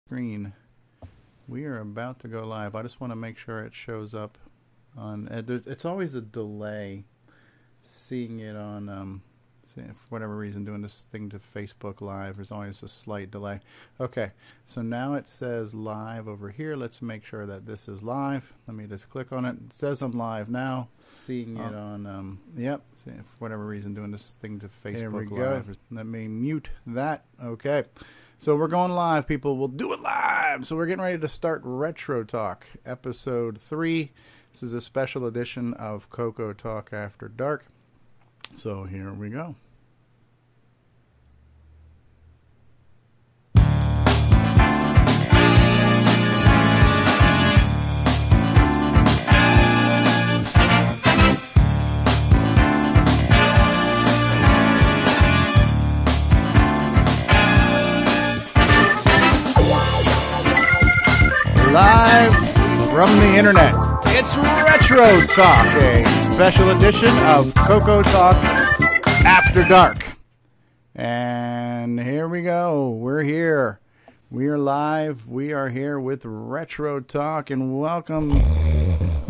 screen. We are about to go live. I just want to make sure it shows up on. It's always a delay seeing it on. For whatever reason, doing this thing to Facebook Live, there's always a slight delay. Okay, so now it says live over here. Let's make sure that this is live. Let me just click on it. It says I'm live now. Seeing it on. Yep. For whatever reason, doing this thing to Facebook Live. Go. Let me mute that. Okay. So we're going live, people. We'll do it live. So we're getting ready to start Retro Talk, episode 3. This is a special edition of CoCoTALK After Dark. So here we go. Live from the internet, it's Retro Talk, a special edition of CoCoTALK After Dark. And here we go. We're here. We are live. We are here with Retro Talk, and welcome.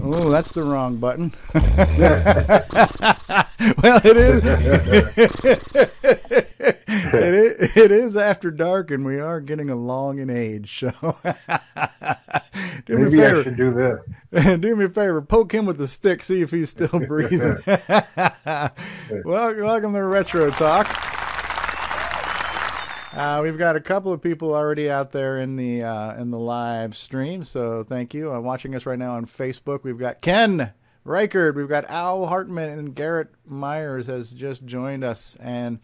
Oh, that's the wrong button. Well, it is. It is after dark, and we are getting along in age. So, maybe I should do this. Do me a favor, poke him with the stick, see if he's still breathing. Welcome to Retro Talk. We've got a couple of people already out there in the live stream, so thank you. Watching us right now on Facebook. We've got Ken Reighard, we've got Al Hartman, and Garrett Myers has just joined us. And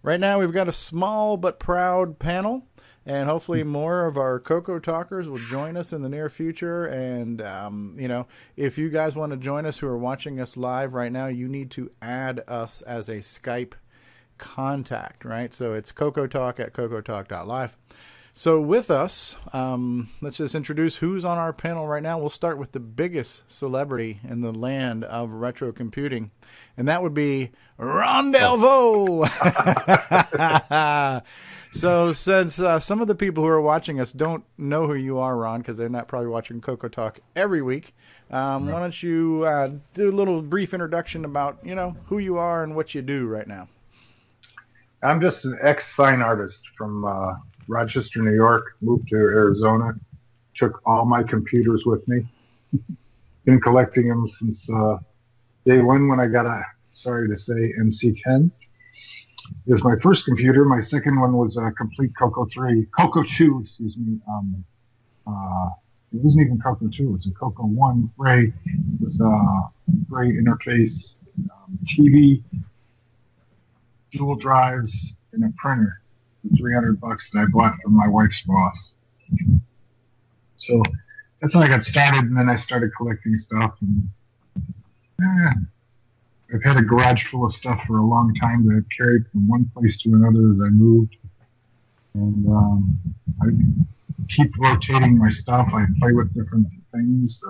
right now we've got a small but proud panel, and hopefully more of our Coco Talkers will join us in the near future. And if you guys want to join us who are watching us live right now, you need to add us as a Skype contact, right? So it's CoCoTALK at CoCoTALK.live. So with us, let's just introduce who's on our panel right now. We'll start with the biggest celebrity in the land of retro computing, and that would be Ron Delvaux. So since some of the people who are watching us don't know who you are, Ron, because they're not probably watching CoCoTALK every week, why don't you do a little brief introduction about, who you are and what you do right now? I'm just an ex-sign artist from Rochester, New York. Moved to Arizona. Took all my computers with me. Been collecting them since day one when I got a, sorry to say, MC10. It was my first computer. My second one was a complete CoCo 2, excuse me. It wasn't even CoCo 2. It was a CoCo 1 gray. It was a gray interface TV, dual drives, and a printer for $300 that I bought from my wife's boss. So that's how I got started, and then I started collecting stuff. And I've had a garage full of stuff for a long time that I've carried from one place to another as I moved. And I keep rotating my stuff. I play with different things.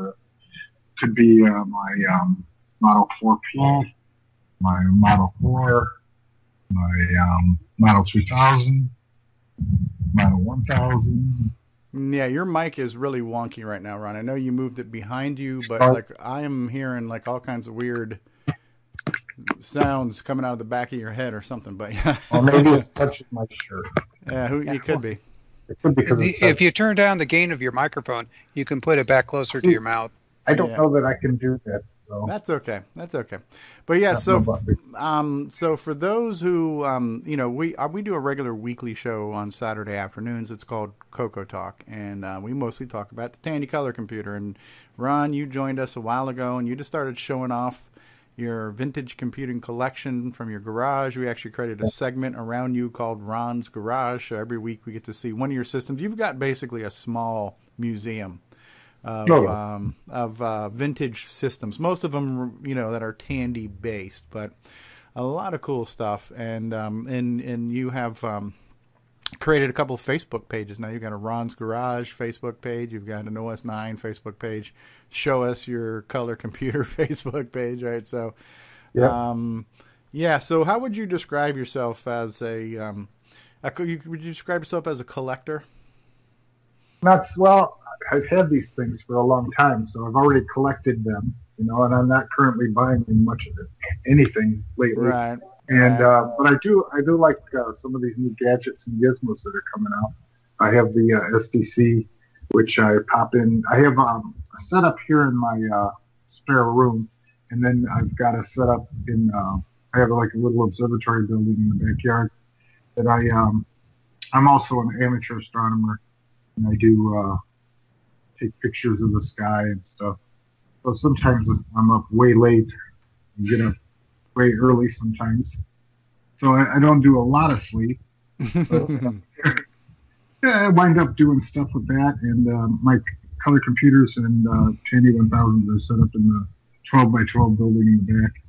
Could be my Model 4P, my Model 4, my Model 2000, Model 1000. Yeah, your mic is really wonky right now, Ron. I know you moved it behind you, but I am hearing all kinds of weird sounds coming out of the back of your head or something. But yeah, or maybe it's touching my shirt. Yeah, it could be. It could be because if you turn down the gain of your microphone, you can put it back closer to your mouth. I don't know that I can do that. So. That's okay. But yeah, so for those who we do a regular weekly show on Saturday afternoons. It's called CoCoTALK, and we mostly talk about the Tandy color computer. And Ron, you joined us a while ago, and you just started showing off your vintage computing collection from your garage. We actually created a segment around you called Ron's Garage. So every week we get to see one of your systems. You've got basically a small museum of vintage systems, most of them that are Tandy based, but a lot of cool stuff. And you have created a couple of Facebook pages. Now you've got a Ron's Garage Facebook page, you've got an OS9 Facebook page, Show Us Your Color Computer Facebook page, right? So so how would you describe yourself as would you describe yourself as a collector? Not well. I've had these things for a long time, so I've already collected them, and I'm not currently buying much of anything lately. Right. And but I do like some of these new gadgets and gizmos that are coming out. I have the SDC, which I pop in. I have a setup here in my spare room, and then I've got a setup in. I have like a little observatory building in the backyard. That I'm also an amateur astronomer, and I do take pictures of the sky and stuff. So sometimes I'm up way late and get up way early sometimes. So I don't do a lot of sleep. But, I wind up doing stuff with that. And my color computers and Tandy 1000 are set up in the 12 by 12 building in the back.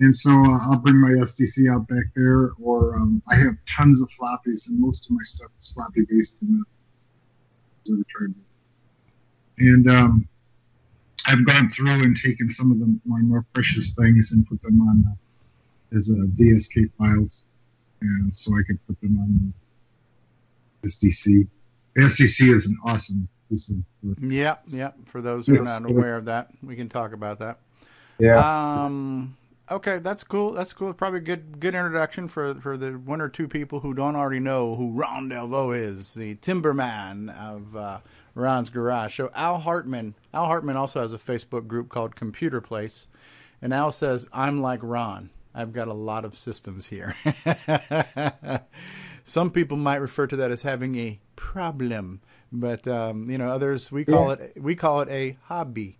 And so I'll bring my SDC out back there, or I have tons of floppies, and most of my stuff is floppy based in the observatory. And I've gone through and taken some of my more precious things and put them on as DSK files, so I could put them on the SDC. The SDC is an awesome piece of work. Yeah. For those who are not aware of that, we can talk about that. Yeah. Okay, that's cool. That's cool. Probably good introduction for the one or two people who don't already know who Ron Delvaux is, the Timberman of Ron's Garage. So Al Hartman also has a Facebook group called Computer Place, and Al says, "I'm like Ron. I've got a lot of systems here." Some people might refer to that as having a problem, but others we call it a hobby.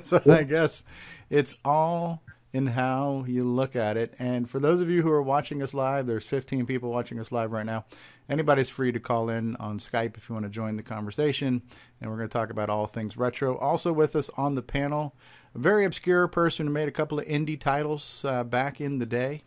So I guess it's all in how you look at it. And for those of you who are watching us live, there's 15 people watching us live right now. Anybody's free to call in on Skype if you want to join the conversation. And we're going to talk about all things retro. Also with us on the panel, a very obscure person who made a couple of indie titles back in the day.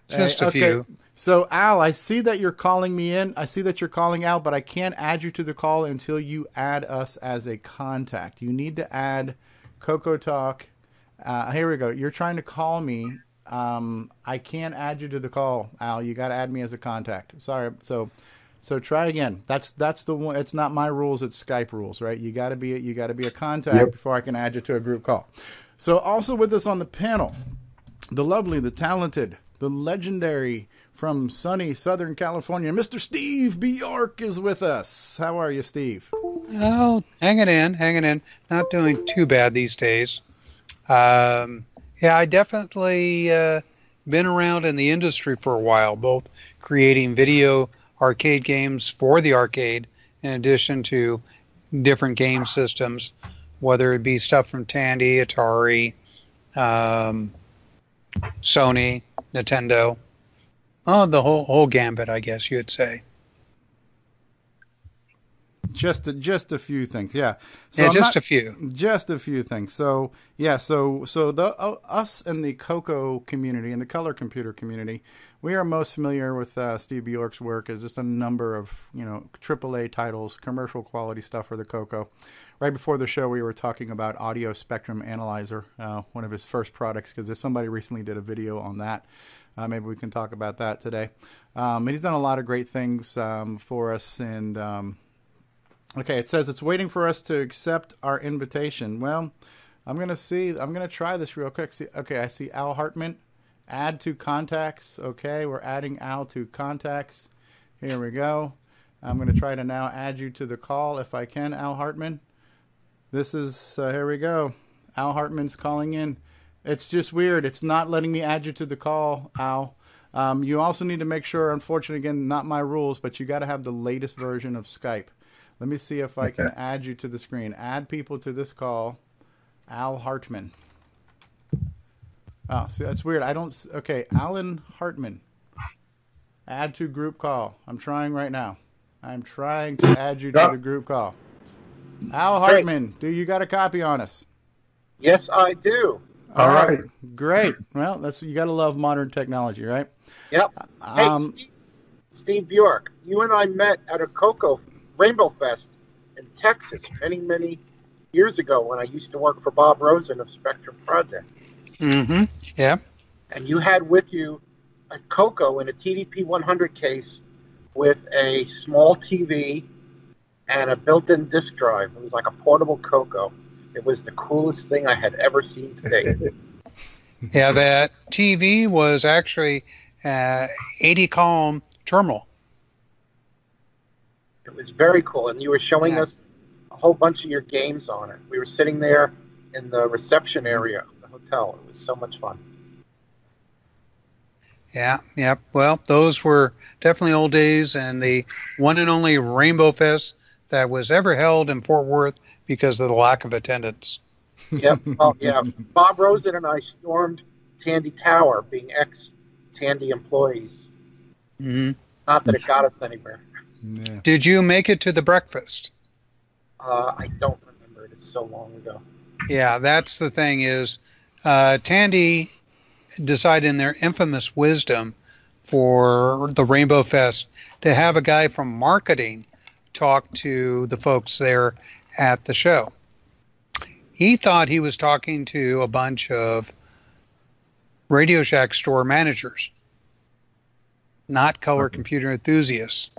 Just a few. So, Al, I see that you're calling me in. I see that you're calling out, but I can't add you to the call until you add us as a contact. You need to add CoCoTALK. Here we go. You're trying to call me. I can't add you to the call, Al. You got to add me as a contact. Sorry. So try again. That's the one. It's not my rules. It's Skype rules, right? You got to be a contact before I can add you to a group call. So also with us on the panel, the lovely, the talented, the legendary from sunny Southern California, Mr. Steve Bjork is with us. How are you, Steve? Oh, hanging in. Not doing too bad these days. I definitely been around in the industry for a while, both creating video arcade games for the arcade, in addition to different game systems, whether it be stuff from Tandy, Atari, Sony, Nintendo. Oh, the whole gambit, I guess you'd say. Just a few things, yeah. So a few. Just a few things. So yeah, so the us in the CoCo community and the color computer community, we are most familiar with Steve Bjork's work as just a number of AAA titles, commercial quality stuff for the CoCo. Right before the show, we were talking about Audio Spectrum Analyzer, one of his first products, because somebody recently did a video on that. Maybe we can talk about that today. He's done a lot of great things for us. And okay, it says it's waiting for us to accept our invitation. Well, I'm going to try this real quick. Okay, I see Al Hartman. Add to contacts. Okay, we're adding Al to contacts. Here we go. I'm going to try to now add you to the call if I can, Al Hartman. This is, here we go. Al Hartman's calling in. It's just weird. It's not letting me add you to the call, Al. You also need to make sure, unfortunately, again, not my rules, but you got to have the latest version of Skype. Let me see if I can add you to the screen. Add people to this call. Al Hartman. Oh, see, that's weird. Okay, Alan Hartman. Add to group call. I'm trying right now. I'm trying to add you to the group call. Al Hartman, do you got a copy on us? Yes, I do. All right. Great. Well, you got to love modern technology, right? Yep. Hey, Steve Bjork, you and I met at a CoCo Rainbow Fest in Texas many years ago when I used to work for Bob Rosen of Spectrum Project. Mm-hmm. Yeah. And you had with you a CoCo in a TDP 100 case with a small TV and a built-in disk drive. It was like a portable CoCo. It was the coolest thing I had ever seen to date. Yeah, that TV was actually 80 column terminal. It was very cool, and you were showing us a whole bunch of your games on it. We were sitting there in the reception area of the hotel. It was so much fun. Yeah. Well, those were definitely old days, and the one and only Rainbow Fest that was ever held in Fort Worth because of the lack of attendance. Yep. Well, yeah. Bob Rosen and I stormed Tandy Tower, being ex-Tandy employees. Mm-hmm. Not that it got us anywhere. Yeah. Did you make it to the breakfast? I don't remember. It's so long ago. Yeah, that's the thing is, Tandy decided in their infamous wisdom for the Rainbow Fest to have a guy from marketing talk to the folks there at the show. He thought he was talking to a bunch of Radio Shack store managers, not color computer enthusiasts.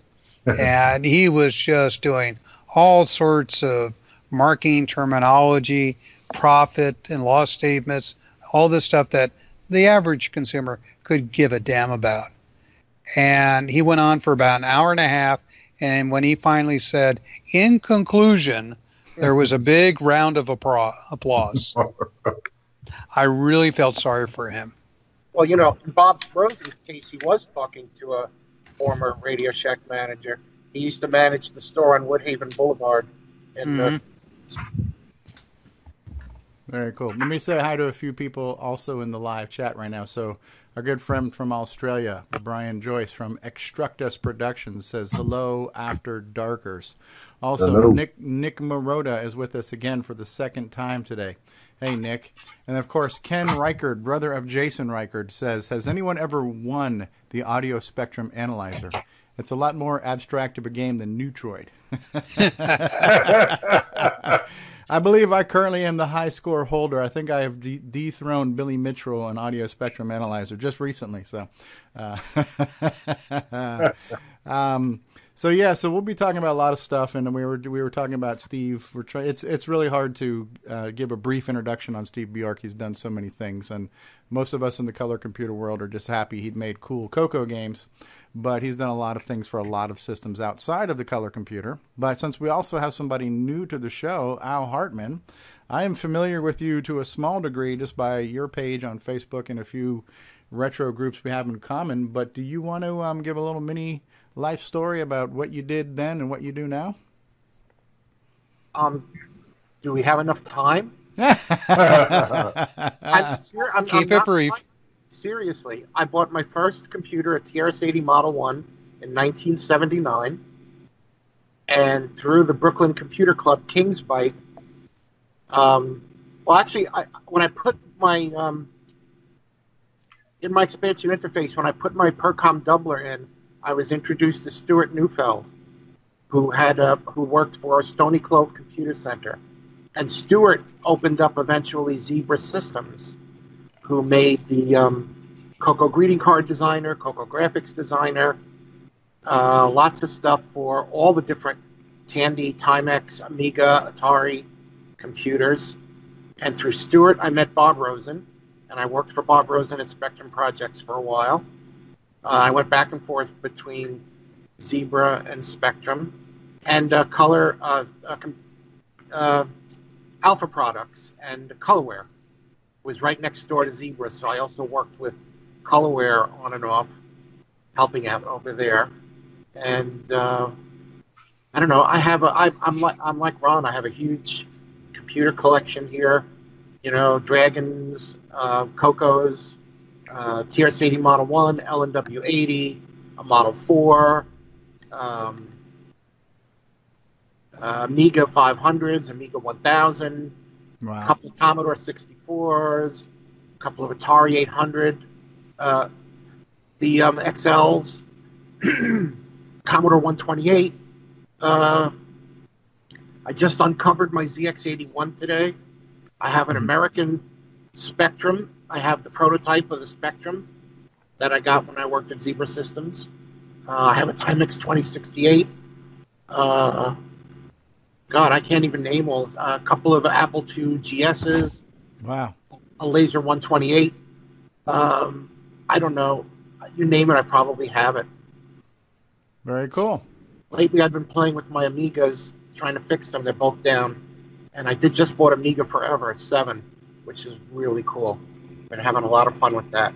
And he was just doing all sorts of marketing terminology, profit and loss statements, all this stuff that the average consumer could give a damn about. And he went on for about an hour and a half. And when he finally said, in conclusion, there was a big round of applause. I really felt sorry for him. Well, you know, in Bob Rosen's case, he was talking to a former Radio Shack manager. He used to manage the store on Woodhaven Boulevard. And Very cool. Let me say hi to a few people also in the live chat right now. So our good friend from Australia, Brian Joyce from Extructus Productions, says hello after Darkers. Also, hello. Nick Maroda is with us again for the second time today. Hey, Nick. And of course, Ken Reighard, brother of Jason Reighard, says, has anyone ever won the Audio Spectrum Analyzer? It's a lot more abstract of a game than Neutroid. I believe I currently am the high score holder. I think I have dethroned Billy Mitchell on Audio Spectrum Analyzer just recently. So, so we'll be talking about a lot of stuff, and we were talking about Steve. It's really hard to give a brief introduction on Steve Bjork. He's done so many things, and most of us in the color computer world are just happy he'd made cool CoCo games. But he's done a lot of things for a lot of systems outside of the color computer. But since we also have somebody new to the show, Al Hartman, I am familiar with you to a small degree just by your page on Facebook and a few retro groups we have in common. But do you want to give a little mini life story about what you did then and what you do now? Do we have enough time? Keep it brief. Seriously, I bought my first computer, a TRS-80 Model 1, in 1979. And through the Brooklyn Computer Club King's Bite, when I put my, in my expansion interface, when I put my Percom doubler in, I was introduced to Stuart Neufeld, who worked for Stony Clove Computer Center. And Stuart opened up eventually Zebra Systems, who made the CoCo greeting card designer, CoCo graphics designer, lots of stuff for all the different Tandy, Timex, Amiga, Atari computers. And through Stuart, I met Bob Rosen, and I worked for Bob Rosen at Spectrum Projects for a while. I went back and forth between Zebra and Spectrum, and Color, Alpha Products and Colorware was right next door to Zebra, so I also worked with Colorware on and off, helping out over there. And I don't know. I'm like Ron. I have a huge computer collection here. You know, Dragons, CoCos, TRS-80 Model 1, LNW-80, a Model 4, Amiga 500s, Amiga 1000. Wow. A couple of Commodore 64s, a couple of Atari 800, the XLs, Commodore 128. I just uncovered my ZX81 today. I have an American Spectrum. I have the prototype of the Spectrum that I got when I worked at Zebra Systems. I have a Timex 2068. God, I can't even name all. A couple of Apple II GSs. Wow. A Laser 128. I don't know. You name it, I probably have it. Very cool. Lately, I've been playing with my Amigas, trying to fix them. They're both down. And I just bought Amiga Forever 7, which is really cool. Been having a lot of fun with that.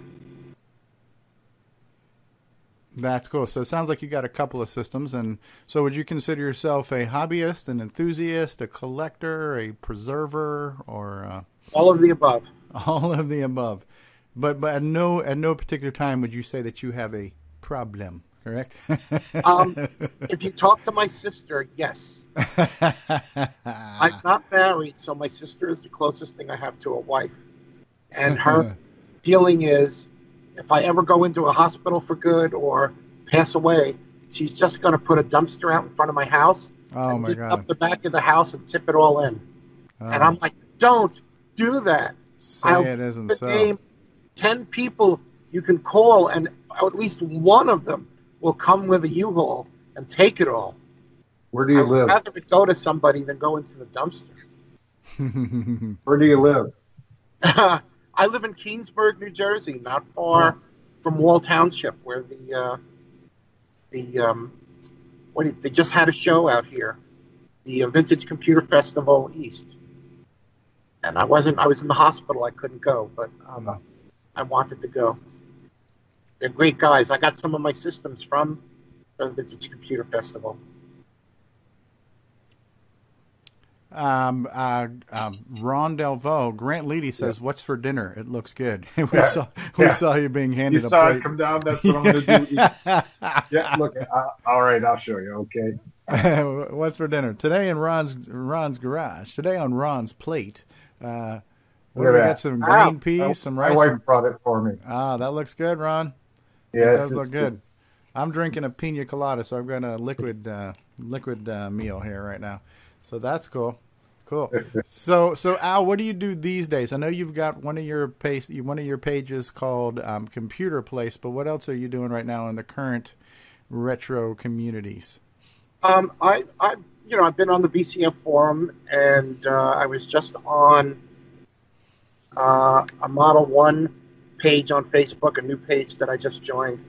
That's cool. So it sounds like you got a couple of systems. And so would you consider yourself a hobbyist, an enthusiast, a collector, a preserver, or... all of the above. All of the above. But at no particular time would you say that you have a problem, correct? If you talk to my sister, yes. I'm not married, so my sister is the closest thing I have to a wife. And her feeling is, if I ever go into a hospital for good or pass away, she's just going to put a dumpster out in front of my house and dig up the back of the house and tip it all in. And I'm like, don't do that. It isn't so. Name 10 people you can call, and at least one of them will come with a U-Haul and take it all. Where do you live? I'd rather go to somebody than go into the dumpster. Where do you live? I live in Keensburg, New Jersey, not far from Wall Township, where they just had a show out here, the Vintage Computer Festival East. And I was in the hospital. I couldn't go, but I wanted to go. They're great guys. I got some of my systems from the Vintage Computer Festival. Ron Delvaux, Grant Leighty says, "What's for dinner? It looks good." we saw you being handed a plate. You saw it come down. That's what I'm going to do. Yeah, look. All right, I'll show you. Okay. What's for dinner today in Ron's garage? Today on Ron's plate. We got some green peas, some rice. My wife brought it for me. That looks good, Ron. Yes, it does look good. I'm drinking a pina colada, so I've got a liquid meal here right now. So that's cool. Cool. So Al, what do you do these days? I know you've got one of your pages called Computer Place, but what else are you doing right now in the current retro communities? I've been on the VCF forum, and I was just on a Model 1 page on Facebook, a new page that I just joined.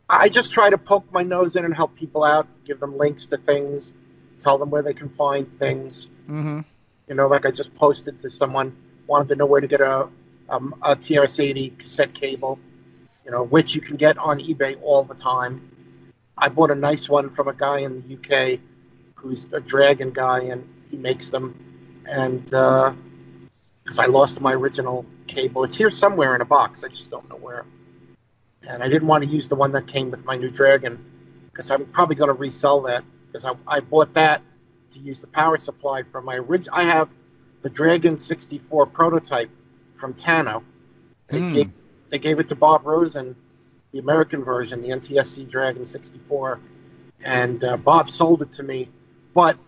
I just try to poke my nose in and help people out, give them links to things, tell them where they can find things. Mm-hmm. Like I just posted to someone, wanted to know where to get a TRS-80 cassette cable, which you can get on eBay all the time. I bought a nice one from a guy in the UK who's a Dragon guy, and he makes them. And because I lost my original cable, it's here somewhere in a box. I just don't know where. And I didn't want to use the one that came with my new Dragon because I'm probably going to resell that, because I bought that to use the power supply from my original. I have the Dragon 64 prototype from Tano. They gave it to Bob Rosen, the American version, the NTSC Dragon 64, and Bob sold it to me. But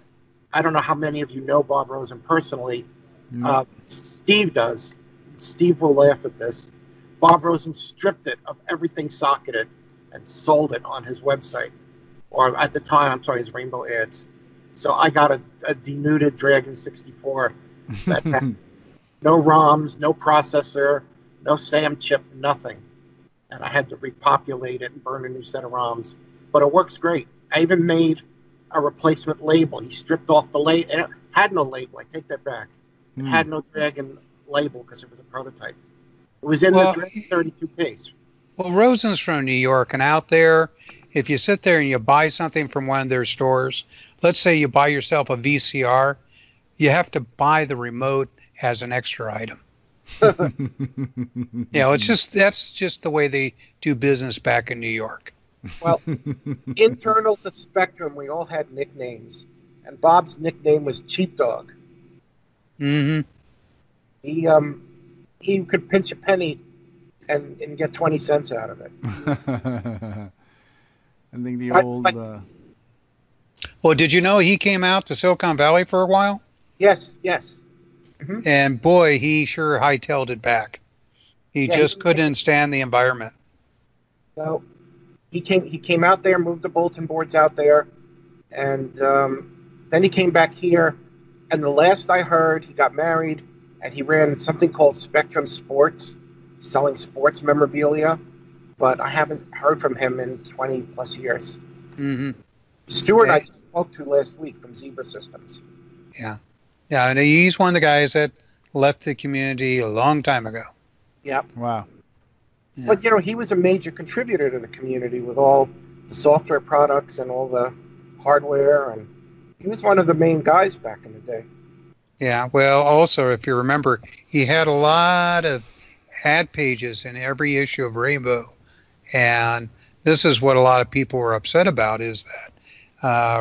I don't know how many of you know Bob Rosen personally. No. Steve does. Steve will laugh at this. Bob Rosen stripped it of everything socketed and sold it on his website, or at the time, his Rainbow Ads. So I got a denuded Dragon 64 that had no ROMs, no processor, no SAM chip, nothing. And I had to repopulate it and burn a new set of ROMs. But it works great. I even made a replacement label. He stripped off the label. It had no label. I take that back. It had no Dragon label because it was a prototype. It was in the Dragon 32 case. Well, Rosen's from New York, and out there, if you sit there and you buy something from one of their stores, let's say you buy yourself a VCR, you have to buy the remote as an extra item. That's just the way they do business back in New York. Well, internal to Spectrum, we all had nicknames, and Bob's nickname was Cheap Dog. Mm-hmm. He could pinch a penny and get 20 cents out of it. I think the old... Well, did you know he came out to Silicon Valley for a while? Yes. Mm-hmm. And boy, he sure hightailed it back. He just couldn't stand the environment. No, he came out there, moved the bulletin boards out there, and then he came back here. And the last I heard, he got married, and he ran something called Spectrum Sports, selling sports memorabilia. But I haven't heard from him in 20 plus years. Mm-hmm. Stuart, I spoke to last week from Zebra Systems. Yeah, and he's one of the guys that left the community a long time ago. Yeah. Wow. Yeah. But, he was a major contributor to the community with all the software products and all the hardware, and he was one of the main guys back in the day. Yeah, well, also, if you remember, he had a lot of ad pages in every issue of Rainbow, and this is what a lot of people were upset about, is that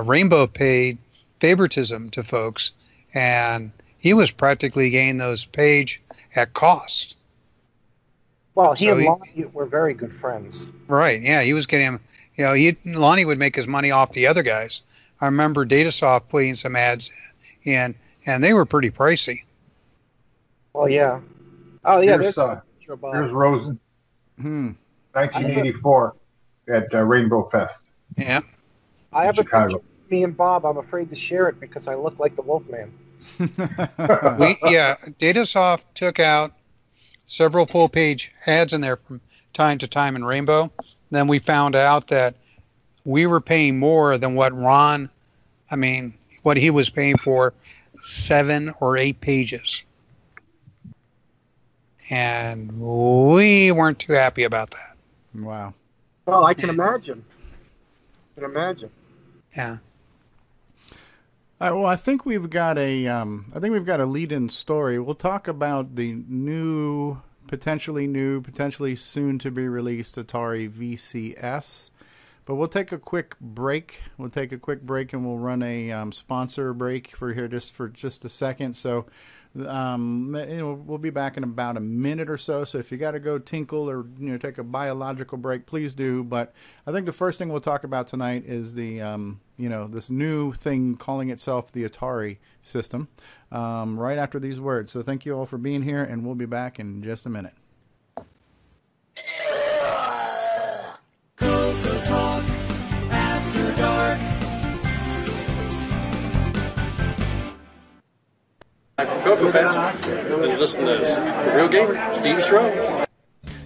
Rainbow paid favoritism to folks, and he was practically getting those page at cost. Well, he and Lonnie were very good friends. Right, yeah, he was getting, Lonnie would make his money off the other guys. I remember Datasoft putting some ads in, and they were pretty pricey. Well, yeah. Oh, yeah. Here's Rosen. 1984 at Rainbow Fest. Yeah. I have a picture of me and Bob. I'm afraid to share it because I look like the Wolfman. Datasoft took out several full-page ads in there from time to time in Rainbow. Then we found out that we were paying more than what what he was paying for 7 or 8 pages. And we weren't too happy about that. Wow. Well, I can imagine. Yeah. All right, well, I think we've got a lead-in story. We'll talk about the potentially soon to be released Atari VCS. But we'll take a quick break. And we'll run a sponsor break for just a second. So, we'll be back in about a minute or so. So if you got to go tinkle or take a biological break, please do. But I think the first thing we'll talk about tonight is the this new thing calling itself the Atari system. Right after these words. So thank you all for being here, and we'll be back in just a minute. CoCoTALK After Dark. I'm from CoCo Fest, and you listen to the real gamer, Stevie Strow.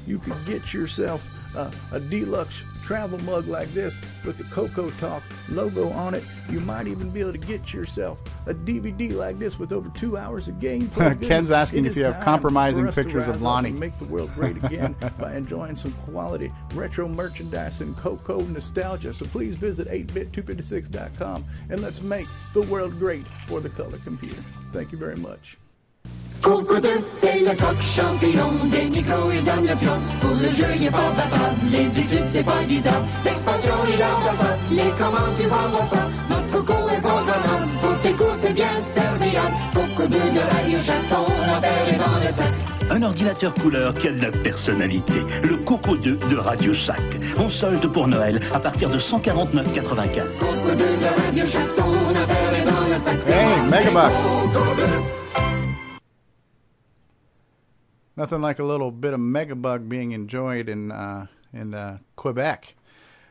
You could get yourself a deluxe travel mug like this with the CoCoTALK logo on it. You might even be able to get yourself a DVD like this with over 2 hours of gameplay. Ken's asking if you have compromising pictures of Lonnie. Make the world great again by enjoying some quality retro merchandise and CoCo nostalgia. So please visit 8bit256.com and let's make the world great for the color computer. Thank you very much. CoCo c'est le coq champignon, des micros et dans le pion. Pour le jeu, il n'y a pas d'attente, les études, c'est pas bizarre. L'expansion, il envoie ça, les commandes, tu vas voir ça. Notre CoCo est convenable, pour tes cours, c'est bien serviable. CoCo de Radio Shack, ton affaire est dans le sac. Un ordinateur couleur qui a de la personnalité. Le CoCo 2 de Radio Shack. On solde pour Noël à partir de 149,95. CoCo de Radio Shack, ton affaire est dans le sac. Hey, Megabuck. Nothing like a little bit of Megabug being enjoyed in Quebec.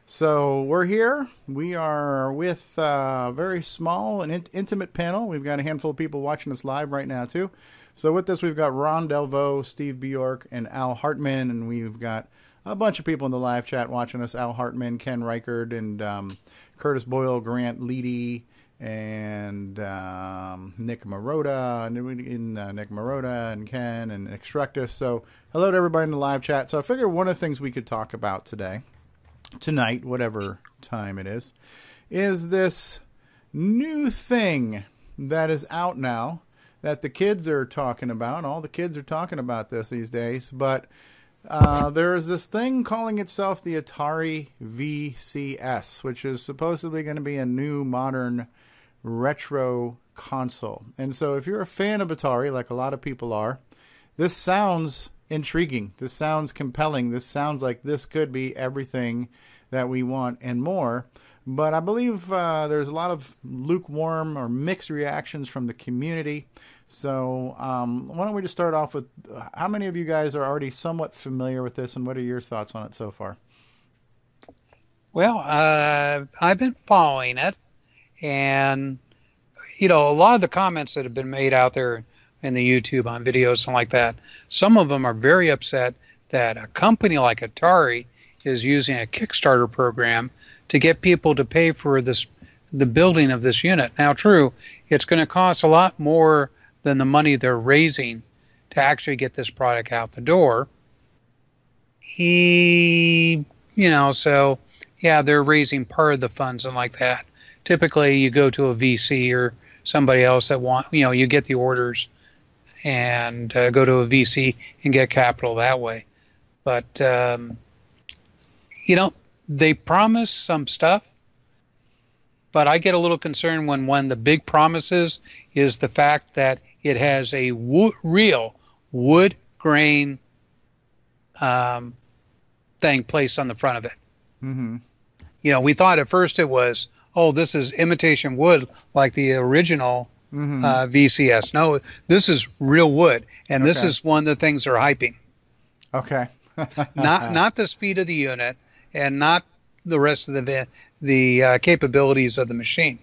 So we're here. We are with a very small and intimate panel. We've got a handful of people watching us live right now, too. So with this, we've got Ron Delvaux, Steve Bjork, and Al Hartman. And we've got a bunch of people in the live chat watching us. Al Hartman, Ken Reighard, and Curtis Boyle, Grant Leighty, and Nick Marotta, and Ken, and Extructus. So hello to everybody in the live chat. So I figured one of the things we could talk about tonight, whatever time it is this new thing that is out now that the kids are talking about. All the kids are talking about this these days, but there is this thing calling itself the Atari VCS, which is supposedly going to be a new modern retro console. And so if you're a fan of Atari, like a lot of people are, this sounds intriguing. This sounds compelling. This sounds like this could be everything that we want and more. But I believe there's a lot of lukewarm or mixed reactions from the community. So why don't we just start off with how many of you guys are already somewhat familiar with this, and what are your thoughts on it so far? Well, I've been following it, and a lot of the comments that have been made out there in the YouTube on videos and like that, some of them are very upset that a company like Atari is using a Kickstarter program to get people to pay for the building of this unit. Now, true, it's going to cost a lot more than the money they're raising to actually get this product out the door. So yeah, they're raising part of the funds and like that. Typically, you go to a VC or somebody else that you get the orders and go to a VC and get capital that way. But, they promise some stuff, but I get a little concerned when one of the big promises is the fact that it has a real wood grain thing placed on the front of it. Mm-hmm. We thought at first it was, this is imitation wood like the original VCS. No, this is real wood, and this is one of the things they're hyping. Okay. not the speed of the unit, and not the rest of the capabilities of the machine.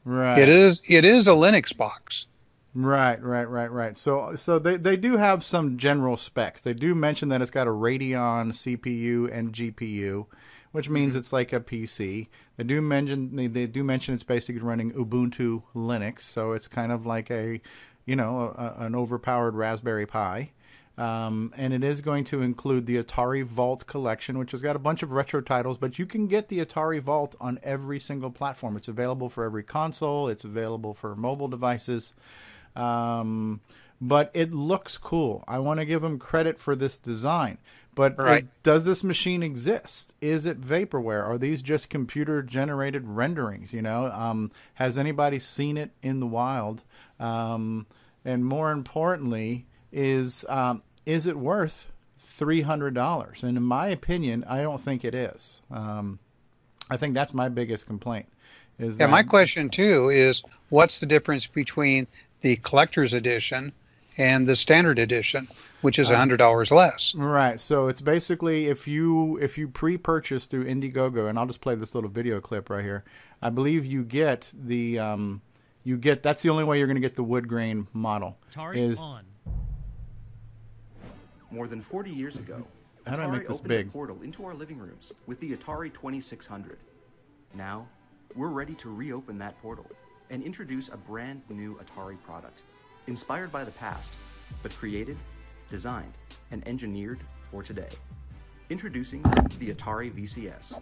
Right. It is a Linux box. Right. So they do have some general specs. They do mention that it's got a Radeon CPU and GPU, which means it's like a PC. They do mention it's basically running Ubuntu Linux, so it's kind of like an overpowered Raspberry Pi. And it is going to include the Atari Vault collection, which has got a bunch of retro titles, but you can get the Atari Vault on every single platform. It's available for every console. It's available for mobile devices. But it looks cool. I want to give them credit for this design. But does this machine exist? Is it vaporware? Are these just computer-generated renderings? Has anybody seen it in the wild? And more importantly, is it worth $300? And in my opinion, I don't think it is. I think that's my biggest complaint. My question too is, what's the difference between the collector's edition and the standard edition, which is $100 less? Right. So it's basically if you pre-purchase through Indiegogo, and I'll just play this little video clip right here. I believe you get the that's the only way you're going to get the wood grain model. Atari on. More than 40 years ago, how do I make this opened big? A portal into our living rooms with the Atari 2600. Now, we're ready to reopen that portal and introduce a brand new Atari product, inspired by the past, but created, designed, and engineered for today. Introducing the Atari VCS.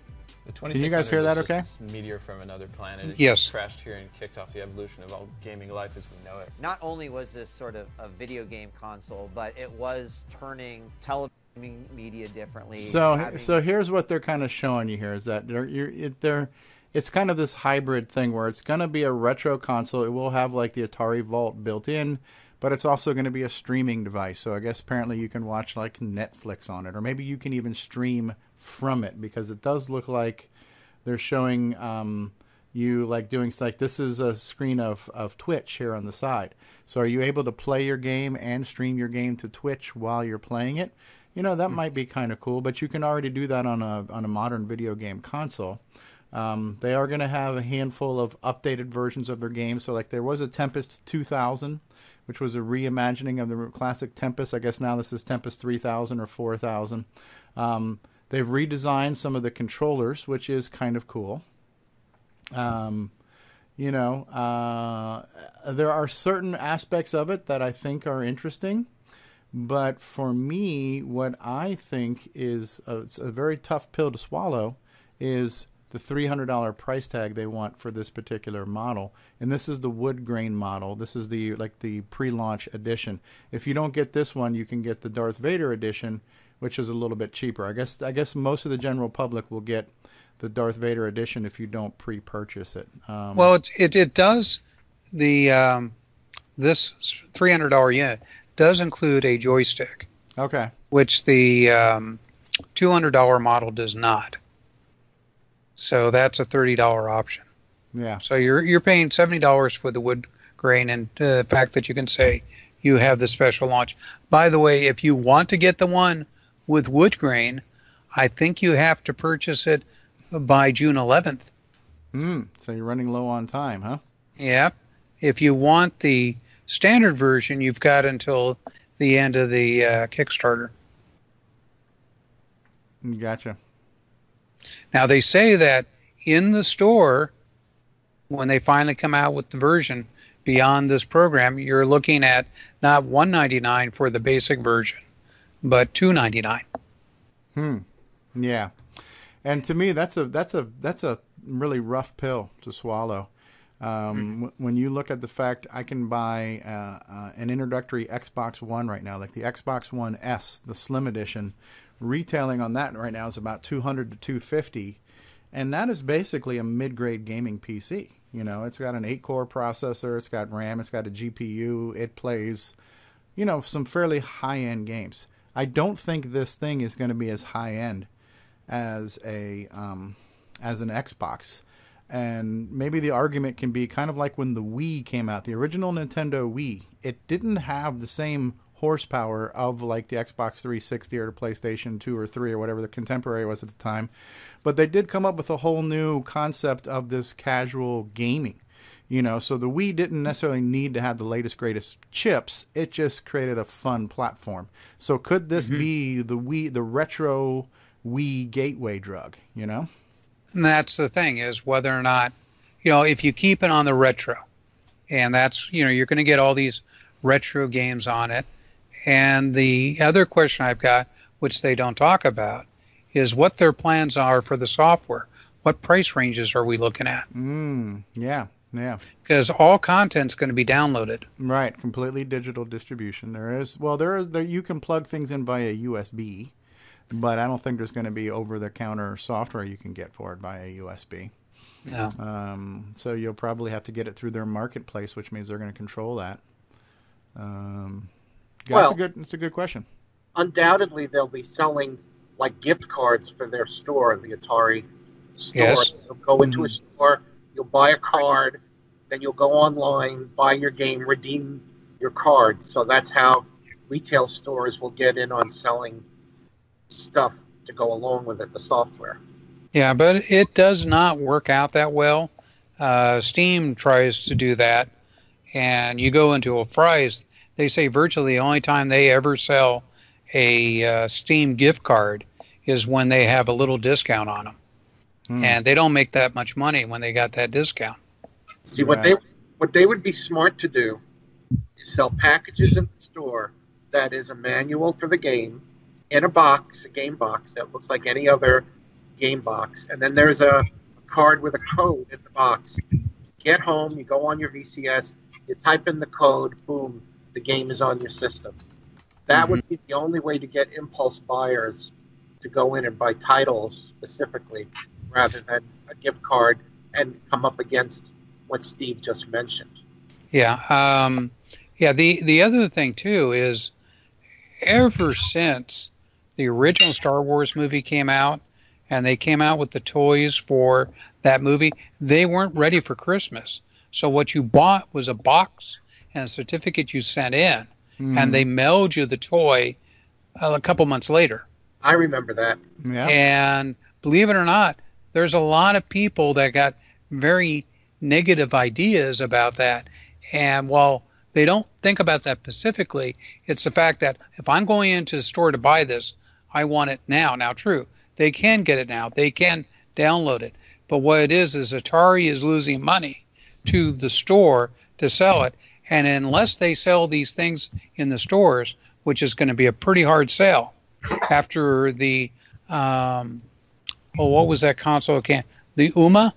Can you guys hear that okay? Meteor from another planet. Yes. It crashed here and kicked off the evolution of all gaming life as we know it. Not only was this sort of a video game console, but it was turning television media differently. So here's what they're kind of showing you here is that it's kind of this hybrid thing where it's going to be a retro console. It will have like the Atari Vault built in, but it's also going to be a streaming device. So I guess apparently you can watch like Netflix on it, or maybe you can even stream from it, because it does look like they're showing you like doing like this is a screen of Twitch here on the side. So are you able to play your game and stream your game to Twitch while you're playing it? That might be kind of cool, but you can already do that on a modern video game console. They are going to have a handful of updated versions of their games. So like there was a Tempest 2000, which was a reimagining of the classic Tempest. I guess now this is Tempest 3000 or 4000. They've redesigned some of the controllers, which is kind of cool. There are certain aspects of it that I think are interesting. But for me, what I think is it's a very tough pill to swallow is the $300 price tag they want for this particular model. And this is the wood grain model. This is the pre-launch edition. If you don't get this one, you can get the Darth Vader edition, which is a little bit cheaper. I guess most of the general public will get the Darth Vader edition if you don't pre-purchase it. Well, it does the this $300 unit does include a joystick. Okay. Which the $200 model does not. So that's a $30 option. Yeah. So you're paying $70 for the wood grain, and the fact that you can say you have the special launch. By the way, if you want to get the one with wood grain, I think you have to purchase it by June 11th. So you're running low on time, huh? Yeah. If you want the standard version, you've got until the end of the Kickstarter. Gotcha. Now, they say that in the store, when they finally come out with the version beyond this program, you're looking at not $199 for the basic version, but $299. Yeah. And to me, that's a really rough pill to swallow. When you look at the fact I can buy an introductory Xbox One right now, like the Xbox One S, the Slim Edition, retailing on that right now is about $200 to $250, and that is basically a mid-grade gaming PC. You know, it's got an 8-core processor, it's got RAM, it's got a GPU, it plays, you know, some fairly high-end games. I don't think this thing is going to be as high-end as an Xbox. And maybe the argument can be kind of like when the Wii came out, the original Nintendo Wii. It didn't have the same horsepower of like the Xbox 360 or the PlayStation 2 or 3 or whatever the contemporary was at the time. But they did come up with a whole new concept of this casual gaming. You know, so the Wii didn't necessarily need to have the latest, greatest chips. It just created a fun platform. So could this be the Wii, the retro Wii gateway drug, you know? And that's the thing, is whether or not, you know, if you keep it on the retro, and that's, you know, you're going to get all these retro games on it. And the other question I've got, which they don't talk about, is what their plans are for the software. What price ranges are we looking at? Yeah. Because all content's going to be downloaded. Right, completely digital distribution. There you can plug things in via USB, but I don't think there's going to be over-the-counter software you can get for it via USB. No. So you'll probably have to get it through their marketplace, which means they're going to control that. It's a good question. Undoubtedly, they'll be selling like gift cards for their store, the Atari store. Yes. You'll go into a store, you'll buy a card, then you'll go online, buy your game, redeem your card. So that's how retail stores will get in on selling stuff to go along with it, the software. Yeah, but it does not work out that well. Steam tries to do that, and you go into a Fry's, they say virtually the only time they ever sell a Steam gift card is when they have a little discount on them. And they don't make that much money when they got that discount. See, what they would be smart to do is sell packages in the store that is a manual for the game in a box, a game box that looks like any other game box. And then there's a card with a code in the box. You get home, you go on your VCS, you type in the code, boom, the game is on your system. That would be the only way to get impulse buyers to go in and buy titles specifically, rather than a gift card and come up against what Steve just mentioned. Yeah. The other thing too is, ever since the original Star Wars movie came out, and they came out with the toys for that movie, they weren't ready for Christmas. So what you bought was a box and a certificate you sent in, and they mailed you the toy a couple months later. I remember that. Yeah. And believe it or not, there's a lot of people that got very negative ideas about that. And while they don't think about that specifically, it's the fact that if I'm going into the store to buy this, I want it now. Now, true, they can get it now. They can download it. But what it is Atari is losing money to the store to sell it. And unless they sell these things in the stores, which is going to be a pretty hard sell after the, what was that console again? The UMA?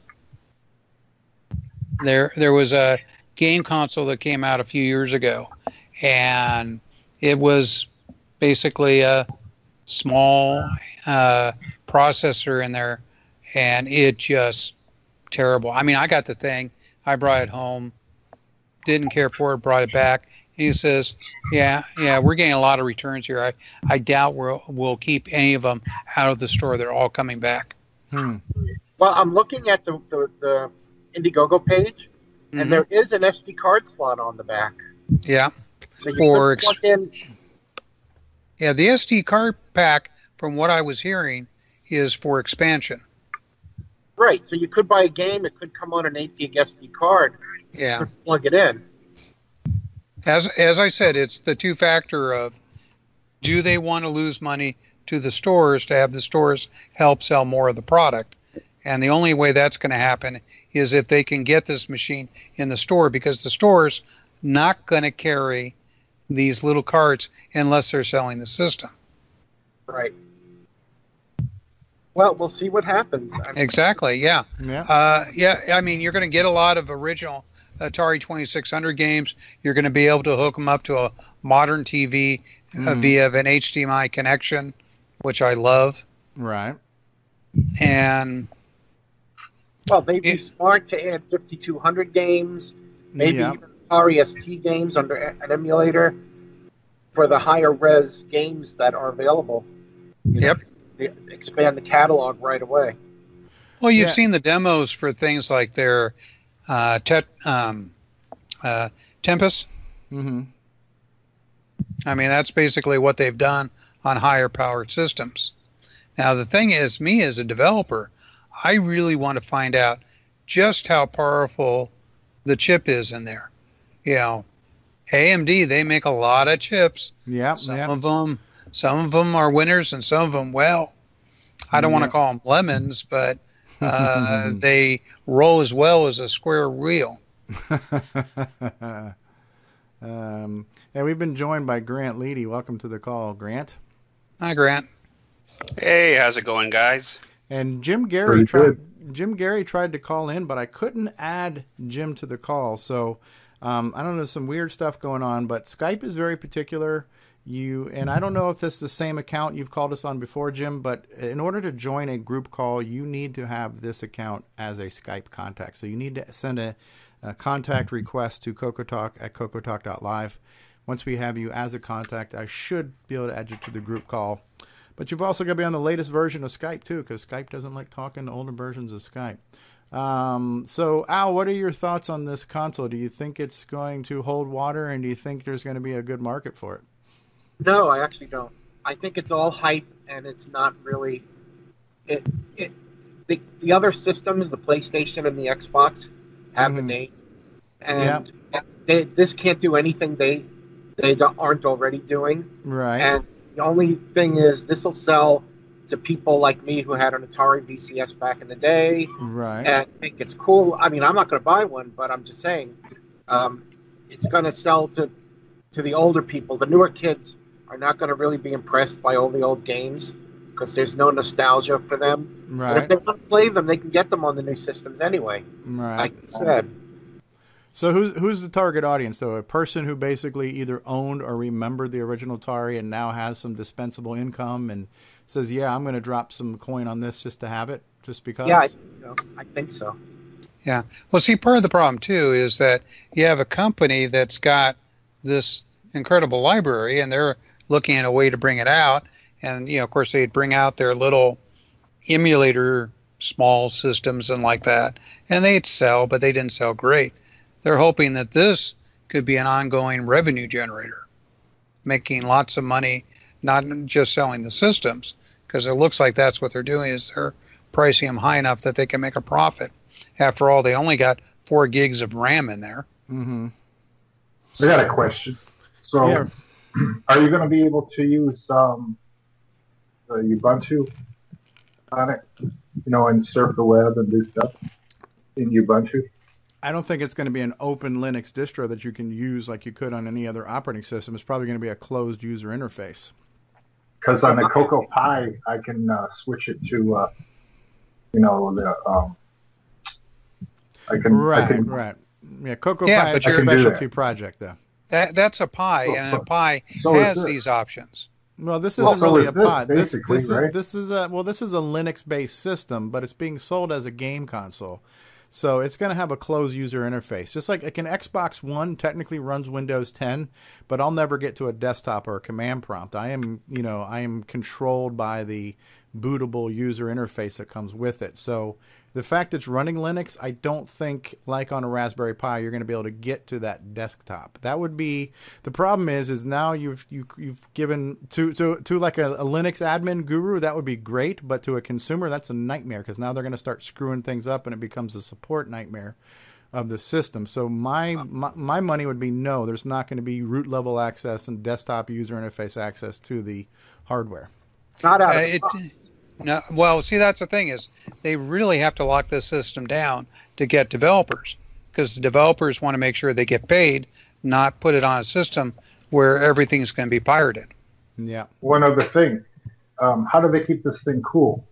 There was a game console that came out a few years ago, and it was basically a small processor in there, and it just terrible. I mean, I got the thing, I brought it home, didn't care for it, brought it back. He says, yeah, we're getting a lot of returns here. I doubt we'll keep any of them out of the store. They're all coming back. Well, I'm looking at the Indiegogo page, and there is an SD card slot on the back. Yeah. So you could plug in. Yeah, the SD card pack, from what I was hearing, is for expansion. Right. So you could buy a game. It could come on an 8 gig SD card. Yeah. Plug it in. As I said, it's the two-factor of, do they want to lose money to the stores to have the stores help sell more of the product? And the only way that's going to happen is if they can get this machine in the store, because the store's not going to carry these little carts unless they're selling the system. Right. Well, we'll see what happens. Exactly, yeah. Yeah. I mean, you're going to get a lot of original Atari 2600 games. You're going to be able to hook them up to a modern TV via an HDMI connection, which I love. Right. And well, they'd be smart to add 5200 games, maybe even Atari ST games under an emulator for the higher res games that are available. Yep. They expand the catalog right away. Well, you've seen the demos for things like their Tempest. Mm-hmm. I mean, that's basically what they've done on higher powered systems. Now, the thing is, me as a developer, I really want to find out just how powerful the chip is in there. You know, AMD, they make a lot of chips. Yeah. Some of them are winners, and some of them, well, I don't want to call them lemons, but they roll as well as a square wheel. And we've been joined by Grant Leighty. Welcome to the call, Grant. Hi, Grant. Hey, how's it going, guys? And Jim Gary tried to call in, but I couldn't add Jim to the call. So I don't know, some weird stuff going on, but Skype is very particular. And I don't know if this is the same account you've called us on before, Jim, but in order to join a group call, you need to have this account as a Skype contact. So you need to send a contact request to CoCoTALK at CoCoTALK.live. Once we have you as a contact, I should be able to add you to the group call. But you've also got to be on the latest version of Skype, too, because Skype doesn't like talking to older versions of Skype. So, Al, what are your thoughts on this console? Do you think it's going to hold water, and do you think there's going to be a good market for it? No, I actually don't. I think it's all hype, and it's not really... The other systems, the PlayStation and the Xbox, have the name. And this can't do anything they aren't already doing. Right. And the only thing is, this will sell to people like me who had an Atari VCS back in the day. Right. And think it's cool. I mean, I'm not going to buy one, but I'm just saying it's going to sell to the older people. The newer kids are not going to really be impressed by all the old games because there's no nostalgia for them. Right. But if they want to play them, they can get them on the new systems anyway. Right. Like I said. So who's the target audience, though? A person who basically either owned or remembered the original Atari and now has some dispensable income and says, yeah, I'm going to drop some coin on this just to have it, just because? Yeah, I think so. Yeah. Well, see, part of the problem, too, is that you have a company that's got this incredible library, and they're looking at a way to bring it out. And, you know, of course, they'd bring out their little emulator small systems and like that, and they'd sell, but they didn't sell great. They're hoping that this could be an ongoing revenue generator, making lots of money, not just selling the systems, because it looks like that's what they're doing, is they're pricing them high enough that they can make a profit. After all, they only got 4 gigs of RAM in there. Mm-hmm. I got a question. So, are you going to be able to use Ubuntu on it, and surf the web and do stuff in Ubuntu? I don't think it's going to be an open Linux distro that you can use like you could on any other operating system. It's probably going to be a closed user interface. Because on the Coco Pi, I can switch it to, I can. Right. Yeah, Coco Pi is a specialty project, though. That's a Pi, and a Pi has these options. Well, this isn't really a Pi. This is a Linux-based system, but it's being sold as a game console. So it's going to have a closed user interface. Just like an Xbox One technically runs Windows 10, but I'll never get to a desktop or a command prompt. I am controlled by the bootable user interface that comes with it. So The fact it's running Linux, I don't think, like on a Raspberry Pi, you're going to be able to get to that desktop. That would be the problem. Is now you've given to like a Linux admin guru, that would be great, but to a consumer, that's a nightmare, because now they're going to start screwing things up, and it becomes a support nightmare of the system. So my money would be no. There's not going to be root level access and desktop user interface access to the hardware. Not out of the box. No, well, see, that's the thing, is they really have to lock the system down to get developers, because the developers want to make sure they get paid, not put it on a system where everything's going to be pirated. Yeah. One other thing, how do they keep this thing cool?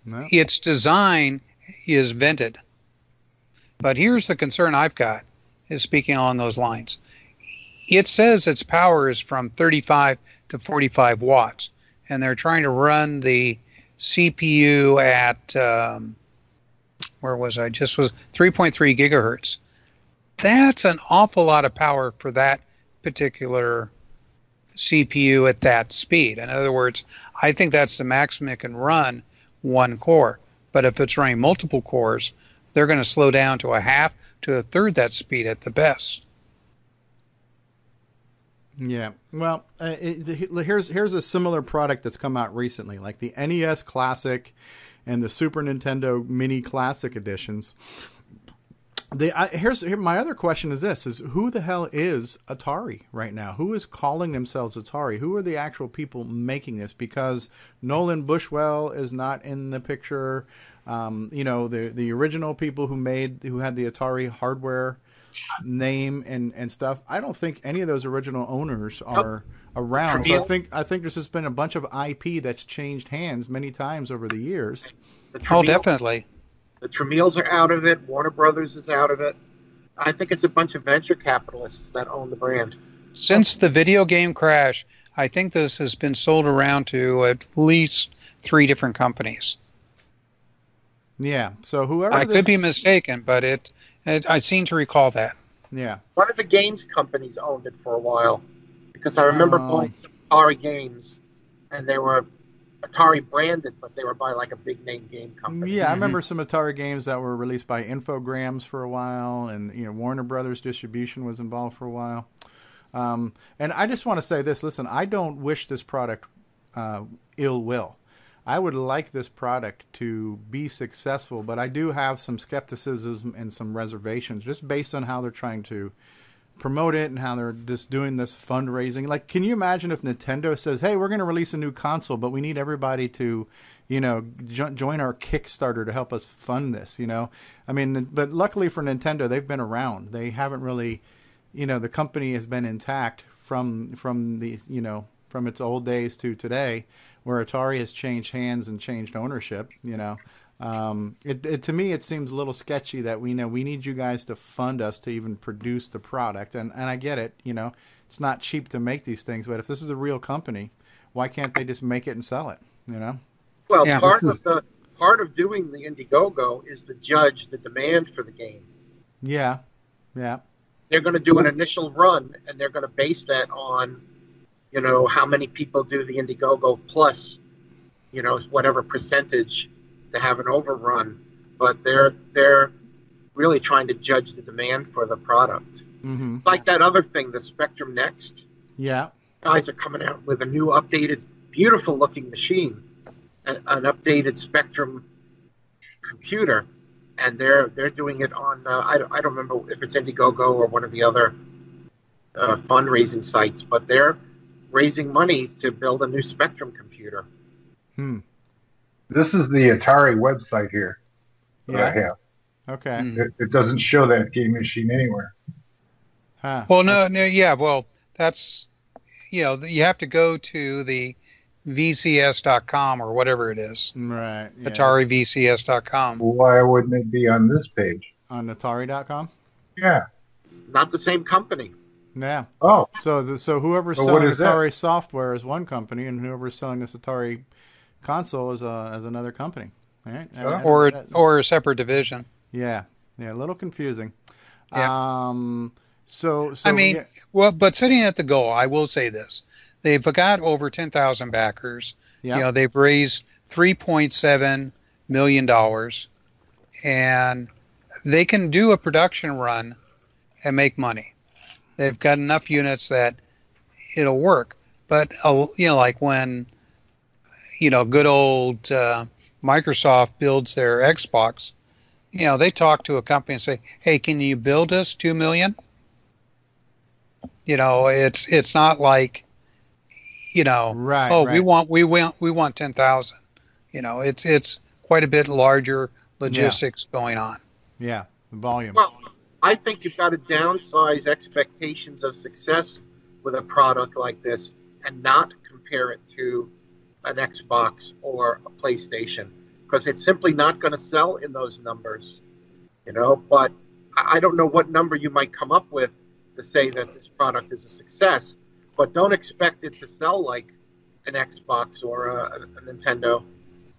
No. Its design is vented. But here's the concern I've got, is speaking along those lines. It says its power is from 35 to 45 watts. And they're trying to run the CPU at, where was I? Just was 3.3 gigahertz. That's an awful lot of power for that particular CPU at that speed. In other words, I think that's the maximum it can run one core. But if it's running multiple cores, they're going to slow down to a half to a third that speed at the best. Yeah, well, here's a similar product that's come out recently, like the NES Classic and the Super Nintendo Mini Classic editions. Here's my other question is this: is who the hell is Atari right now? Who is calling themselves Atari? Who are the actual people making this? Because Nolan Buswell is not in the picture. The original people who had the Atari hardware name and stuff. I don't think any of those original owners are around. So I think there's just been a bunch of IP that's changed hands many times over the years. Definitely. The Tramiels are out of it. Warner Brothers is out of it. I think it's a bunch of venture capitalists that own the brand. Since the video game crash, I think this has been sold around to at least 3 different companies. Yeah, so whoever I could be mistaken, but I seem to recall that. Yeah. One of the games companies owned it for a while, because I remember playing some Atari games, and they were Atari branded, but they were by like a big name game company. Yeah, I remember some Atari games that were released by Infogrames for a while, and Warner Brothers Distribution was involved for a while. And I just want to say this: listen, I don't wish this product ill will. I would like this product to be successful, but I do have some skepticism and some reservations just based on how they're trying to promote it and how they're just doing this fundraising. Like, can you imagine if Nintendo says, hey, we're going to release a new console, but we need everybody to, join our Kickstarter to help us fund this, I mean, but luckily for Nintendo, they've been around. They haven't really, the company has been intact from the, from its old days to today, where Atari has changed hands and changed ownership. To me, it seems a little sketchy that we need you guys to fund us to even produce the product. And I get it, it's not cheap to make these things, but if this is a real company, why can't they just make it and sell it, Well, yeah, part of doing the Indiegogo is to judge the demand for the game. Yeah, yeah. They're going to do an initial run, and they're going to base that on, how many people do the Indiegogo plus, whatever percentage to have an overrun. But they're really trying to judge the demand for the product. Mm-hmm. Like that other thing, the Spectrum Next. Yeah. Guys are coming out with a new updated, beautiful looking machine, an updated Spectrum computer, and they're doing it on I don't remember if it's Indiegogo or one of the other fundraising sites, but they're raising money to build a new Spectrum computer. This is the Atari website here that I have. Okay. It doesn't show that game machine anywhere. Huh. Well, well, that's, you have to go to the VCS.com or whatever it is. Right. Yeah. AtariVCS.com. Why wouldn't it be on this page? On Atari.com? Yeah. Not the same company. Yeah. Oh. So whoever's selling Atari software is one company, and whoever's selling this Atari console is another company. Right? Or a separate division. Yeah. Yeah. A little confusing. Yeah. So I mean, yeah. Well, but sitting at the goal, I will say this: they've got over 10,000 backers. Yeah. They've raised $3.7 million, and they can do a production run and make money. They've got enough units that it'll work. But, like when, good old Microsoft builds their Xbox, they talk to a company and say, hey, can you build us 2 million? It's not like, right, oh, right. we want 10,000. It's quite a bit larger logistics going on. Yeah, the volume. Well, I think you've got to downsize expectations of success with a product like this and not compare it to an Xbox or a PlayStation, because it's simply not going to sell in those numbers, but I don't know what number you might come up with to say that this product is a success, but don't expect it to sell like an Xbox or a Nintendo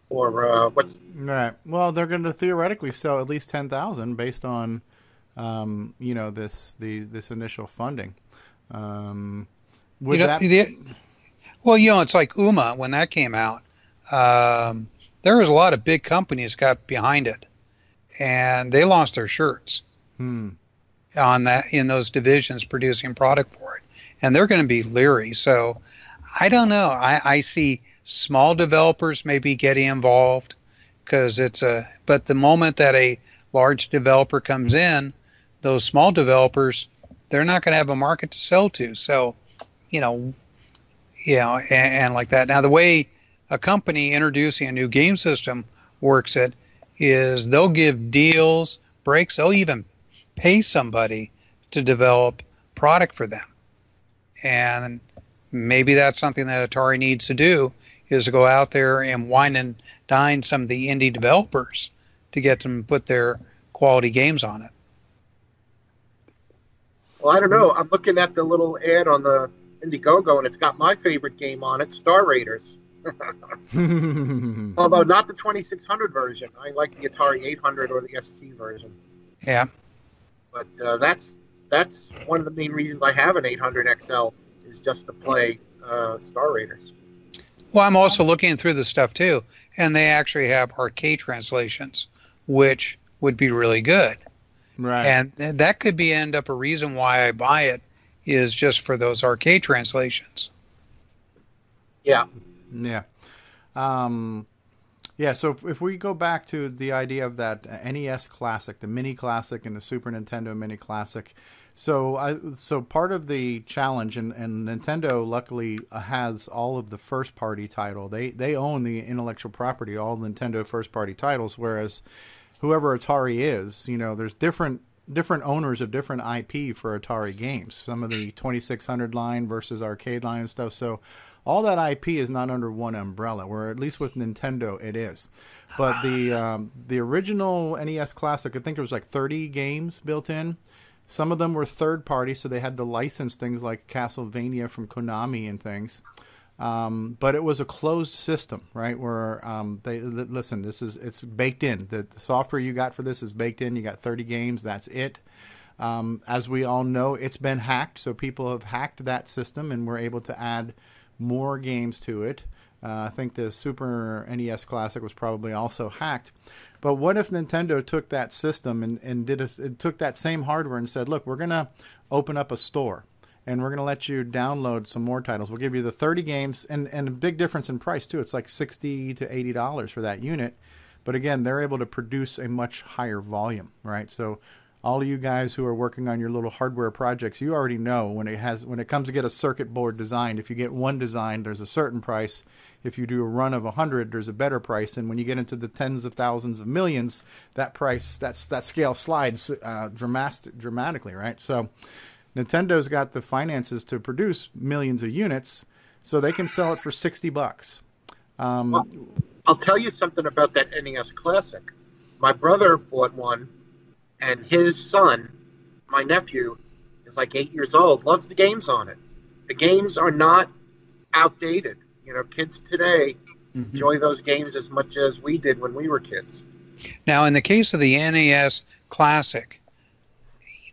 or what's... Right. Well, they're going to theoretically sell at least 10,000 based on, this initial funding. It's like UMA when that came out. There was a lot of big companies got behind it, and they lost their shirts on that in those divisions producing product for it, and they're going to be leery. So I don't know. I see small developers maybe getting involved because but the moment that a large developer comes in, those small developers, they're not going to have a market to sell to. So, and like that. Now, the way a company introducing a new game system works is they'll give deals, breaks, they'll even pay somebody to develop product for them. And maybe that's something that Atari needs to do, is to go out there and wine and dine some of the indie developers to get them to put their quality games on it. Well, I don't know. I'm looking at the little ad on the Indiegogo, and it's got my favorite game on it, Star Raiders. Although not the 2600 version. I like the Atari 800 or the ST version. Yeah. But that's one of the main reasons I have an 800 XL, is just to play Star Raiders. Well, I'm also looking through the stuff too, and they actually have arcade translations, which would be really good. Right. And that could end up a reason why I buy it, is just for those arcade translations. Yeah. Yeah. So if we go back to the idea of that NES Classic, the Mini Classic, and the Super Nintendo Mini Classic, so part of the challenge, and Nintendo luckily has all of the first-party title. They own the intellectual property, all Nintendo first-party titles, whereas whoever Atari is, there's different owners of different IP for Atari games. Some of the 2600 line versus arcade line and stuff. So all that IP is not under one umbrella, where at least with Nintendo it is. But the original NES Classic, I think there was like 30 games built in. Some of them were third party, so they had to license things like Castlevania from Konami and things. But it was a closed system, right? Where listen, it's baked in. The software you got for this is baked in. You got 30 games. That's it. As we all know, it's been hacked. So people have hacked that system, and we're able to add more games to it. I think the Super NES Classic was probably also hacked. But what if Nintendo took that system and took that same hardware and said, look, we're going to open up a store, and we're going to let you download some more titles. We'll give you the 30 games, and a big difference in price, too. It's like $60 to $80 for that unit. But again, they're able to produce a much higher volume, right? So all of you guys who are working on your little hardware projects, you already know when it comes to get a circuit board designed, if you get one design, there's a certain price. If you do a run of 100, there's a better price. And when you get into the tens of thousands of millions, that price, that scale slides dramatically, right? So Nintendo's got the finances to produce millions of units, so they can sell it for $60. Well, I'll tell you something about that NES Classic. My brother bought one, and his son, my nephew, is like 8 years old, loves the games on it. The games are not outdated. Kids today enjoy those games as much as we did when we were kids. Now, in the case of the NES Classic,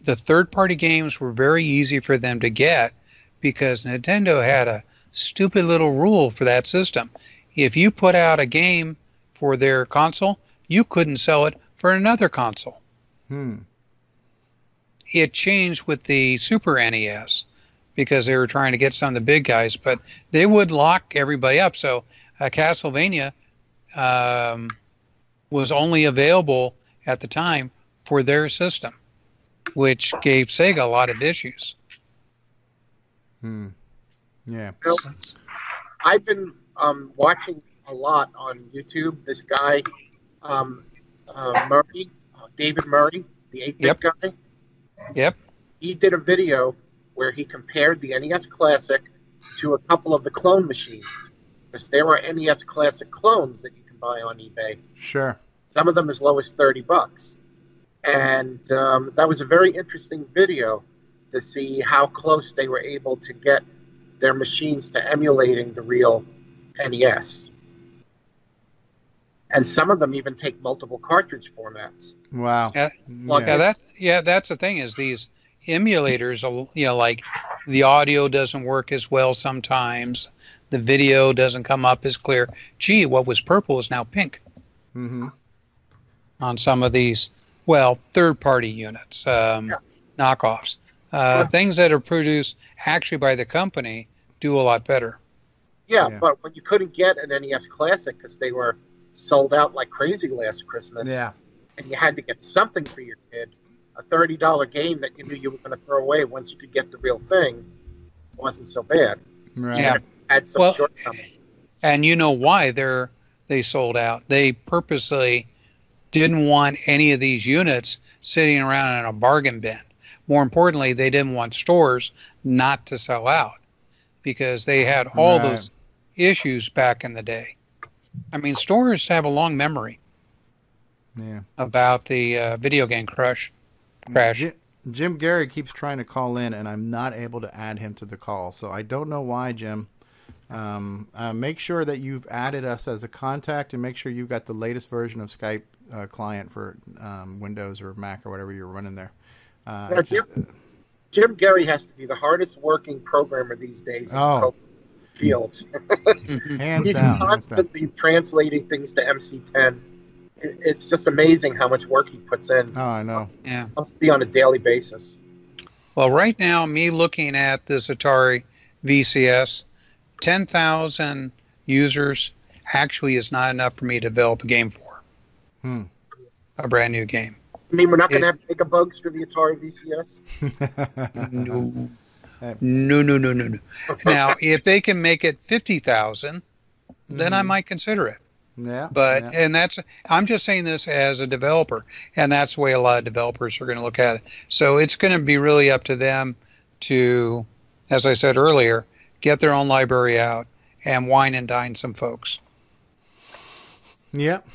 the third-party games were very easy for them to get because Nintendo had a stupid little rule for that system. If you put out a game for their console, you couldn't sell it for another console. It changed with the Super NES because they were trying to get some of the big guys, but they would lock everybody up. So Castlevania was only available at the time for their system, which gave Sega a lot of issues. Yeah. I've been watching a lot on YouTube. This guy, Murray, David Murray, the 8-bit guy. Yep. He did a video where he compared the NES Classic to a couple of the clone machines. Because there were NES Classic clones that you can buy on eBay. Sure. Some of them as low as $30. And that was a very interesting video to see how close they were able to get their machines to emulating the real NES. And some of them even take multiple cartridge formats. Wow. That's the thing is these emulators, like the audio doesn't work as well sometimes. The video doesn't come up as clear. Gee, what was purple is now pink. On some of these, third-party units, knockoffs. Things that are produced actually by the company do a lot better. Yeah, but when you couldn't get an NES Classic because they were sold out like crazy last Christmas, and you had to get something for your kid, a $30 game that you knew you were going to throw away once you could get the real thing wasn't so bad. Right. Yeah. It had some shortcomings. And you know why they sold out. They purposely didn't want any of these units sitting around in a bargain bin. More importantly, they didn't want stores not to sell out because they had all those issues back in the day. I mean, stores have a long memory about the video game crash. Jim Gary keeps trying to call in, and I'm not able to add him to the call. So I don't know why, Jim. Make sure that you've added us as a contact, and make sure you've got the latest version of Skype client for Windows or Mac or whatever you're running there. Jim Gary has to be the hardest working programmer these days in the field. He's constantly translating things to MC10. It's just amazing how much work he puts in. Oh, I know. Yeah. Must be on a daily basis. Well, right now, me looking at this Atari VCS, 10,000 users actually is not enough for me to develop a game for. A brand new game. I mean, we're not going to have mega bugs for the Atari VCS? No. Now, if they can make it 50,000, then I might consider it. And I'm just saying this as a developer, and that's the way a lot of developers are going to look at it. So it's going to be really up to them to, as I said earlier, get their own library out and wine and dine some folks. Yep.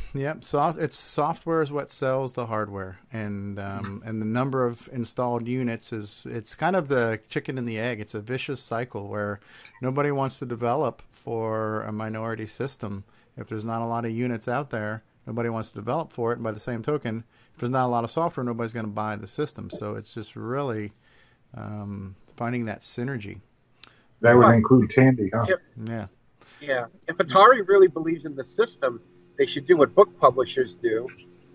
Software is what sells the hardware, and the number of installed units it's kind of the chicken and the egg. It's a vicious cycle where nobody wants to develop for a minority system. If there's not a lot of units out there, nobody wants to develop for it. And by the same token, if there's not a lot of software, nobody's going to buy the system. So it's just really finding that synergy. That would include Tandy, huh? Yeah. If Atari really believes in the system, they should do what book publishers do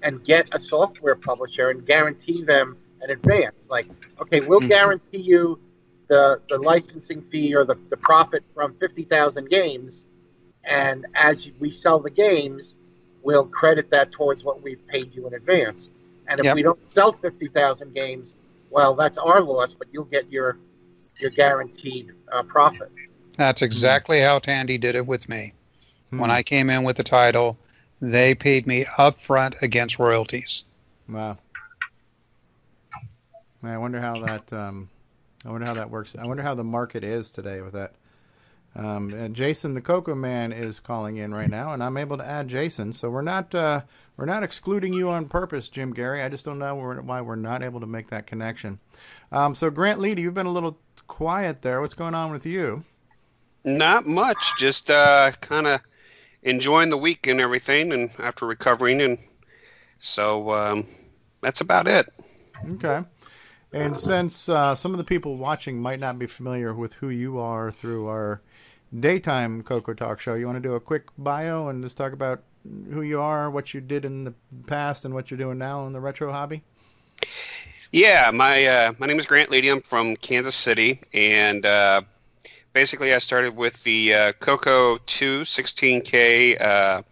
and get a software publisher and guarantee them an advance. Like, okay, we'll guarantee you the licensing fee or the profit from 50,000 games, and as we sell the games, we'll credit that towards what we've paid you in advance. And if we don't sell 50,000 games, well, that's our loss, but you'll get your guaranteed profit. That's exactly how Tandy did it with me. When I came in with the title, they paid me up front against royalties. Wow. I wonder how that works. I wonder how the market is today with that. And Jason, the CoCo Man, is calling in right now, and I'm able to add Jason. So we're not excluding you on purpose, Jim Gary. I just don't know why we're not able to make that connection. So Grant Leighty, you've been a little quiet there. What's going on with you? Not much. Just kind of enjoying the week and everything, and after recovering, and so that's about it. Okay. And since some of the people watching might not be familiar with who you are through our daytime CoCoTALK show, you want to do a quick bio and just talk about who you are, what you did in the past, and what you're doing now in the retro hobby? Yeah, my name is Grant Leighty. I'm from Kansas City, and basically I started with the CoCo 2 16K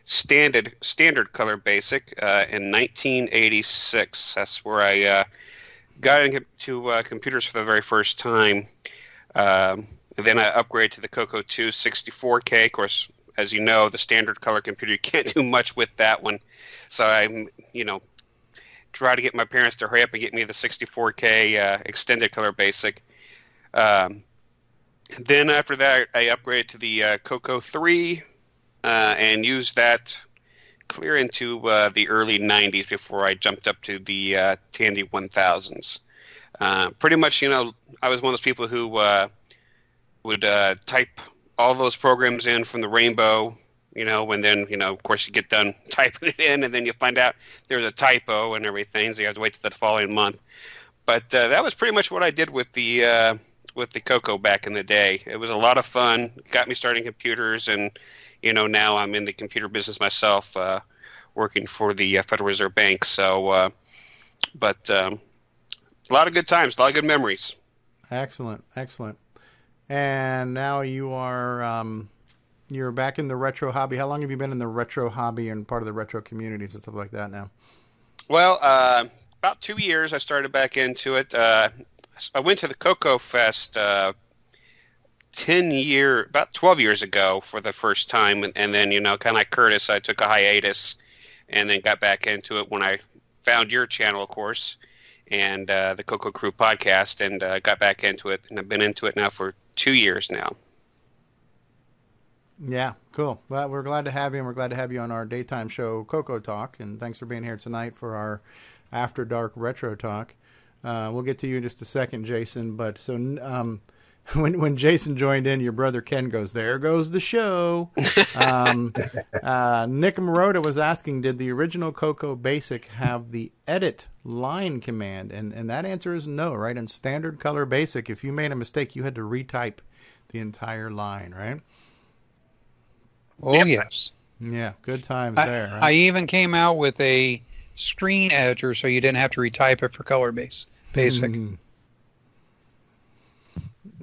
standard color basic in 1986. That's where I got into computers for the very first time. And then I upgraded to the CoCo 2 64K. Of course, as you know, the standard color computer, you can't do much with that one. So I, try to get my parents to hurry up and get me the 64K extended color basic. Then after that, I upgraded to the CoCo 3 and used that clear into the early 90s before I jumped up to the Tandy 1000s. Pretty much, I was one of those people who would type all those programs in from the Rainbow, and then, of course, you get done typing it in, and then you find out there's a typo and everything, so you have to wait till the following month. But that was pretty much what I did with the CoCo back in the day. It was a lot of fun. Got me starting computers, and now I'm in the computer business myself, working for the Federal Reserve Bank. So, but a lot of good times, a lot of good memories. Excellent. And now you are you're back in the retro hobby. How long have you been in the retro hobby and part of the retro communities and stuff like that now? Well, about 2 years I started back into it. I went to the CoCo Fest about 12 years ago for the first time, and then, kind of like Curtis, I took a hiatus and then got back into it when I found your channel, of course, and the CoCo Crew podcast, and got back into it, and I've been into it now for 2 years now. Yeah, cool. Well, we're glad to have you, and we're glad to have you on our daytime show, CoCoTALK, and thanks for being here tonight for our After Dark Retro Talk. We'll get to you in just a second, Jason, but so when Jason joined in, your brother Ken goes, "There goes the show." Nick Marotta was asking, did the original CoCo Basic have the edit line command? And that answer is no, right? In standard color Basic, if you made a mistake, you had to retype the entire line, right? Oh, yes. Yeah, good times there. Right? I even came out with a screen editor so you didn't have to retype it for color basic. Mm-hmm.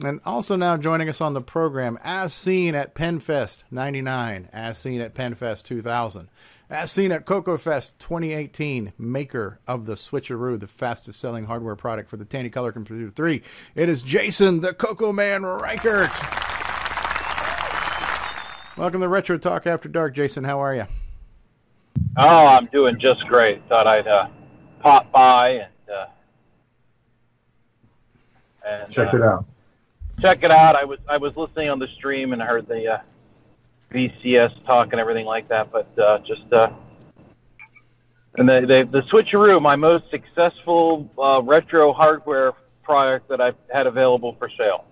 And also now joining us on the program, as seen at PenFest 99, as seen at PenFest 2000, as seen at CoCo Fest 2018, maker of the Switcheroo, the fastest selling hardware product for the Tandy Color Computer 3. It is Jason, the CoCo Man Reighard. Welcome to Retro Talk After Dark, Jason. How are you? Oh, I'm doing just great. Thought I'd pop by and check it out. Check it out. I was listening on the stream and I heard the VCS talk and everything like that, but and the Switcheroo, my most successful retro hardware product that I've had available for sale.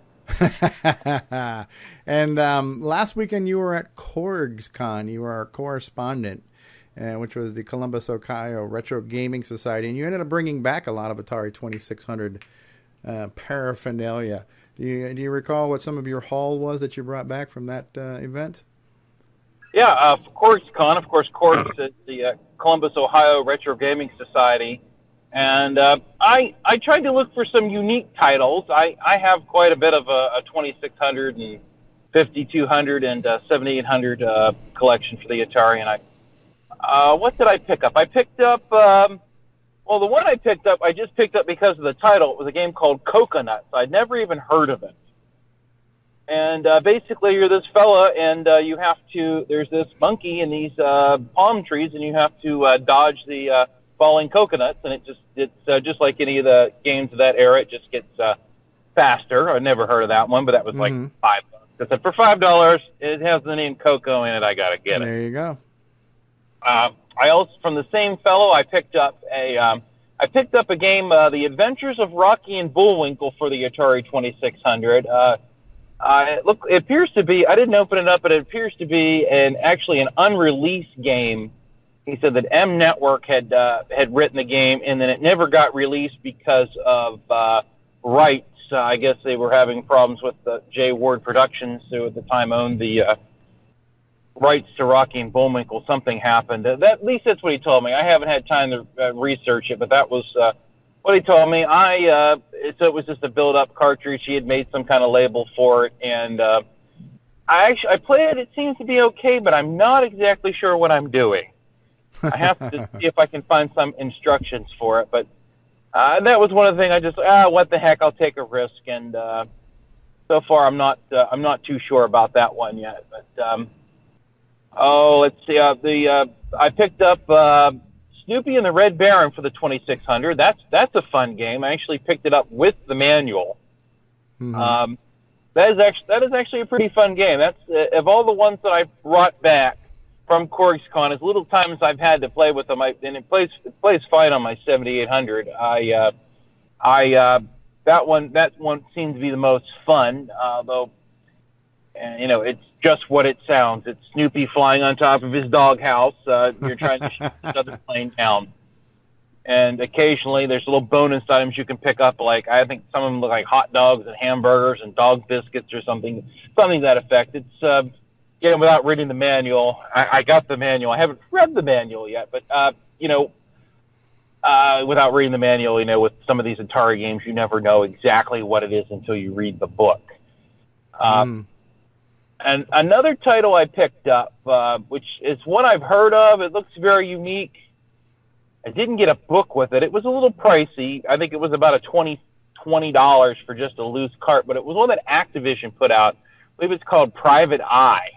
And last weekend you were at CorgsCon. You were our correspondent, which was the Columbus, Ohio Retro Gaming Society, and you ended up bringing back a lot of Atari 2600 paraphernalia. Do you recall what some of your haul was that you brought back from that event? Yeah, CorgsCon, of course, Corgs is the Columbus, Ohio Retro Gaming Society. And I tried to look for some unique titles. I have quite a bit of a 2600 and 5200 and 7800 collection for the Atari. And what did I pick up? I picked up, the one I picked up, I just picked up because of the title. It was a game called Coconuts. I'd never even heard of it. And basically you're this fella and you have to, there's this monkey in these palm trees and you have to dodge the falling coconuts, and it's just like any of the games of that era. It just gets faster. I've never heard of that one, but that was like $5. I said, for $5, it has the name CoCo in it. I gotta get it. There you go. I also, from the same fellow, I picked up a game, The Adventures of Rocky and Bullwinkle for the Atari 2600. It appears to be. I didn't open it up, but it appears to be actually an unreleased game. He said that M Network had written the game, and then it never got released because of rights. I guess they were having problems with J. Ward Productions, who at the time owned the rights to Rocky and Bullwinkle, something happened. At least that's what he told me. I haven't had time to research it, but that was what he told me. So it was just a build-up cartridge. He had made some kind of label for it, and I played it. It seems to be okay, but I'm not exactly sure what I'm doing. I have to see if I can find some instructions for it, but that was one of the things I just, what the heck, I'll take a risk, and so far I'm not too sure about that one yet, but let's see, I picked up Snoopy and the Red Baron for the 2600. That's a fun game. I actually picked it up with the manual. Mm-hmm. That is actually a pretty fun game. That's of all the ones that I've brought back from CorgsCon, as little time as I've had to play with them, and it plays fine on my 7800. That one seems to be the most fun, though. It's just what it sounds. It's Snoopy flying on top of his doghouse. You're trying to shoot this other plane down. And occasionally there's little bonus items you can pick up, like I think some of them look like hot dogs and hamburgers and dog biscuits or something to that effect. It's without reading the manual. I got the manual. I haven't read the manual yet, but without reading the manual, with some of these Atari games, you never know exactly what it is until you read the book. And another title I picked up, which is one I've heard of. It looks very unique. I didn't get a book with it. It was a little pricey. I think it was about $20 for just a loose cart, but it was one that Activision put out. I believe it's called Private Eye.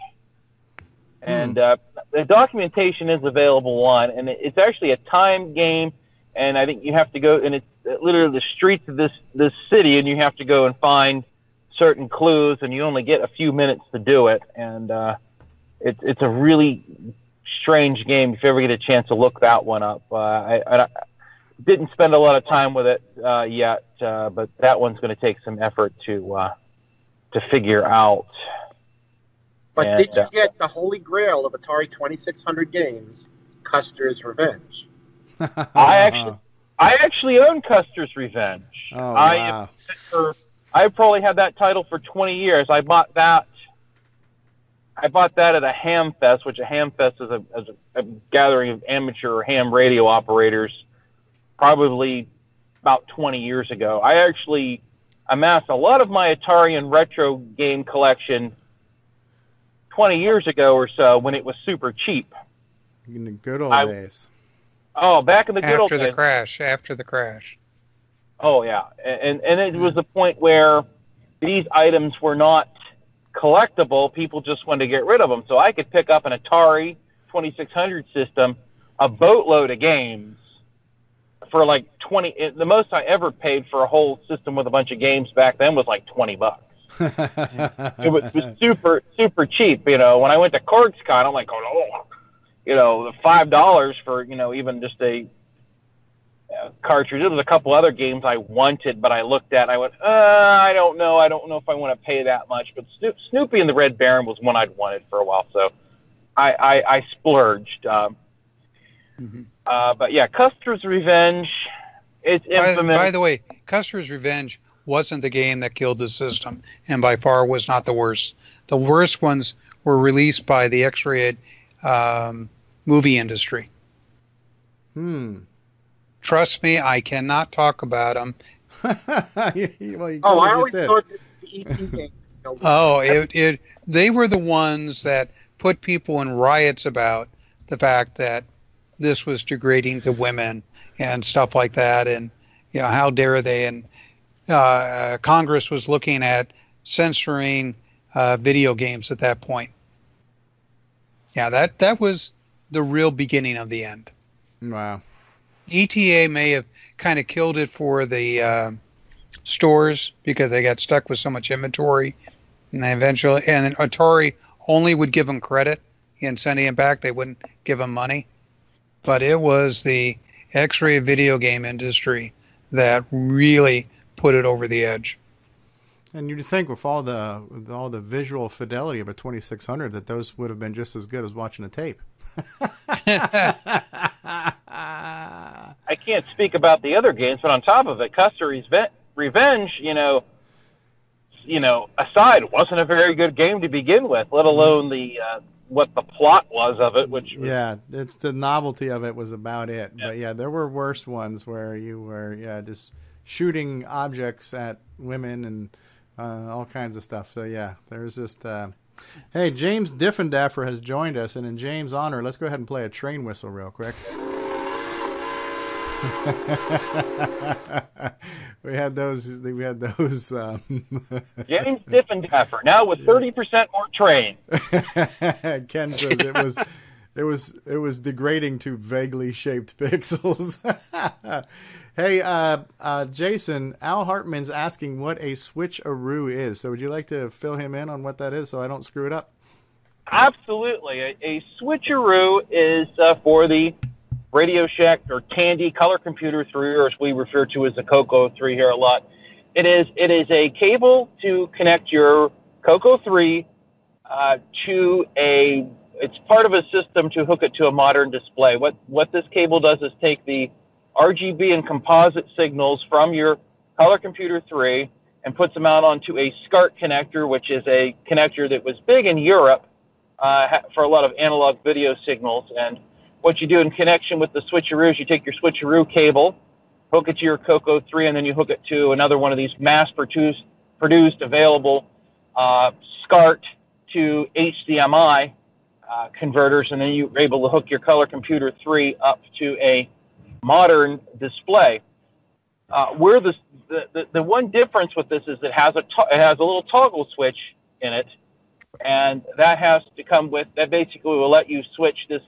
And the documentation is available on, and it's actually a timed game, and I think you have to go, and it's literally the streets of this city, and you have to go and find certain clues, and you only get a few minutes to do it, and it's a really strange game. If you ever get a chance to look that one up, I didn't spend a lot of time with it yet, but that one's going to take some effort to figure out. But did you get the holy grail of Atari 2600 games, Custer's Revenge? I actually own Custer's Revenge. Oh, wow. I probably had that title for 20 years. I bought that at a ham fest, which a ham fest is a gathering of amateur ham radio operators, probably about 20 years ago. I actually amassed a lot of my Atari and retro game collection 20 years ago or so when it was super cheap. In the good old days. Oh, back in the good old days. After the crash. Oh, yeah. And it was the point where these items were not collectible. People just wanted to get rid of them. So I could pick up an Atari 2600 system, a boatload of games, for like 20. The most I ever paid for a whole system with a bunch of games back then was like $20. It was super, super cheap. When I went to CorgsCon, I'm like, the $5 for, even just a cartridge. There was a couple other games I wanted, but I looked at and I went, I don't know if I want to pay that much. But Snoopy and the Red Baron was one I'd wanted for a while, so I splurged. But yeah, Custer's Revenge, it's infamous. By the way, Custer's Revenge wasn't the game that killed the system, and by far was not the worst. The worst ones were released by the X-rated movie industry. Trust me, I cannot talk about them. I always thought it was the ET game. They were the ones that put people in riots about the fact that this was degrading to women and stuff like that, and how dare they? And Congress was looking at censoring video games at that point. Yeah, that was the real beginning of the end. Wow. ETA may have kind of killed it for the stores because they got stuck with so much inventory, and then Atari only would give them credit in sending it back. They wouldn't give them money. But it was the X-ray video game industry that really put it over the edge. And you'd think with all the visual fidelity of a 2600 that those would have been just as good as watching a tape. I can't speak about the other games, but on top of it, Custer's Revenge, aside, wasn't a very good game to begin with, let alone the what the plot was of it, which was, yeah, it's the novelty of it was about it. Yeah. But yeah, there were worse ones where you were just shooting objects at women and all kinds of stuff. So yeah, there's just hey, James Diffendaffer has joined us, and in James' honor, let's go ahead and play a train whistle real quick. we had those James Diffendaffer now with 30% more train. Ken says it was degrading to vaguely shaped pixels. Hey, Jason, Al Hartman's asking what a switcheroo is. So would you like to fill him in on what that is so I don't screw it up? Absolutely. A switcheroo is for the Radio Shack or Tandy Color Computer 3, or as we refer to as the CoCo 3 here a lot. It is a cable to connect your CoCo 3 to it's part of a system to hook it to a modern display. What this cable does is take the RGB and composite signals from your Color Computer 3 and puts them out onto a SCART connector, which is a connector that was big in Europe for a lot of analog video signals. And what you do in connection with the switcheroo is you take your switcheroo cable, hook it to your CoCo 3, and then you hook it to another one of these mass-produced available SCART to HDMI converters, and then you're able to hook your Color Computer 3 up to a modern display. Where the one difference with this is it has a little toggle switch in it, and that has to come with that. Basically, will let you switch this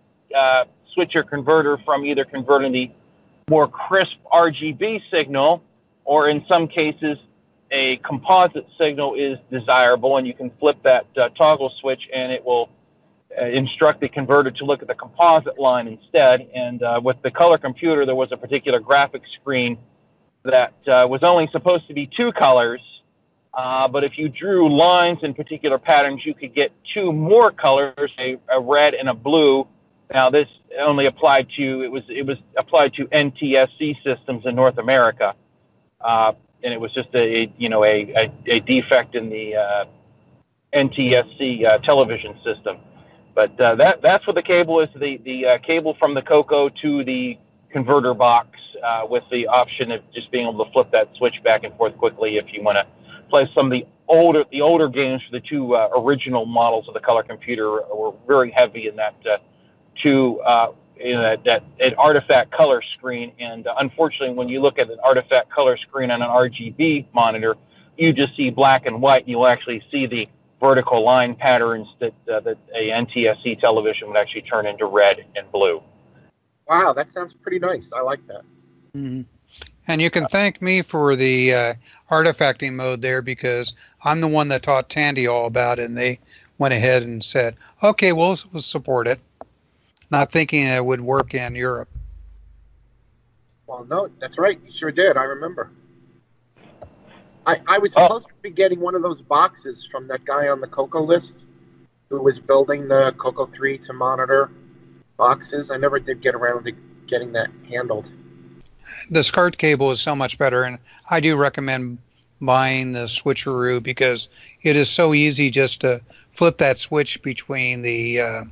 switcher converter from either converting the more crisp RGB signal, or in some cases a composite signal is desirable, and you can flip that toggle switch and it will instruct the converter to look at the composite line instead. And with the Color Computer, there was a particular graphics screen that was only supposed to be 2 colors, but if you drew lines in particular patterns, you could get 2 more colors, a red and a blue. Now this only applied to it was applied to NTSC systems in North America, and it was just a defect in the NTSC television system. But that's what the cable is, the cable from the CoCo to the converter box, with the option of just being able to flip that switch back and forth quickly if you want to play some of the older games. For the 2 original models of the Color Computer were very heavy in that that artifact color screen. And unfortunately, when you look at an artifact color screen on an RGB monitor, you just see black and white. And you'll actually see the vertical line patterns that a NTSC television would actually turn into red and blue. Wow, that sounds pretty nice. I like that. Mm-hmm. And you can thank me for the artifacting mode there, because I'm the one that taught Tandy all about it, and they went ahead and said, okay, we'll support it, not thinking it would work in Europe. Well, no, that's right. You sure did. I remember. I was supposed to be getting one of those boxes from that guy on the CoCo list who was building the CoCo 3 to monitor boxes. I never did get around to getting that handled. The SCART cable is so much better, and I do recommend buying the switcheroo because it is so easy just to flip that switch between the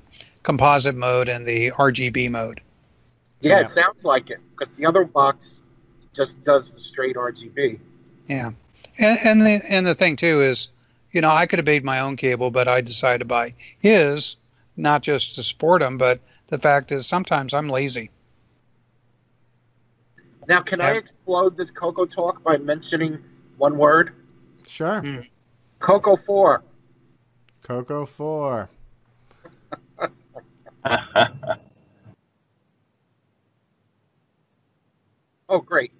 composite mode and the RGB mode. Yeah, it sounds like it, because the other box just does the straight RGB. Yeah. And the thing, too, is, I could have made my own cable, but I decided to buy his, not just to support him, but the fact is sometimes I'm lazy. Now, can I explode this CoCoTALK by mentioning one word? Sure. CoCo 4. CoCo 4. Oh, great.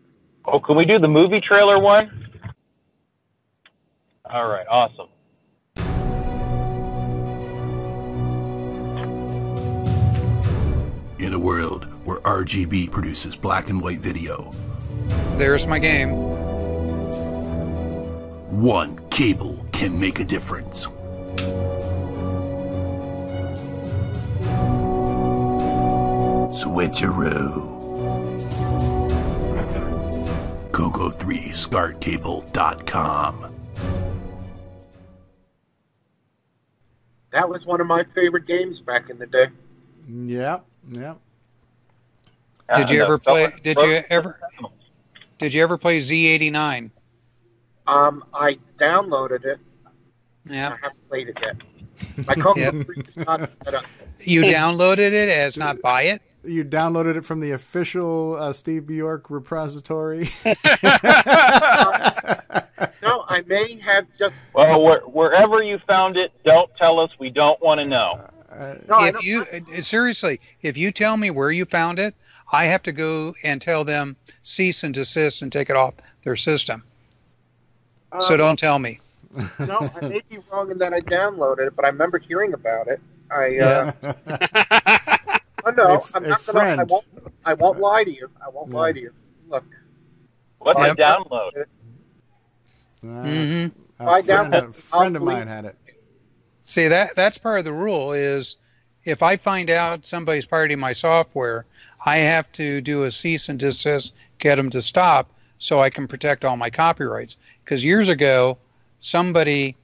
Oh, can we do the movie trailer one? All right, awesome. In a world where RGB produces black and white video, there's my game. One cable can make a difference. Switcheroo. CoCo3SCARTcable.com. That was one of my favorite games back in the day. Yeah. Did you ever play? Did you ever play Z89? I downloaded it. Yeah. I haven't played it yet. My CoCo 3 is not set up. You downloaded it as not buy it? You downloaded it from the official Steve Bjork repository? No, I may have just... Well, wherever you found it, don't tell us. We don't want to know. Seriously, if you tell me where you found it, I have to go and tell them cease and desist and take it off their system. So don't tell me. No, I may be wrong in that I downloaded it, but I remember hearing about it. Oh no, I'm not gonna. I won't lie to you. I won't lie to you. Look, what's a download? A friend of mine had it. See, that's part of the rule. Is if I find out somebody's pirating my software, I have to do a cease and desist, get them to stop, so I can protect all my copyrights. Because years ago, somebody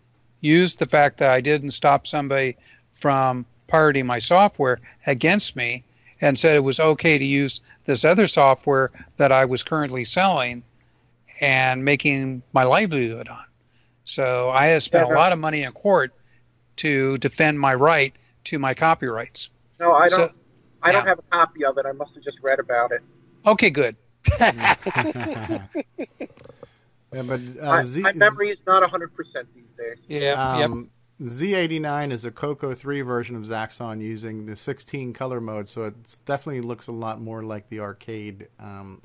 used the fact that I didn't stop somebody from pirating my software against me and said it was okay to use this other software that I was currently selling and making my livelihood on. So I have spent a lot of money in court to defend my right to my copyrights. No, I don't. I don't have a copy of it. I must have just read about it. Okay, good. Yeah, but my memory is not 100% these days. Yeah. Z89 is a CoCo 3 version of Zaxxon using the 16 color mode, so it definitely looks a lot more like the arcade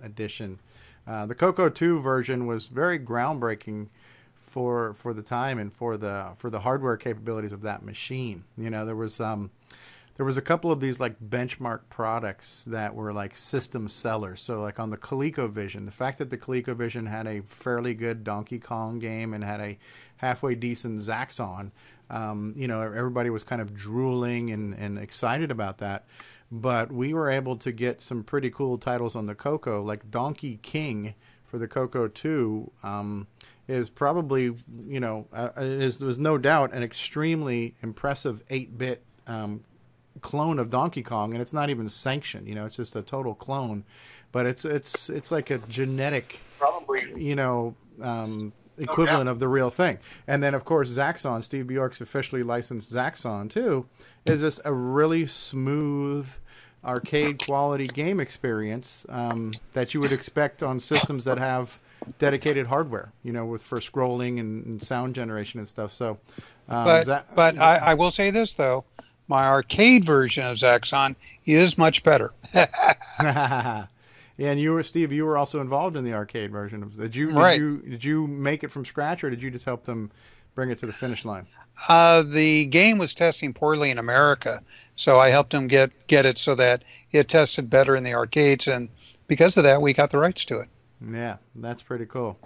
edition. The CoCo 2 version was very groundbreaking for the time and for the hardware capabilities of that machine. You know, there was a couple of these like benchmark products that were like system sellers. So like on the ColecoVision, the fact that the ColecoVision had a fairly good Donkey Kong game and had a halfway decent Zaxxon, you know, everybody was kind of drooling and excited about that. But we were able to get some pretty cool titles on the CoCo, like Donkey King for the CoCo 2 is probably, you know, there's no doubt an extremely impressive 8-bit clone of Donkey Kong, and it's not even sanctioned. You know, it's just a total clone, but it's like a genetic, you know, equivalent of the real thing. And then of course Zaxxon, Steve Bjork's officially licensed Zaxxon too, is just a really smooth arcade quality game experience that you would expect on systems that have dedicated hardware, you know, for scrolling and sound generation and stuff. So but I will say this though, my arcade version of Zaxxon is much better. Yeah, and you were, Steve, you were also involved in the arcade version of. Did you make it from scratch, or did you just help them bring it to the finish line? The game was testing poorly in America, so I helped them get it so that it tested better in the arcades, and because of that, we got the rights to it. Yeah, that's pretty cool.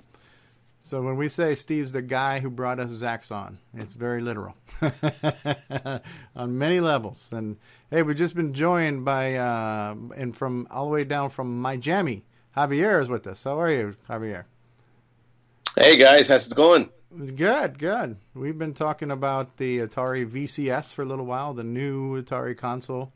So when we say Steve's the guy who brought us Zaxxon, it's very literal on many levels. And hey, we've just been joined by and from all the way down from my jammy, Javier is with us. How are you, Javier? Hey guys, how's it going? Good. We've been talking about the Atari VCS for a little while, the new Atari console.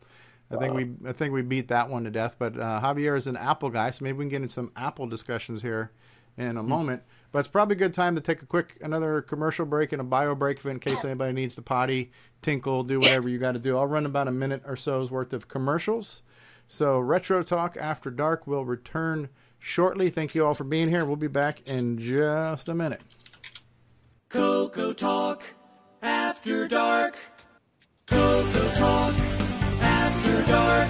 I think we beat that one to death. But Javier is an Apple guy, so maybe we can get into some Apple discussions here in a moment. But it's probably a good time to take another commercial break and a bio break in case anybody needs to potty, tinkle, do whatever you got to do. I'll run about a minute or so's worth of commercials. So Retro Talk After Dark will return shortly. Thank you all for being here. We'll be back in just a minute. CoCoTALK After Dark. CoCoTALK After Dark.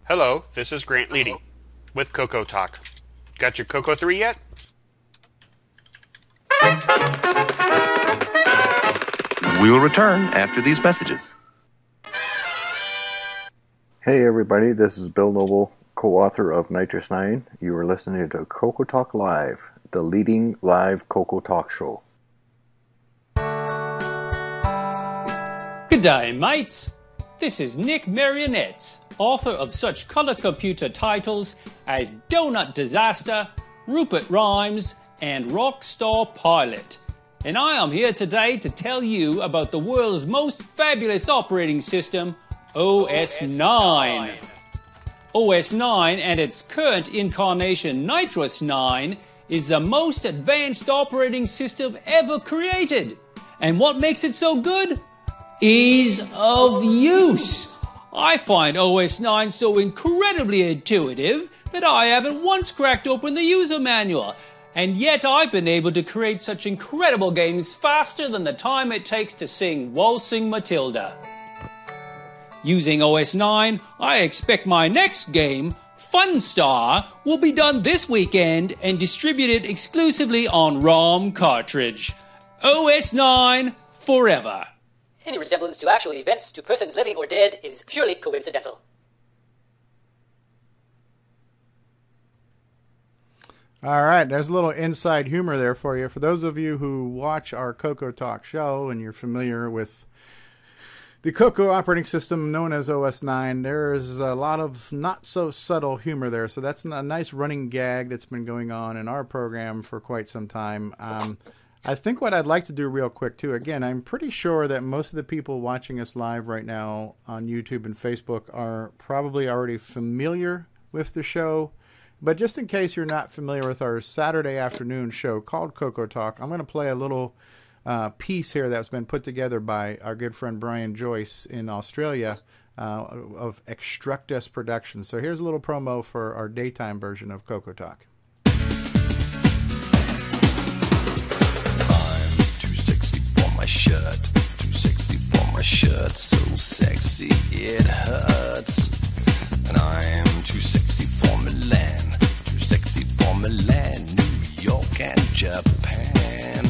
Hello, this is Grant Leighty with CoCoTALK. Got your CoCo 3 yet? We will return after these messages. Hey everybody, this is Bill Noble, co-author of Nitrous 9. You are listening to CoCoTALK Live, the leading live CoCoTALK show. G'day mates, this is Nick Marionettes, author of such colour computer titles as Donut Disaster, Rupert Rhymes, and Rockstar Pilot. And I am here today to tell you about the world's most fabulous operating system, OS 9. OS 9 and its current incarnation, Nitrous 9, is the most advanced operating system ever created. And what makes it so good? Ease of use. I find OS 9 so incredibly intuitive that I haven't once cracked open the user manual. And yet I've been able to create such incredible games faster than the time it takes to sing Waltzing Matilda. Using OS 9, I expect my next game, Funstar, will be done this weekend and distributed exclusively on ROM cartridge. OS 9 forever. Any resemblance to actual events to persons living or dead is purely coincidental. All right, there's a little inside humor there for you. For those of you who watch our CoCoTALK show and you're familiar with the CoCo operating system known as OS 9, there is a lot of not so subtle humor there. So that's a nice running gag that's been going on in our program for quite some time. I think what I'd like to do real quick too, again, I'm pretty sure that most of the people watching us live right now on YouTube and Facebook are probably already familiar with the show. But just in case you're not familiar with our Saturday afternoon show called CoCoTALK, I'm going to play a little piece here that's been put together by our good friend Brian Joyce in Australia of Extructus Productions. So here's a little promo for our daytime version of CoCoTALK. My shirt, too sexy for my shirt, so sexy it hurts. And I'm too sexy for Milan, too sexy for Milan, New York and Japan.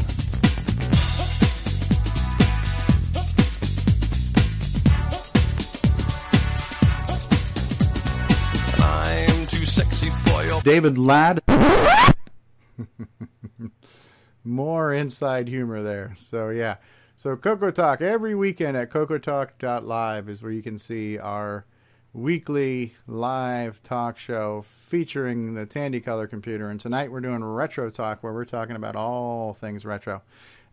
And I'm too sexy for your David Ladd. More inside humor there. So yeah. So CoCoTALK every weekend at CoCoTALK.live is where you can see our weekly live talk show featuring the Tandy color computer. And tonight we're doing RetroTALK, where we're talking about all things retro.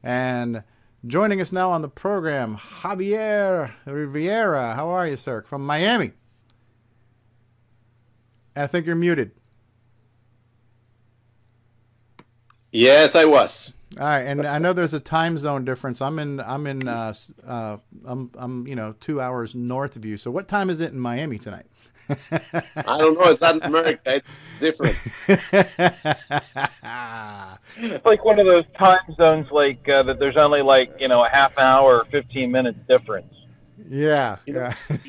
And joining us now on the program, Javier Rivera. How are you, sir? From Miami. And I think you're muted. Yes, I was. All right, and I know there's a time zone difference. I'm 2 hours north of you. So what time is it in Miami tonight? I don't know. It's not in America. It's different. It's like one of those time zones, like that. There's only a half an hour or 15 minutes difference. Yeah. You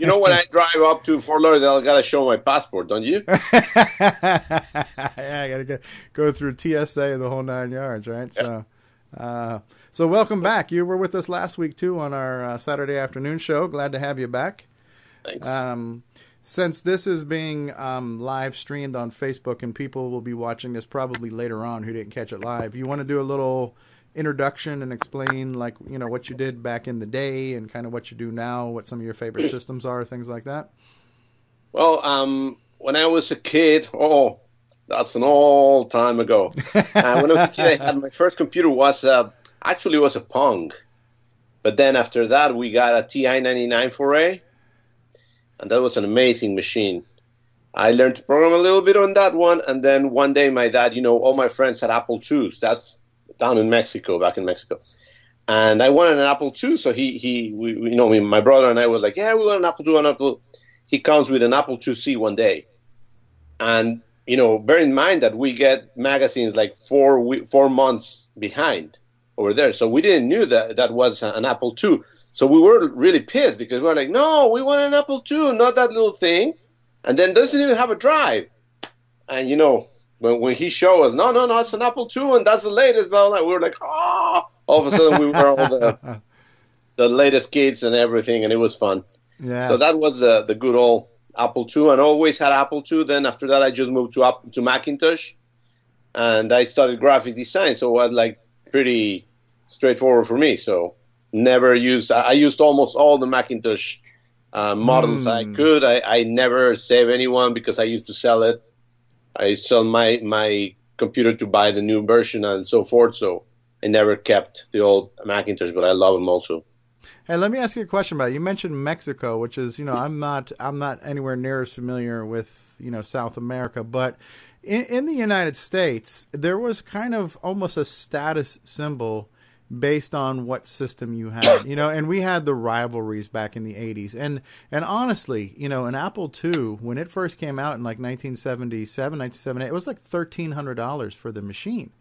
know, when I drive up to Fort Lauderdale, I gotta show my passport, don't you? Yeah, I gotta go through TSA the whole 9 yards, right? Yeah. So welcome back. You were with us last week too on our Saturday afternoon show. Glad to have you back. Thanks. Since this is being live streamed on Facebook and people will be watching this probably later on who didn't catch it live, you want to do a little introduction and explain what you did back in the day and kind of what you do now, what some of your favorite systems are, things like that? Well, when I was a kid, that's an old time ago. When I was a kid, I had my first computer was actually a Pong, but then after that we got a TI-99 4A, and that was an amazing machine. I learned to program a little bit on that one, and then one day my dad, all my friends had Apple IIs. That's down in Mexico, back in Mexico. And I wanted an Apple II, so my brother and I were like, yeah, we want an Apple II, an Apple. He comes with an Apple IIc one day. And, bear in mind that we get magazines like 4 months behind over there. So we didn't knew that was an Apple II. So we were really pissed because we were like, no, we want an Apple II, not that little thing. And then doesn't even have a drive. And, when he showed us, no, it's an Apple II, and that's the latest. But we were like, oh! All of a sudden, we were all the latest kids and everything, and it was fun. Yeah. So that was the good old Apple II, and always had Apple II. Then after that, I just moved to Macintosh, and I studied graphic design. So it was pretty straightforward for me. So I used almost all the Macintosh models I could. I never save anyone because I used to sell it. I sell my computer to buy the new version and so forth. So I never kept the old Macintosh, but I love them also. Hey, let me ask you a question about it. You mentioned Mexico, which is, I'm not anywhere near as familiar with, South America, but in the United States, there was kind of almost a status symbol based on what system you had, and we had the rivalries back in the 80s. And honestly, an Apple II, when it first came out in like 1977, 1978, it was like $1,300 for the machine.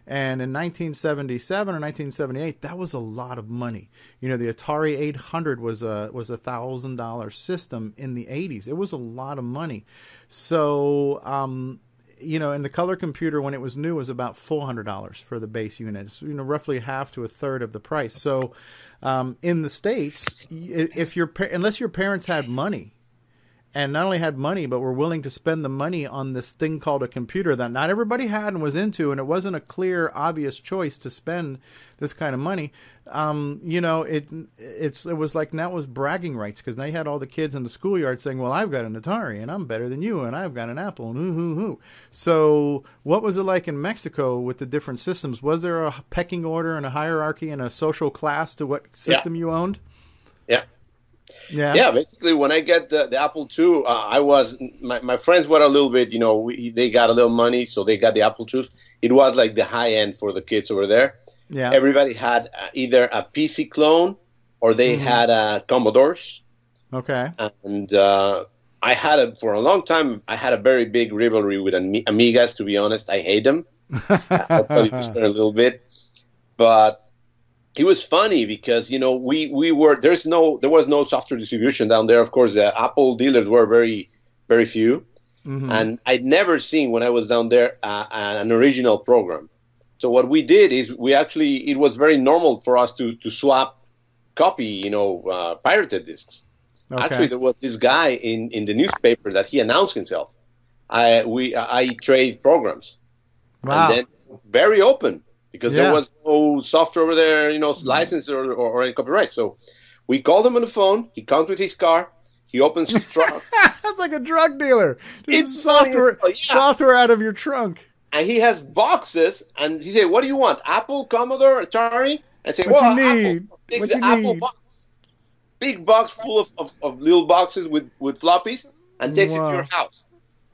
And in 1977 or 1978, that was a lot of money. The Atari 800 was a $1,000 system in the 80s. It was a lot of money. So, and the color computer when it was new was about $400 for the base unit. It's, roughly half to a third of the price. So, in the States, unless your parents had money, and not only had money, but were willing to spend the money on this thing called a computer that not everybody had and was into, and it wasn't a clear, obvious choice to spend this kind of money. It was like, now it was bragging rights, because now you had all the kids in the schoolyard saying, well, I've got an Atari, and I'm better than you, and I've got an Apple, and hoo. So what was it like in Mexico with the different systems? Was there a pecking order and a hierarchy and a social class to what system you owned? Yeah. Basically, when I get the Apple II, my friends were a little bit, they got a little money, so they got the Apple II. It was like the high end for the kids over there. Yeah. Everybody had either a PC clone or they had Commodores. Okay. And I had for a long time, I had a very big rivalry with Amigas, to be honest. I hate them. I'll tell you this in a little bit. But it was funny because, there was no software distribution down there. Of course, the Apple dealers were very, very few. Mm-hmm. And I'd never seen, when I was down there, an original program. So what we did is it was very normal for us to swap copy, pirated discs. Okay. Actually, there was this guy in the newspaper that he announced himself. I trade programs. Wow. And then very open. Because there was no software over there, licensed or any copyright. So we called him on the phone. He comes with his car. He opens his trunk. That's like a drug dealer. It's software out of your trunk. And he has boxes. And he said, what do you want? Apple, Commodore, Atari? I say, what you need? Takes the Apple box. Big box full of little boxes with floppies and takes it to your house.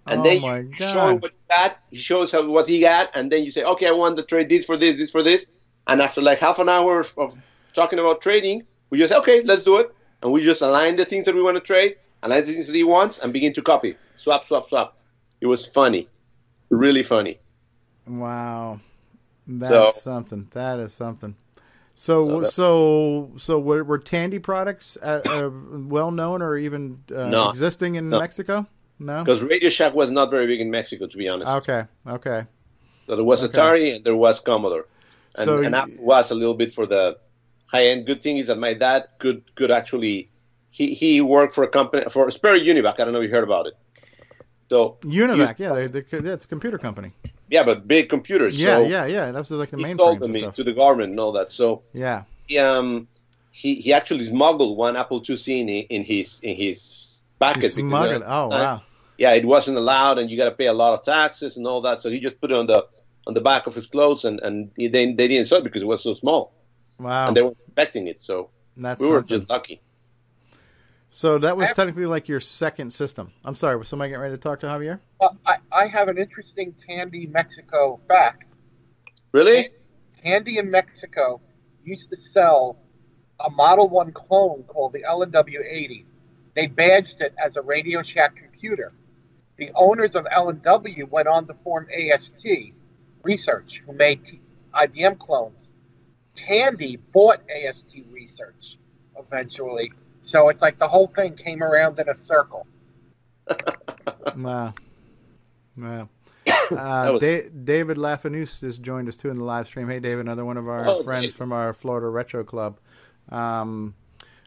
And then you show him what you got. He shows him what he got, and then you say, "Okay, I want to trade this for this, this for this." And after like half an hour of talking about trading, we just okay, let's do it, and we just align the things that we want to trade, align the things that he wants, and begin to copy, swap. It was funny, really funny. Wow, that's something. That is something. So were Tandy products well known or even existing in Mexico? No, because Radio Shack was not very big in Mexico, to be honest. Okay. So there was Atari and there was Commodore, and Apple was a little bit for the high end. Good thing is that my dad could actually he worked for a company for Sperry Univac. I don't know if you heard about it. So Univac, it's a computer company. Yeah, but big computers. Yeah. That's like the main. He sold them to the government and all that. So yeah, he actually smuggled one Apple IIc in his packet. Smuggled. Oh wow. Yeah, it wasn't allowed, and you got to pay a lot of taxes and all that. So he just put it on the back of his clothes, and they didn't sell it because it was so small. Wow. And they weren't expecting it, so we were just lucky. So that was technically like your second system. I'm sorry, was somebody getting ready to talk to Javier? I have an interesting Tandy Mexico fact. Really? Tandy in Mexico used to sell a Model 1 clone called the LNW80. They badged it as a Radio Shack computer. The owners of L&W went on to form AST Research, who made IBM clones. Tandy bought AST Research eventually. So it's like the whole thing came around in a circle. Wow. David Lafanus just joined us too in the live stream. Hey, David, another one of our friends from our Florida Retro Club. So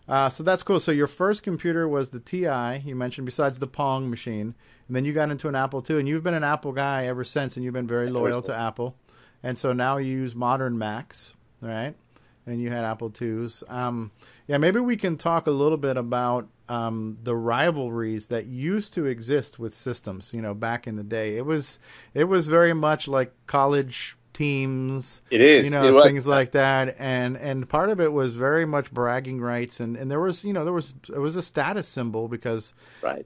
that's cool. So your first computer was the TI, you mentioned, besides the Pong machine. And then you got into an Apple II, and you've been an Apple guy ever since, and you've been very loyal to Apple. And so now you use modern Macs, right? And you had Apple IIs. Maybe we can talk a little bit about the rivalries that used to exist with systems, back in the day. It was very much like college teams, It is. Things like that, and part of it was very much bragging rights, and there was, it was a status symbol because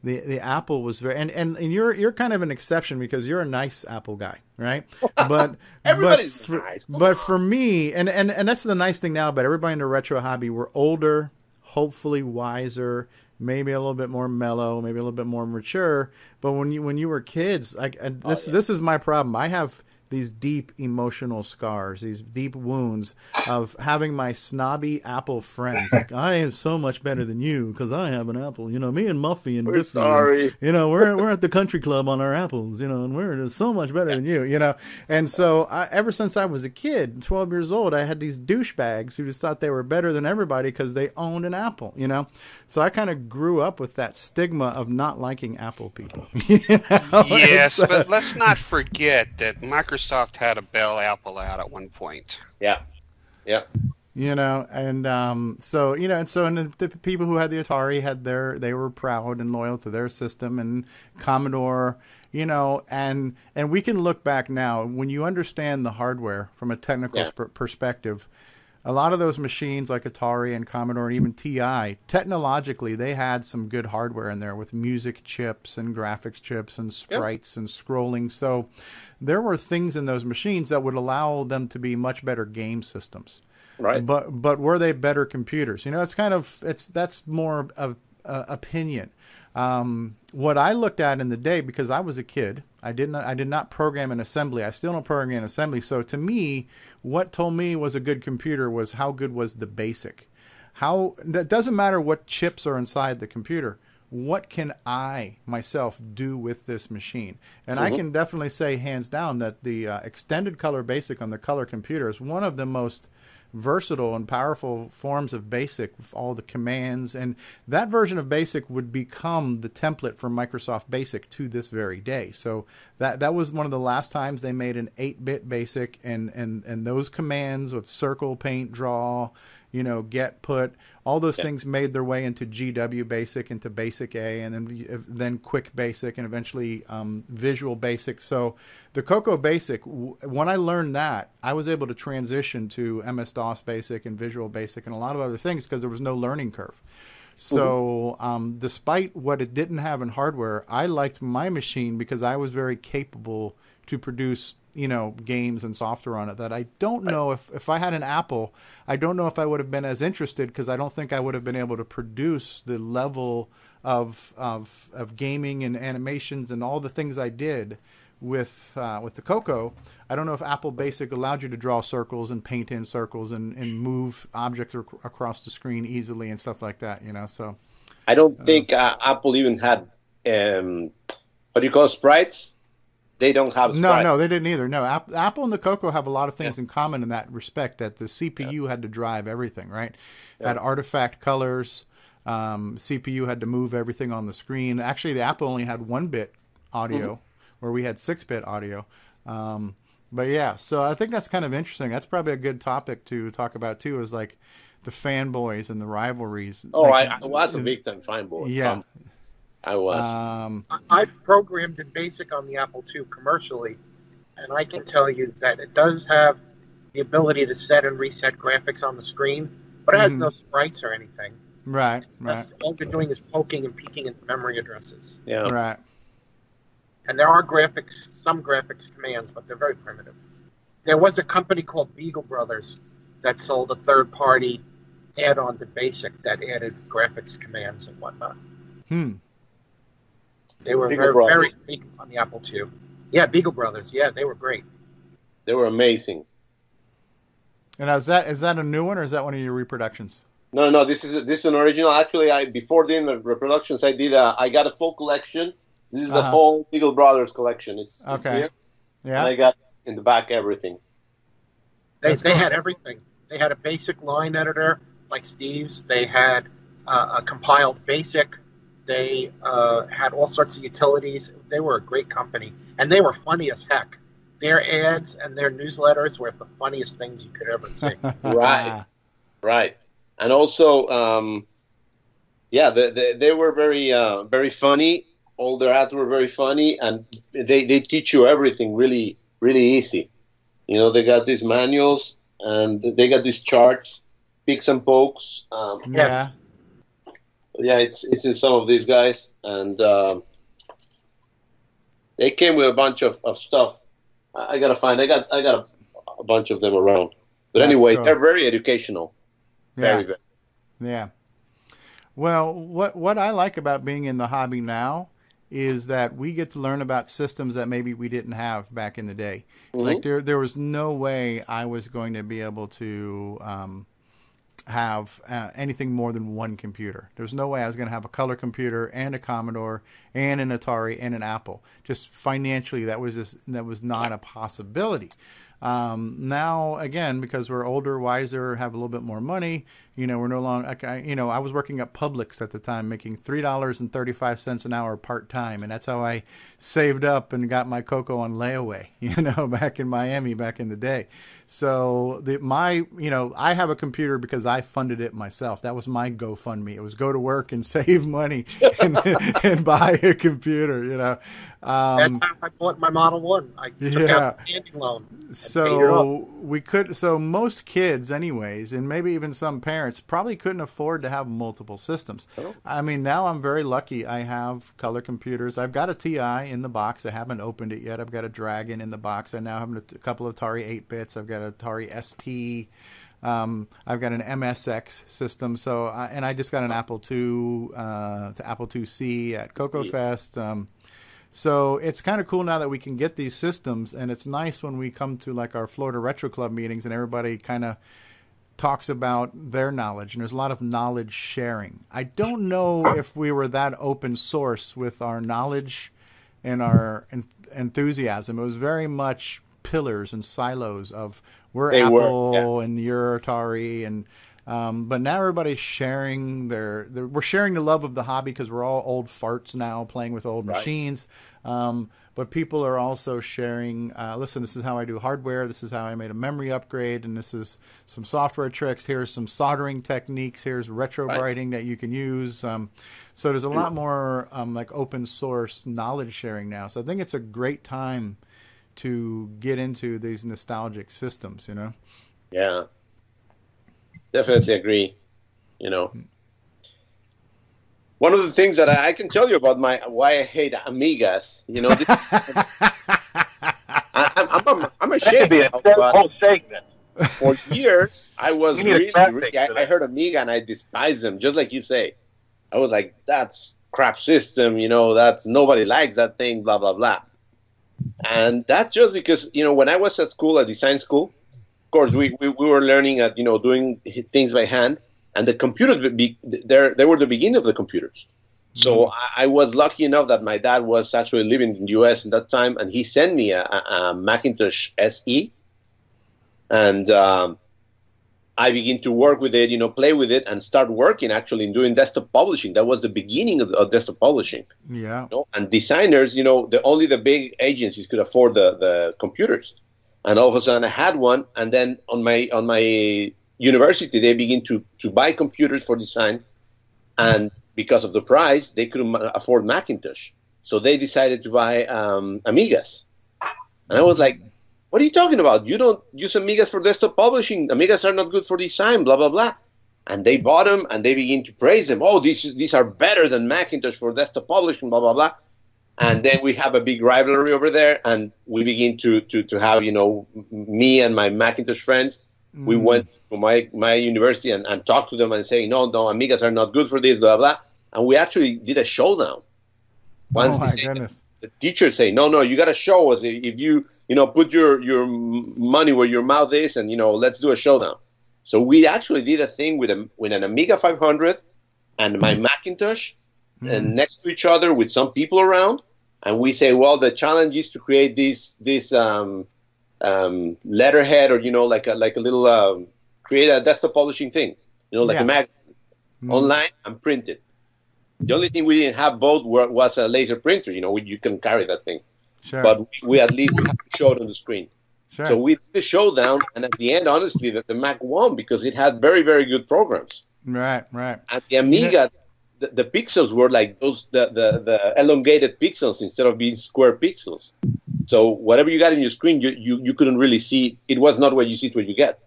the Apple was very, and you're kind of an exception because you're a nice Apple guy, right? But everybody's nice. But for me, and that's the nice thing now about everybody in the retro hobby, we're older, hopefully wiser, maybe a little bit more mellow, maybe a little bit more mature. But when you were kids, this is my problem. I have these deep emotional scars, these deep wounds of having my snobby Apple friends. Like, I am so much better than you because I have an Apple. Me and Muffy and We're Dixie, sorry. we're at the country club on our Apples, and we're so much better than you, And so ever since I was a kid, 12 years old, I had these douchebags who just thought they were better than everybody because they owned an Apple, So I kind of grew up with that stigma of not liking Apple people. Yes, but let's not forget that Microsoft had a Bell Apple out at one point. Yeah. And the people who had the Atari they were proud and loyal to their system, and Commodore, and we can look back now when you understand the hardware from a technical perspective. A lot of those machines like Atari and Commodore and even TI, technologically, they had some good hardware in there with music chips and graphics chips and sprites and scrolling. So there were things in those machines that would allow them to be much better game systems. Right. But were they better computers? That's more of opinion. What I looked at in the day, because I was a kid, I did not program in assembly. I still don't program in assembly. So to me, what told me was a good computer was how good was the basic. That doesn't matter what chips are inside the computer. What can I myself do with this machine? And I can definitely say hands down that the extended color basic on the color computer is one of the most versatile and powerful forms of BASIC with all the commands, and that version of BASIC would become the template for Microsoft BASIC to this very day. So that was one of the last times they made an 8-bit BASIC, and those commands with circle, paint, draw, get, put, all those things made their way into GW BASIC, into BASIC A, and then Quick BASIC, and eventually Visual BASIC. So the CoCo BASIC, when I learned that, I was able to transition to MS-DOS BASIC and Visual BASIC and a lot of other things because there was no learning curve. So despite what it didn't have in hardware, I liked my machine because I was very capable to produce games and software on it that I don't know if I had an Apple, I don't know if I would have been as interested because I don't think I would have been able to produce the level of gaming and animations and all the things I did with the CoCo. I don't know if Apple Basic allowed you to draw circles and paint in circles and move objects across the screen easily and stuff like that, so. I don't think Apple even had, what do you call sprites? They don't have sprites. No, they didn't either. No, Apple and the CoCo have a lot of things in common in that respect, that the CPU had to drive everything, right? Had artifact colors. CPU had to move everything on the screen. Actually, the Apple only had 1-bit audio, where we had 6-bit audio. But yeah, so I think that's kind of interesting. That's probably a good topic to talk about, too, is like the fanboys and the rivalries. Oh, I was a big time fanboy. Yeah. I was. I've programmed in BASIC on the Apple II commercially, and I can tell you that it does have the ability to set and reset graphics on the screen, but it has no sprites or anything. Right. All you're doing is poking and peeking into memory addresses. Yeah. Right. And there are some graphics commands, but they're very primitive. There was a company called Beagle Brothers that sold a third-party add-on to BASIC that added graphics commands and whatnot. They were very big on the Apple II. Yeah, Beagle Brothers. Yeah, they were great. They were amazing. And is that a new one, or is that one of your reproductions? No. This is an original. Actually, before doing the reproductions, I got a full collection. This is the whole Beagle Brothers collection. It's here. Yeah. And I got in the back everything. They had everything. They had a BASIC line editor like Steve's. They had a compiled BASIC. They had all sorts of utilities. They were a great company, and they were funny as heck. Their ads and their newsletters were the funniest things you could ever see. Right. And also, Yeah, they were very funny. All their ads were very funny, and they teach you everything really, really easy. You know, they got these manuals, and they got these charts, picks and pokes. Yeah. Yeah, it's in some of these guys, and they came with a bunch of stuff. I got a bunch of them around. But That's anyway, cool. they're very educational. Yeah. Very. Yeah. Well, what I like about being in the hobby now is that we get to learn about systems that maybe we didn't have back in the day. Like there was no way I was going to be able to have anything more than one computer. There's no way I was going to have a color computer and a Commodore and an Atari and an Apple. Just financially, that was not a possibility. Now, again, because we're older, wiser, have a little bit more money, we're no longer, I was working at Publix at the time, making $3.35 an hour part-time. And that's how I saved up and got my CoCo on layaway, back in Miami, back in the day. So I have a computer because I funded it myself. That was my GoFundMe. It was go to work and save money and buy a computer, That's how I bought my Model 1. I took out a standing loan. So most kids anyways, and maybe even some parents probably couldn't afford to have multiple systems. I mean, now I'm very lucky. I have color computers. I've got a TI in the box. I haven't opened it yet. I've got a Dragon in the box. I now have a couple of Atari 8-bits. I've got an Atari ST. I've got an MSX system. So, and I just got an Apple II, to Apple IIc at CoCo Fest. So it's kind of cool now that we can get these systems, and it's nice when we come to like our Florida Retro Club meetings and everybody kind of talks about their knowledge, and there's a lot of knowledge sharing. I don't know if we were that open source with our knowledge and our enthusiasm. It was very much pillars and silos of we're Apple and you're Atari, and but now everybody's sharing we're sharing the love of the hobby because we're all old farts now playing with old machines. But people are also sharing, listen, this is how I do hardware. This is how I made a memory upgrade. And this is some software tricks. Here's some soldering techniques. Here's retro brighting that you can use. So there's a lot more like open source knowledge sharing now. So I think it's a great time to get into these nostalgic systems, Yeah. Definitely agree. One of the things that I can tell you about why I hate Amigas, I'm ashamed. Whole segment. For years, I was I heard Amiga and I despised them, just like you say. I was like, that's crap system, that's nobody likes that thing, blah blah blah. And that's just because when I was at school, at design school, of course we were learning at doing things by hand. And the computers, they were the beginning of the computers. So I was lucky enough that my dad was actually living in the U.S. at that time, and he sent me a Macintosh SE. And I began to work with it, play with it, and start working actually in doing desktop publishing. That was the beginning of desktop publishing. Yeah. And designers, only the big agencies could afford the computers. And all of a sudden I had one, and then on my university, they begin to buy computers for design, and because of the price, they couldn't afford Macintosh, so they decided to buy Amigas. And I was like, "What are you talking about? You don't use Amigas for desktop publishing. Amigas are not good for design, blah blah blah." And they bought them, and they begin to praise them. Oh, these are better than Macintosh for desktop publishing, blah blah blah. And then we have a big rivalry over there, and we begin to have me and my Macintosh friends. We went to my university and talked to them and saying, no, Amigas are not good for this, blah, blah. And we actually did a showdown. Goodness. The teachers say, no, you got to show us if you put your money where your mouth is, and, let's do a showdown. So we actually did a thing with an Amiga 500 and my Macintosh and next to each other with some people around. And we say, well, the challenge is to create this letterhead, or like a little create a desktop publishing thing, like a magazine online and print it. The only thing we didn't have both was a laser printer. You can carry that thing, but we at least have to show it on the screen. So we did the showdown, and at the end, honestly, the Mac won because it had very, very good programs. Right. And the Amiga the pixels were like the elongated pixels instead of being square pixels. So whatever you got in your screen, you couldn't really see. It was not what you see, it's what you get.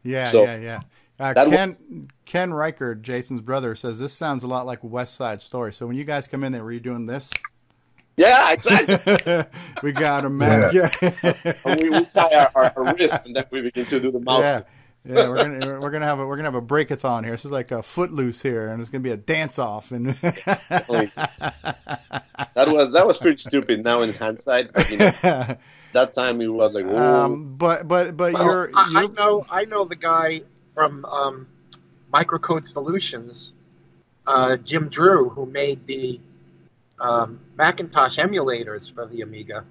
Yeah, So yeah. Ken Reighard, Jason's brother, says this sounds a lot like West Side Story. So when you guys come in there, were you doing this? Yeah, exactly. We got a man. Yeah. we tie our wrists and then we begin to do the mouse. Yeah, we're gonna have a breakathon here. This is like a Footloose here, and it's gonna be a dance off. And that was pretty stupid. Now in hindsight, but, that time it was like. But well, I know the guy from Microcode Solutions, Jim Drew, who made the Macintosh emulators for the Amiga,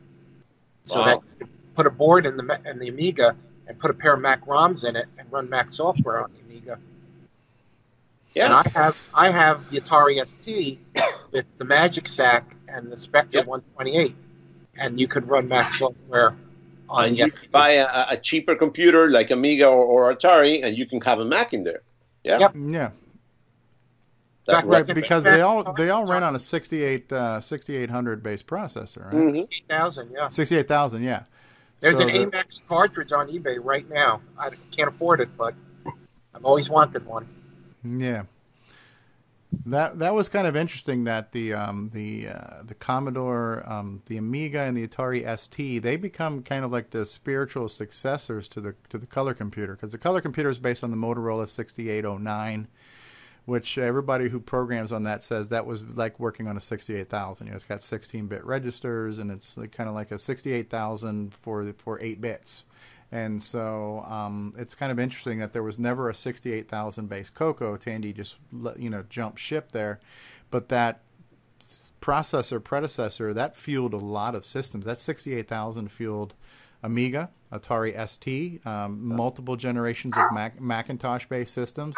so that you could put a board in the Amiga and put a pair of Mac ROMs in it and run Mac software on the Amiga. Yeah, and I have the Atari ST with the Magic Sack and the Spectre 128, and you could run Mac software on and the you ST. could buy a cheaper computer like Amiga or Atari, and you can have a Mac in there. Yeah. Yep. Yeah. That's right, because they all ran on a 6800 base processor, right? 68,000, yeah. 68,000, yeah. There's So an AMAX cartridge on eBay right now. I can't afford it, but I've always wanted one. Yeah. That was kind of interesting that the Commodore, the Amiga, and the Atari ST, they become kind of like the spiritual successors to the color computer, because the color computer is based on the Motorola 6809, which everybody who programs on that says that was like working on a 68,000. It's got 16-bit registers, and it's kind of like a 68,000 for 8 bits. And so it's kind of interesting that there was never a 68,000 base CoCo. Tandy just jumped ship there, but that processor predecessor that fueled a lot of systems. That 68,000 fueled Amiga, Atari ST, multiple generations of Macintosh-based systems.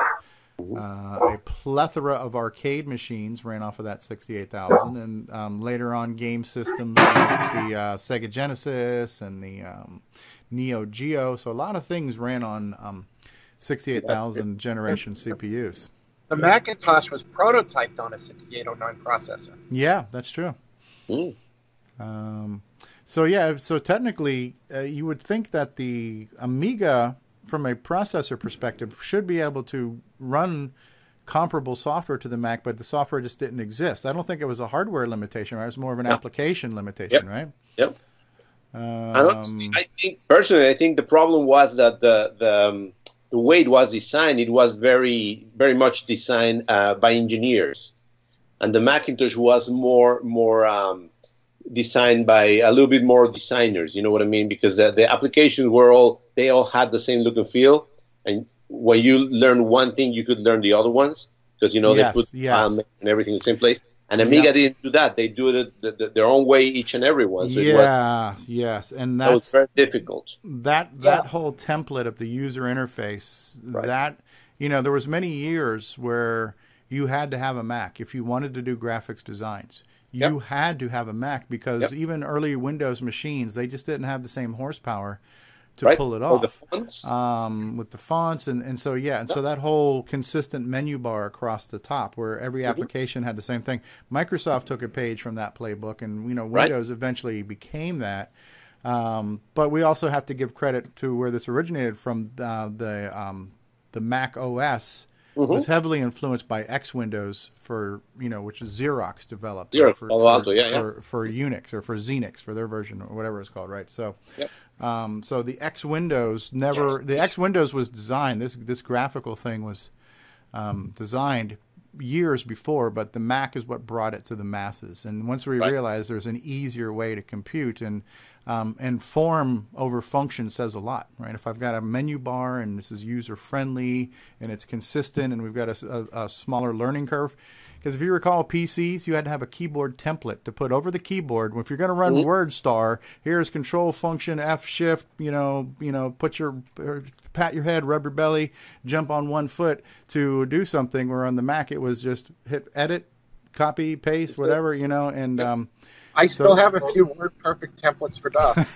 A plethora of arcade machines ran off of that 68,000, and later on game systems like the Sega Genesis and the Neo Geo. So a lot of things ran on 68,000 generation CPUs. The Macintosh was prototyped on a 6809 processor. Yeah, that's true. So technically, you would think that the Amiga, from a processor perspective, should be able to run comparable software to the Mac, but the software just didn't exist. I don't think it was a hardware limitation, right? It was more of an application limitation, right? Yep. I think the problem was that the way it was designed, it was very, very much designed by engineers, and the Macintosh was more designed by a little bit more designers. You know what I mean? Because the applications were all had the same look and feel, and when you learn one thing, you could learn the other ones because they put and everything in the same place. And Amiga didn't do that; they do it their own way, each and every one. So and that was very difficult. That whole template of the user interface, there was many years where you had to have a Mac if you wanted to do graphics designs. You had to have a Mac because even early Windows machines, they just didn't have the same horsepower to pull it off. Or the fonts. With the fonts, and so that whole consistent menu bar across the top where every application had the same thing. Microsoft took a page from that playbook, and Windows eventually became that. But we also have to give credit to where this originated from. The Mac OS was heavily influenced by X Windows which is Xerox developed for Unix or for Xenix for their version or whatever it's called, right? So, so the X Windows was designed. This graphical thing was designed years before, but the Mac is what brought it to the masses. And once we realized there's an easier way to compute, and form over function says a lot, right? If I've got a menu bar and this is user friendly and it's consistent, and we've got a smaller learning curve. Because if you recall PCs, you had to have a keyboard template to put over the keyboard. If you're going to run WordStar, here's Control Function F Shift. Pat your head, rub your belly, jump on one foot to do something. Where on the Mac, it was just hit Edit, copy, paste, whatever, and. I still have a few WordPerfect templates for DOS.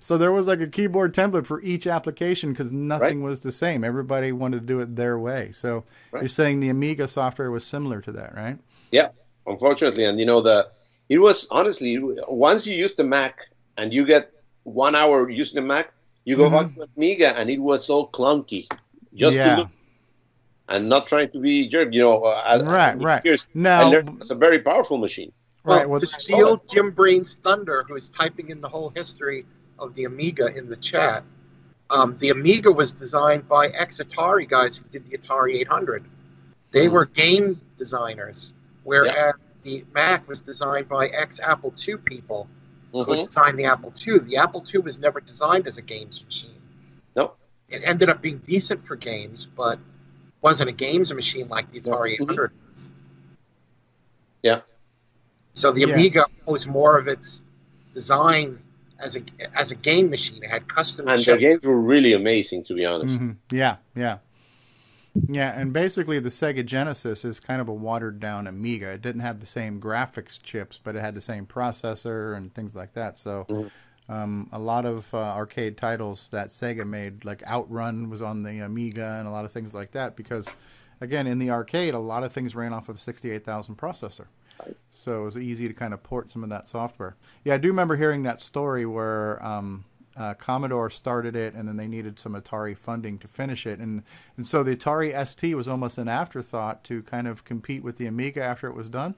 So there was like a keyboard template for each application because nothing was the same. Everybody wanted to do it their way. So you're saying the Amiga software was similar to that, right? Yeah, unfortunately. And it was honestly, once you use the Mac and you get 1 hour using the Mac, you go back to Amiga and it was so clunky. Just to look and not trying to be jerk, right. Now it's a very powerful machine. Well, to steal Jim Breen's thunder, who's typing in the whole history of the Amiga in the chat, the Amiga was designed by ex-Atari guys who did the Atari 800. They were game designers, whereas the Mac was designed by ex-Apple II people who designed the Apple II. The Apple II was never designed as a games machine. No. It ended up being decent for games, but wasn't a games machine like the Atari 800 was. Yeah. So the Amiga was more of its design as a game machine. It had custom and the games were really amazing, to be honest. Yeah. And basically the Sega Genesis is kind of a watered down Amiga. It didn't have the same graphics chips, but it had the same processor and things like that. So a lot of arcade titles that Sega made, like Outrun was on the Amiga and a lot of things like that, because again, in the arcade, a lot of things ran off of 68,000 processor. So it was easy to kind of port some of that software. Yeah, I do remember hearing that story where Commodore started it, and then they needed some Atari funding to finish it. And so the Atari ST was almost an afterthought to kind of compete with the Amiga after it was done?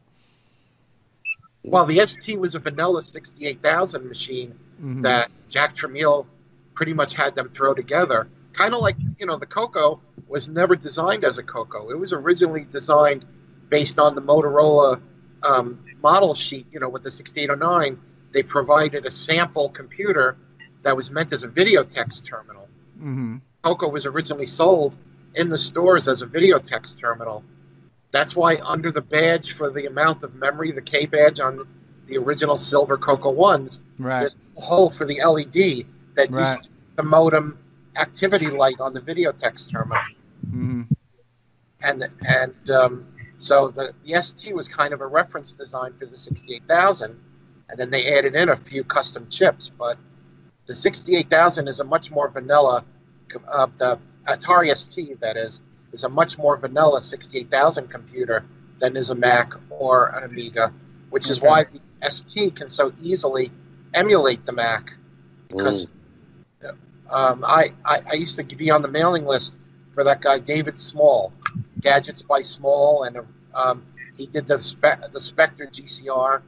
Well, the ST was a vanilla 68,000 machine that Jack Tramiel pretty much had them throw together. Kind of like, the CoCo was never designed as a CoCo. It was originally designed based on the Motorola model sheet, with the 6809. They provided a sample computer that was meant as a videotex terminal. CoCo was originally sold in the stores as a videotex terminal. That's why under the badge for the amount of memory, the K badge on the original silver CoCo ones, there's a hole for the LED that used the modem activity light on the videotex terminal. So the ST was kind of a reference design for the 68,000, and then they added in a few custom chips. But the 68,000 is a much more vanilla, the Atari ST, that is a much more vanilla 68,000 computer than is a Mac or an Amiga, which is why the ST can so easily emulate the Mac. Because I used to be on the mailing list for that guy David Small, Gadgets by Small, and he did the Spectre GCR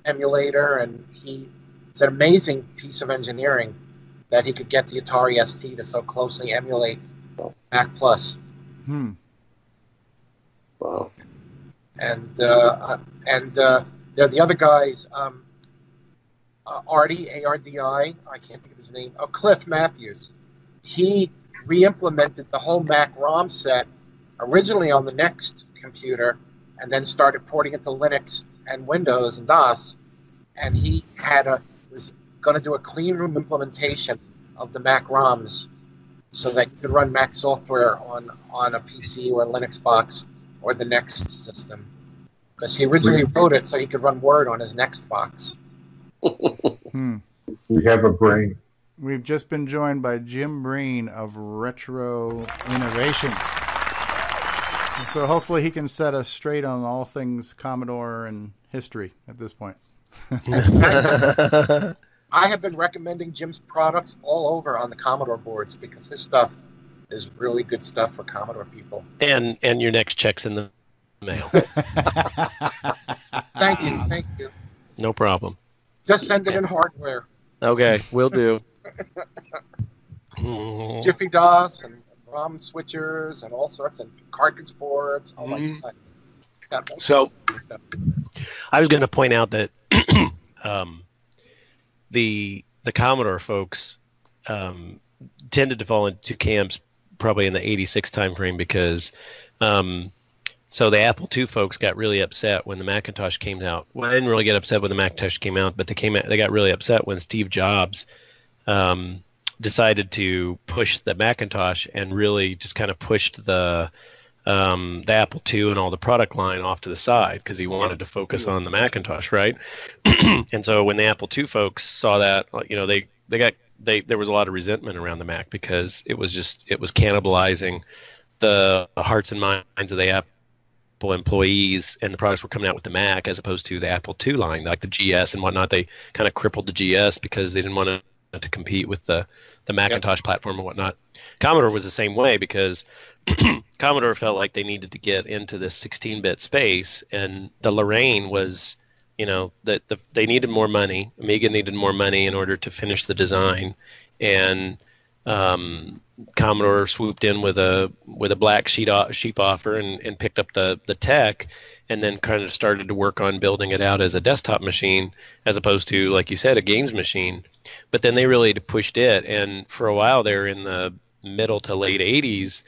emulator, and it's an amazing piece of engineering that he could get the Atari ST to so closely emulate Mac Plus. Wow. And the other guys, Artie, ARDI, I can't think of his name, Cliff Matthews. He re-implemented the whole Mac ROM set originally on the Next computer, and then started porting it to Linux and Windows and DOS. And he was going to do a clean room implementation of the Mac ROMs so that you could run Mac software on a PC or a Linux box or the Next system. Because he originally wrote it so he could run Word on his Next box. We have a brain. We've just been joined by Jim Breen of Retro Innovations. So hopefully he can set us straight on all things Commodore and history at this point. I have been recommending Jim's products all over on the Commodore boards because his stuff is really good stuff for Commodore people. And your next check's in the mail. Thank you. No problem. Just send it in hardware. Okay, will do. Jiffy DOS and ROM switchers and all sorts, and cartridge boards. Oh my God. So, I was going to point out that the Commodore folks tended to fall into two camps probably in the 86 timeframe because so the Apple II folks got really upset when the Macintosh came out. Well, they didn't really get upset when the Macintosh came out, but they got really upset when Steve Jobs decided to push the Macintosh and really just kind of pushed the the Apple II and all the product line off to the side because he wanted to focus on the Macintosh, right? And so when the Apple II folks saw that, there was a lot of resentment around the Mac because it was cannibalizing the hearts and minds of the Apple employees, and the products were coming out with the Mac as opposed to the Apple II line, like the GS and whatnot. They kind of crippled the GS because they didn't want to compete with the Macintosh platform and whatnot. Commodore was the same way because Commodore felt like they needed to get into this 16-bit space, and the Lorraine was, that they needed more money. Amiga needed more money in order to finish the design, and Commodore swooped in with a black sheep offer and picked up the tech, and then kind of started to work on building it out as a desktop machine as opposed to, like you said, a games machine. But then they really pushed it, and for a while there in the middle to late 80s,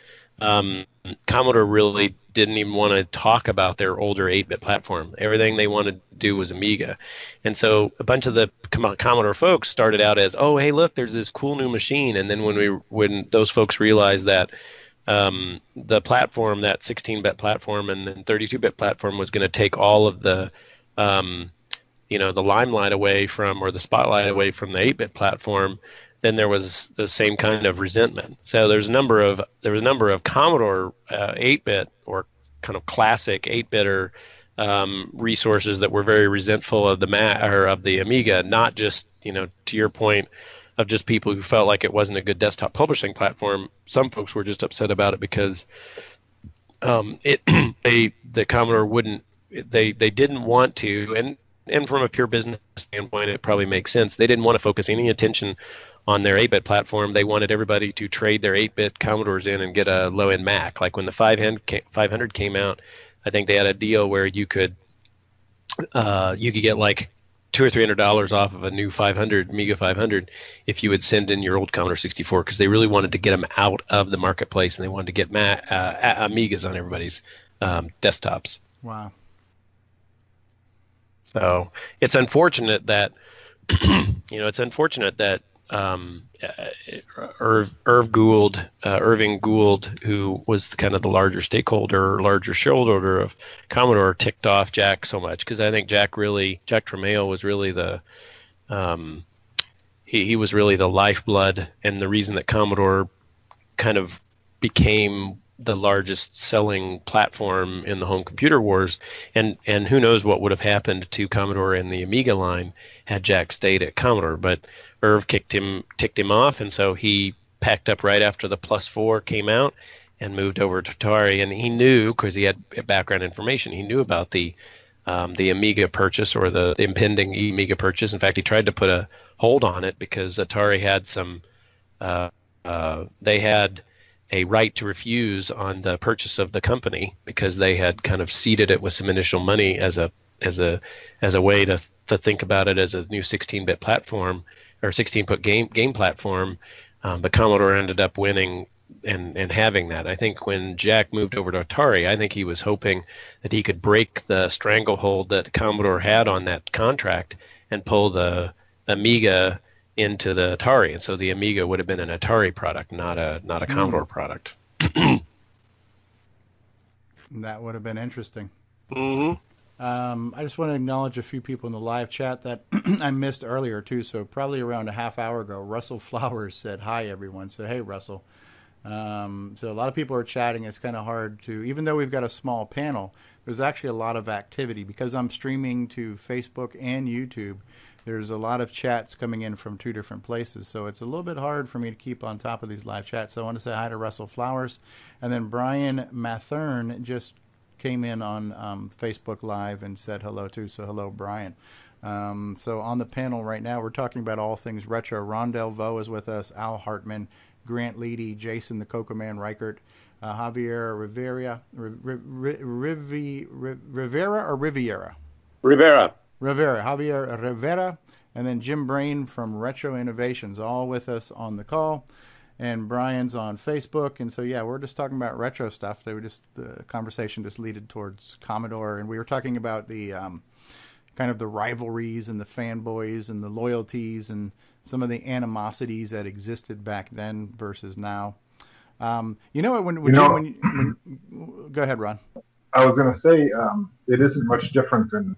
Commodore really didn't even want to talk about their older 8-bit platform. Everything they wanted to do was Amiga. And so a bunch of the Commodore folks started out as, oh, hey, look, there's this cool new machine. And then when those folks realized that the platform, that 16-bit platform and then 32-bit platform was going to take all of the the limelight away from, or the spotlight away from the 8-bit platform, then there was the same kind of resentment. So there was a number of Commodore 8-bit or kind of classic 8-bitter resources that were very resentful of the Amiga, not just, to your point, of just people who felt like it wasn't a good desktop publishing platform. Some folks were just upset about it because the Commodore wouldn't, they didn't want to, and from a pure business standpoint, it probably makes sense. They didn't want to focus any attention on their 8-bit platform. They wanted everybody to trade their 8-bit Commodores in and get a low-end Mac. Like when the 500 came out, I think they had a deal where you could get like $200 or $300 off of a new Amiga 500 if you would send in your old Commodore 64, because they really wanted to get them out of the marketplace, and they wanted to get Amigas on everybody's desktops. Wow. So it's unfortunate that Irving Gould, who was kind of the larger shareholder of Commodore, ticked off Jack so much, because I think Jack Tramiel was really he was really the lifeblood and the reason that Commodore kind of became the largest selling platform in the home computer wars, and who knows what would have happened to Commodore and the Amiga line had Jack stayed at Commodore. But Irv ticked him off, and so he packed up right after the Plus 4 came out and moved over to Atari. And he knew, because he had background information, he knew about the Amiga purchase, or the impending Amiga purchase. In fact, he tried to put a hold on it because Atari had they had a right to refuse on the purchase of the company, because they had kind of seeded it with some initial money as a way to think about it as a new 16-bit platform, or 16-bit game platform. But Commodore ended up winning and having that. I think when Jack moved over to Atari, I think he was hoping that he could break the stranglehold that Commodore had on that contract and pull the Amiga into the Atari, and so the Amiga would have been an Atari product, not a Commodore product. That would have been interesting. Mm-hmm. I just want to acknowledge a few people in the live chat that I missed earlier too. So probably around a half hour ago, Russell Flowers said hi, everyone. So hey, Russell. So a lot of people are chatting. It's kind of hard to, even though we've got a small panel, there's actually a lot of activity because I'm streaming to Facebook and YouTube. There's a lot of chats coming in from two different places, so it's a little bit hard for me to keep on top of these live chats. So I want to say hi to Russell Flowers. And then Brian Mathern just came in on Facebook Live and said hello too, so hello, Brian. So on the panel right now, we're talking about all things retro. Ron Delvaux is with us, Al Hartman, Grant Leighty, Jason the CoCo Man, Reighard, Javier Rivera, Rivera or Riviera? Rivera, Javier Rivera, and then Jim Brain from Retro Innovations, all with us on the call. And Brian's on Facebook. And so, yeah, we're just talking about retro stuff. The conversation just leaded towards Commodore. And we were talking about the kind of the rivalries and the fanboys and the loyalties and some of the animosities that existed back then versus now. You know what? Go ahead, Ron. I was going to say it isn't much different than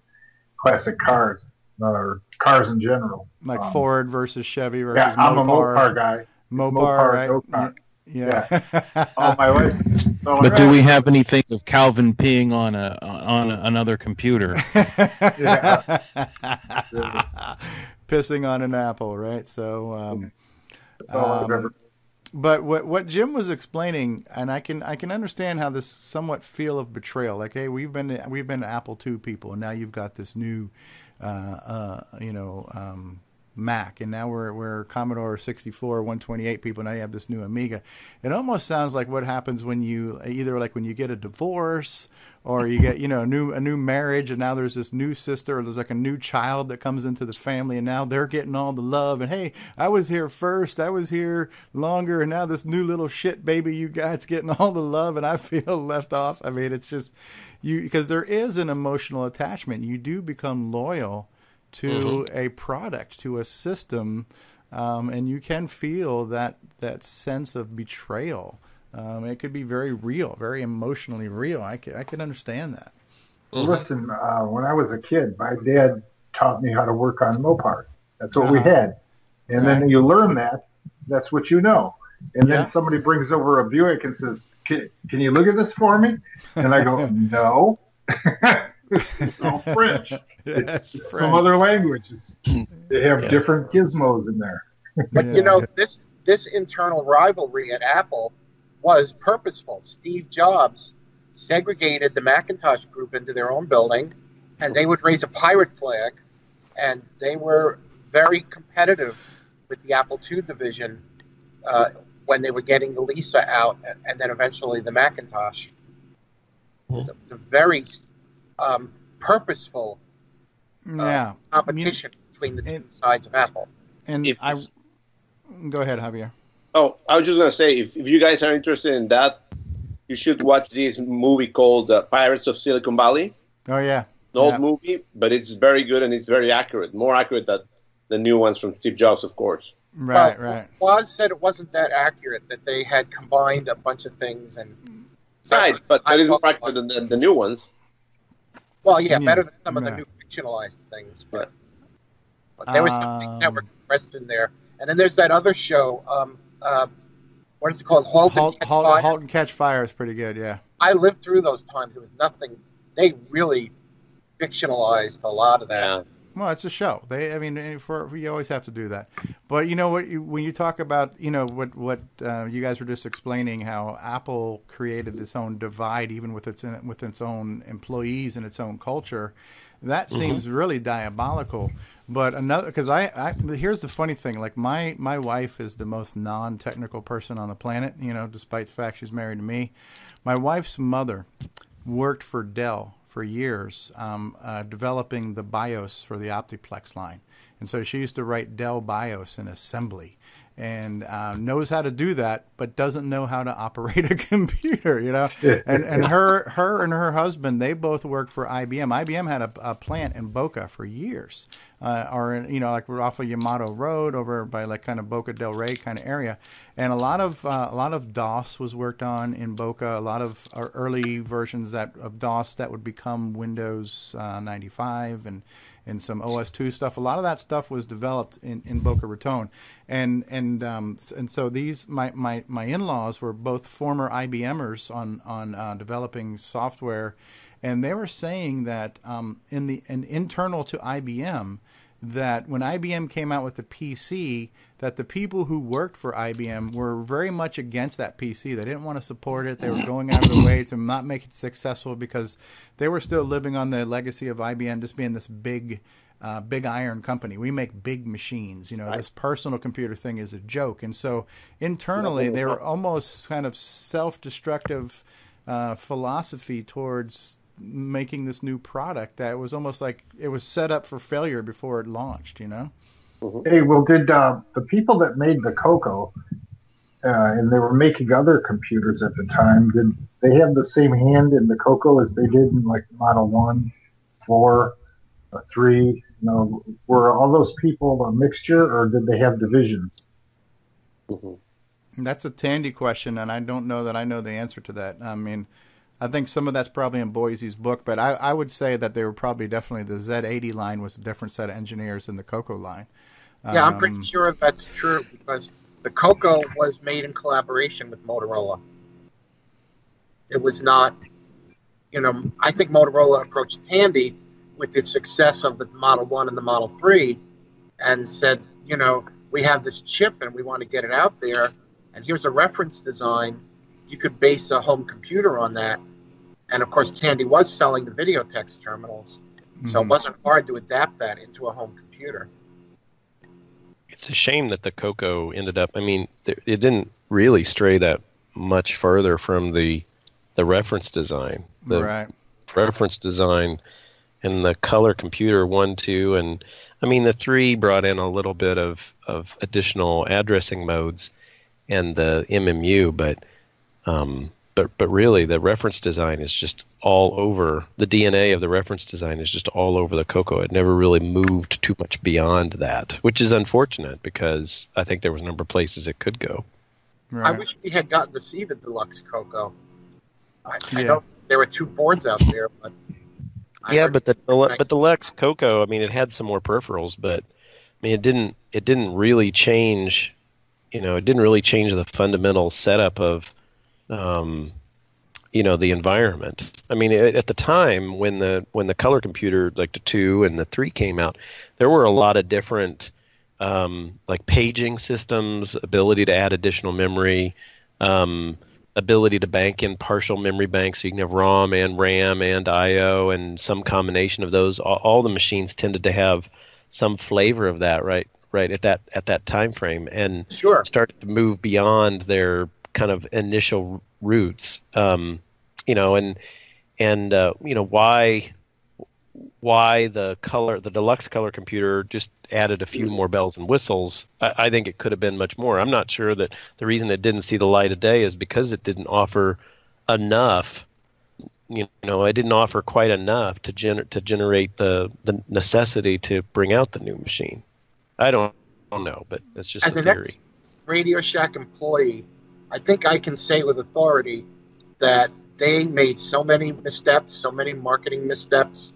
classic cars or cars in general. Like Ford versus Chevy versus Mopar. I'm a Mopar guy. Mopar, right? Go-kart. Yeah. All my life. So but do we have anything of Calvin peeing on another computer? Pissing on an apple, right? So, but what Jim was explaining, and I can understand how this somewhat feel of betrayal. Like, hey, we've been Apple II people, and now you've got this new, Mac, and now we're Commodore 64 128 people. Now you have this new Amiga. It almost sounds like what happens when you get a divorce, or you get a new marriage, and now there's this new sister, or there's like a new child that comes into this family, and now they're getting all the love. And hey, I was here first, I was here longer, and now this new little shit baby you got's getting all the love, and I feel left off. I mean, it's just because there is an emotional attachment. You do become loyal to a product, to a system, and you can feel that sense of betrayal. It could be very real, very emotionally real. I can understand that. Listen, when I was a kid, my dad taught me how to work on Mopar. That's what we had. And then you learn that. That's what you know. And then somebody brings over a Buick and says, can you look at this for me? And I go, no. It's all French. It's some other language. They have different gizmos in there. But this internal rivalry at Apple was purposeful. Steve Jobs segregated the Macintosh group into their own building, and they would raise a pirate flag, and they were very competitive with the Apple II division when they were getting the Lisa out, and then eventually the Macintosh. It was a very purposeful competition between the two sides of Apple. And go ahead, Javier. Oh, I was just going to say, if you guys are interested in that, you should watch this movie called Pirates of Silicon Valley. Oh, yeah. An old movie, but it's very good and it's very accurate. More accurate than the new ones from Steve Jobs, of course. Right. Woz said it wasn't that accurate, that they had combined a bunch of things. Right, but that is more accurate than the new ones. Well, better than some of the new fictionalized things. But there was something that were compressed in there. And then there's that other show, what is it called? Halt and Catch Fire is pretty good, yeah. I lived through those times. It was nothing. They really fictionalized a lot of that. Yeah. Well, it's a show. You always have to do that. But you know what? When you talk about, what you guys were just explaining, how Apple created its own divide, even with its own employees and its own culture, that seems really diabolical. But because here's the funny thing: like my wife is the most non-technical person on the planet. Despite the fact she's married to me, my wife's mother worked for Dell for years, developing the BIOS for the Optiplex line. And so she used to write Dell BIOS in assembly, and knows how to do that, but doesn't know how to operate a computer, And her and her husband, they both worked for IBM. IBM had a plant in Boca for years, like we're off of Yamato Road over by like kind of Boca del Rey kind of area, and a lot of DOS was worked on in Boca. A lot of early versions of DOS that would become Windows 95 and some OS2 stuff. A lot of that stuff was developed in Boca Raton, and so these my in-laws were both former IBMers on developing software, and they were saying that internal to IBM, that when IBM came out with the PC, that the people who worked for IBM were very much against that PC. They didn't want to support it. They were going out of their way to not make it successful because they were still living on the legacy of IBM just being this big iron company. We make big machines. This personal computer thing is a joke. And so internally, they were almost kind of self-destructive philosophy towards making this new product that was almost like it was set up for failure before it launched, Hey, well, did the people that made the CoCo, and they were making other computers at the time, did they have the same hand in the CoCo as they did in like Model 1, 4, 3? Were all those people a mixture, or did they have divisions? That's a Tandy question, and I don't know that I know the answer to that. I mean, I think some of that's probably in Boise's book, but I would say that they were probably definitely the Z80 line was a different set of engineers than the CoCo line. Yeah, I'm pretty sure that's true because the CoCo was made in collaboration with Motorola. It was not, I think Motorola approached Tandy with the success of the Model 1 and the Model 3 and said, we have this chip and we want to get it out there, and here's a reference design. You could base a home computer on that. And, of course, Tandy was selling the Videotex terminals, so it wasn't hard to adapt that into a home computer. It's a shame that the CoCo ended up, it didn't really stray that much further from the reference design. The reference design and the color computer 1, 2, and the 3 brought in a little bit of additional addressing modes and the MMU, but really the reference design is just all over. The DNA of the reference design is just all over the CoCo. It never really moved too much beyond that, which is unfortunate because I think there was a number of places it could go. Right. I wish we had gotten to see the deluxe CoCo. I know there were 2 boards out there, but but the deluxe CoCo, it had some more peripherals, but it didn't really change. It didn't really change the fundamental setup of the environment. At the time when the color computer, like the 2 and the 3 came out, there were a lot of different like paging systems, ability to add additional memory, ability to bank in partial memory banks, so you can have ROM and RAM and I/O and some combination of those. All the machines tended to have some flavor of that, right at that time frame, and started to move beyond their kind of initial roots. Why the deluxe color computer just added a few more bells and whistles. I think it could have been much more. I'm not sure that the reason it didn't see the light of day is because it didn't offer enough. It didn't offer quite enough to generate the necessity to bring out the new machine. I don't know, but that's just as a an theory. ex-Radio Shack employee, I think I can say with authority that they made so many missteps, so many marketing missteps.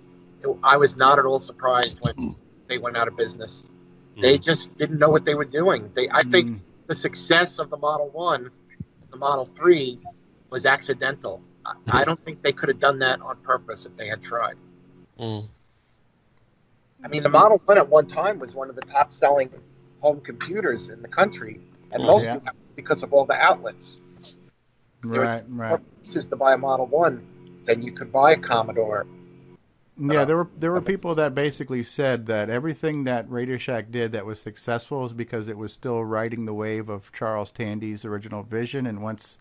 I was not at all surprised when they went out of business. They just didn't know what they were doing. I think the success of the Model 1 and the Model 3 was accidental. I don't think they could have done that on purpose if they had tried. The Model 1 at one time was one of the top-selling home computers in the country, and mostly because of all the outlets. There were more places to buy a Model 1 than you could buy a Commodore. Yeah, there were people that basically said that everything that Radio Shack did that was successful was because it was still riding the wave of Charles Tandy's original vision, and once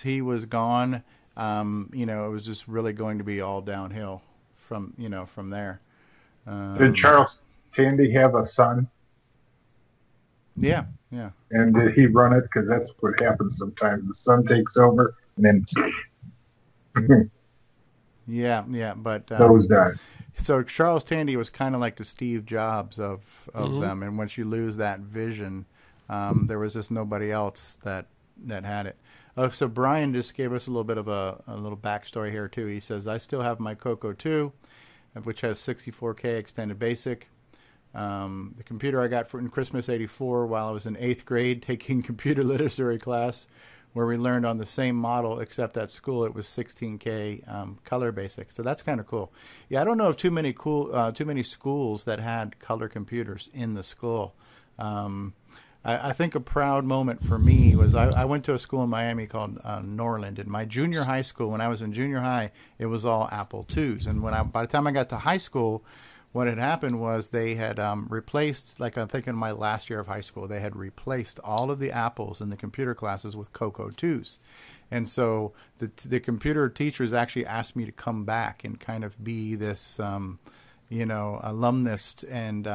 he was gone, it was just really going to be all downhill from there. Did Charles Tandy have a son? Yeah. And did he run it? Because that's what happens sometimes. The son takes over, and then Yeah, but those died. So Charles Tandy was kind of like the Steve Jobs of them, and once you lose that vision, there was just nobody else that had it. Oh, so Brian just gave us a little bit of a little backstory here too. He says, I still have my CoCo 2, which has 64K extended basic. The computer I got in Christmas '84 while I was in 8th grade taking computer literacy class, where we learned on the same model, except at school it was 16K color basic. So that's kind of cool. Yeah, I don't know of too many schools that had color computers in the school. I think a proud moment for me was I went to a school in Miami called Norland. In my junior high school, when I was in junior high, it was all Apple IIs. And by the time I got to high school, what had happened was they had replaced, like I think in my last year of high school, they had replaced all of the Apples in the computer classes with CoCo 2s. And so the computer teachers actually asked me to come back and kind of be this, alumnist and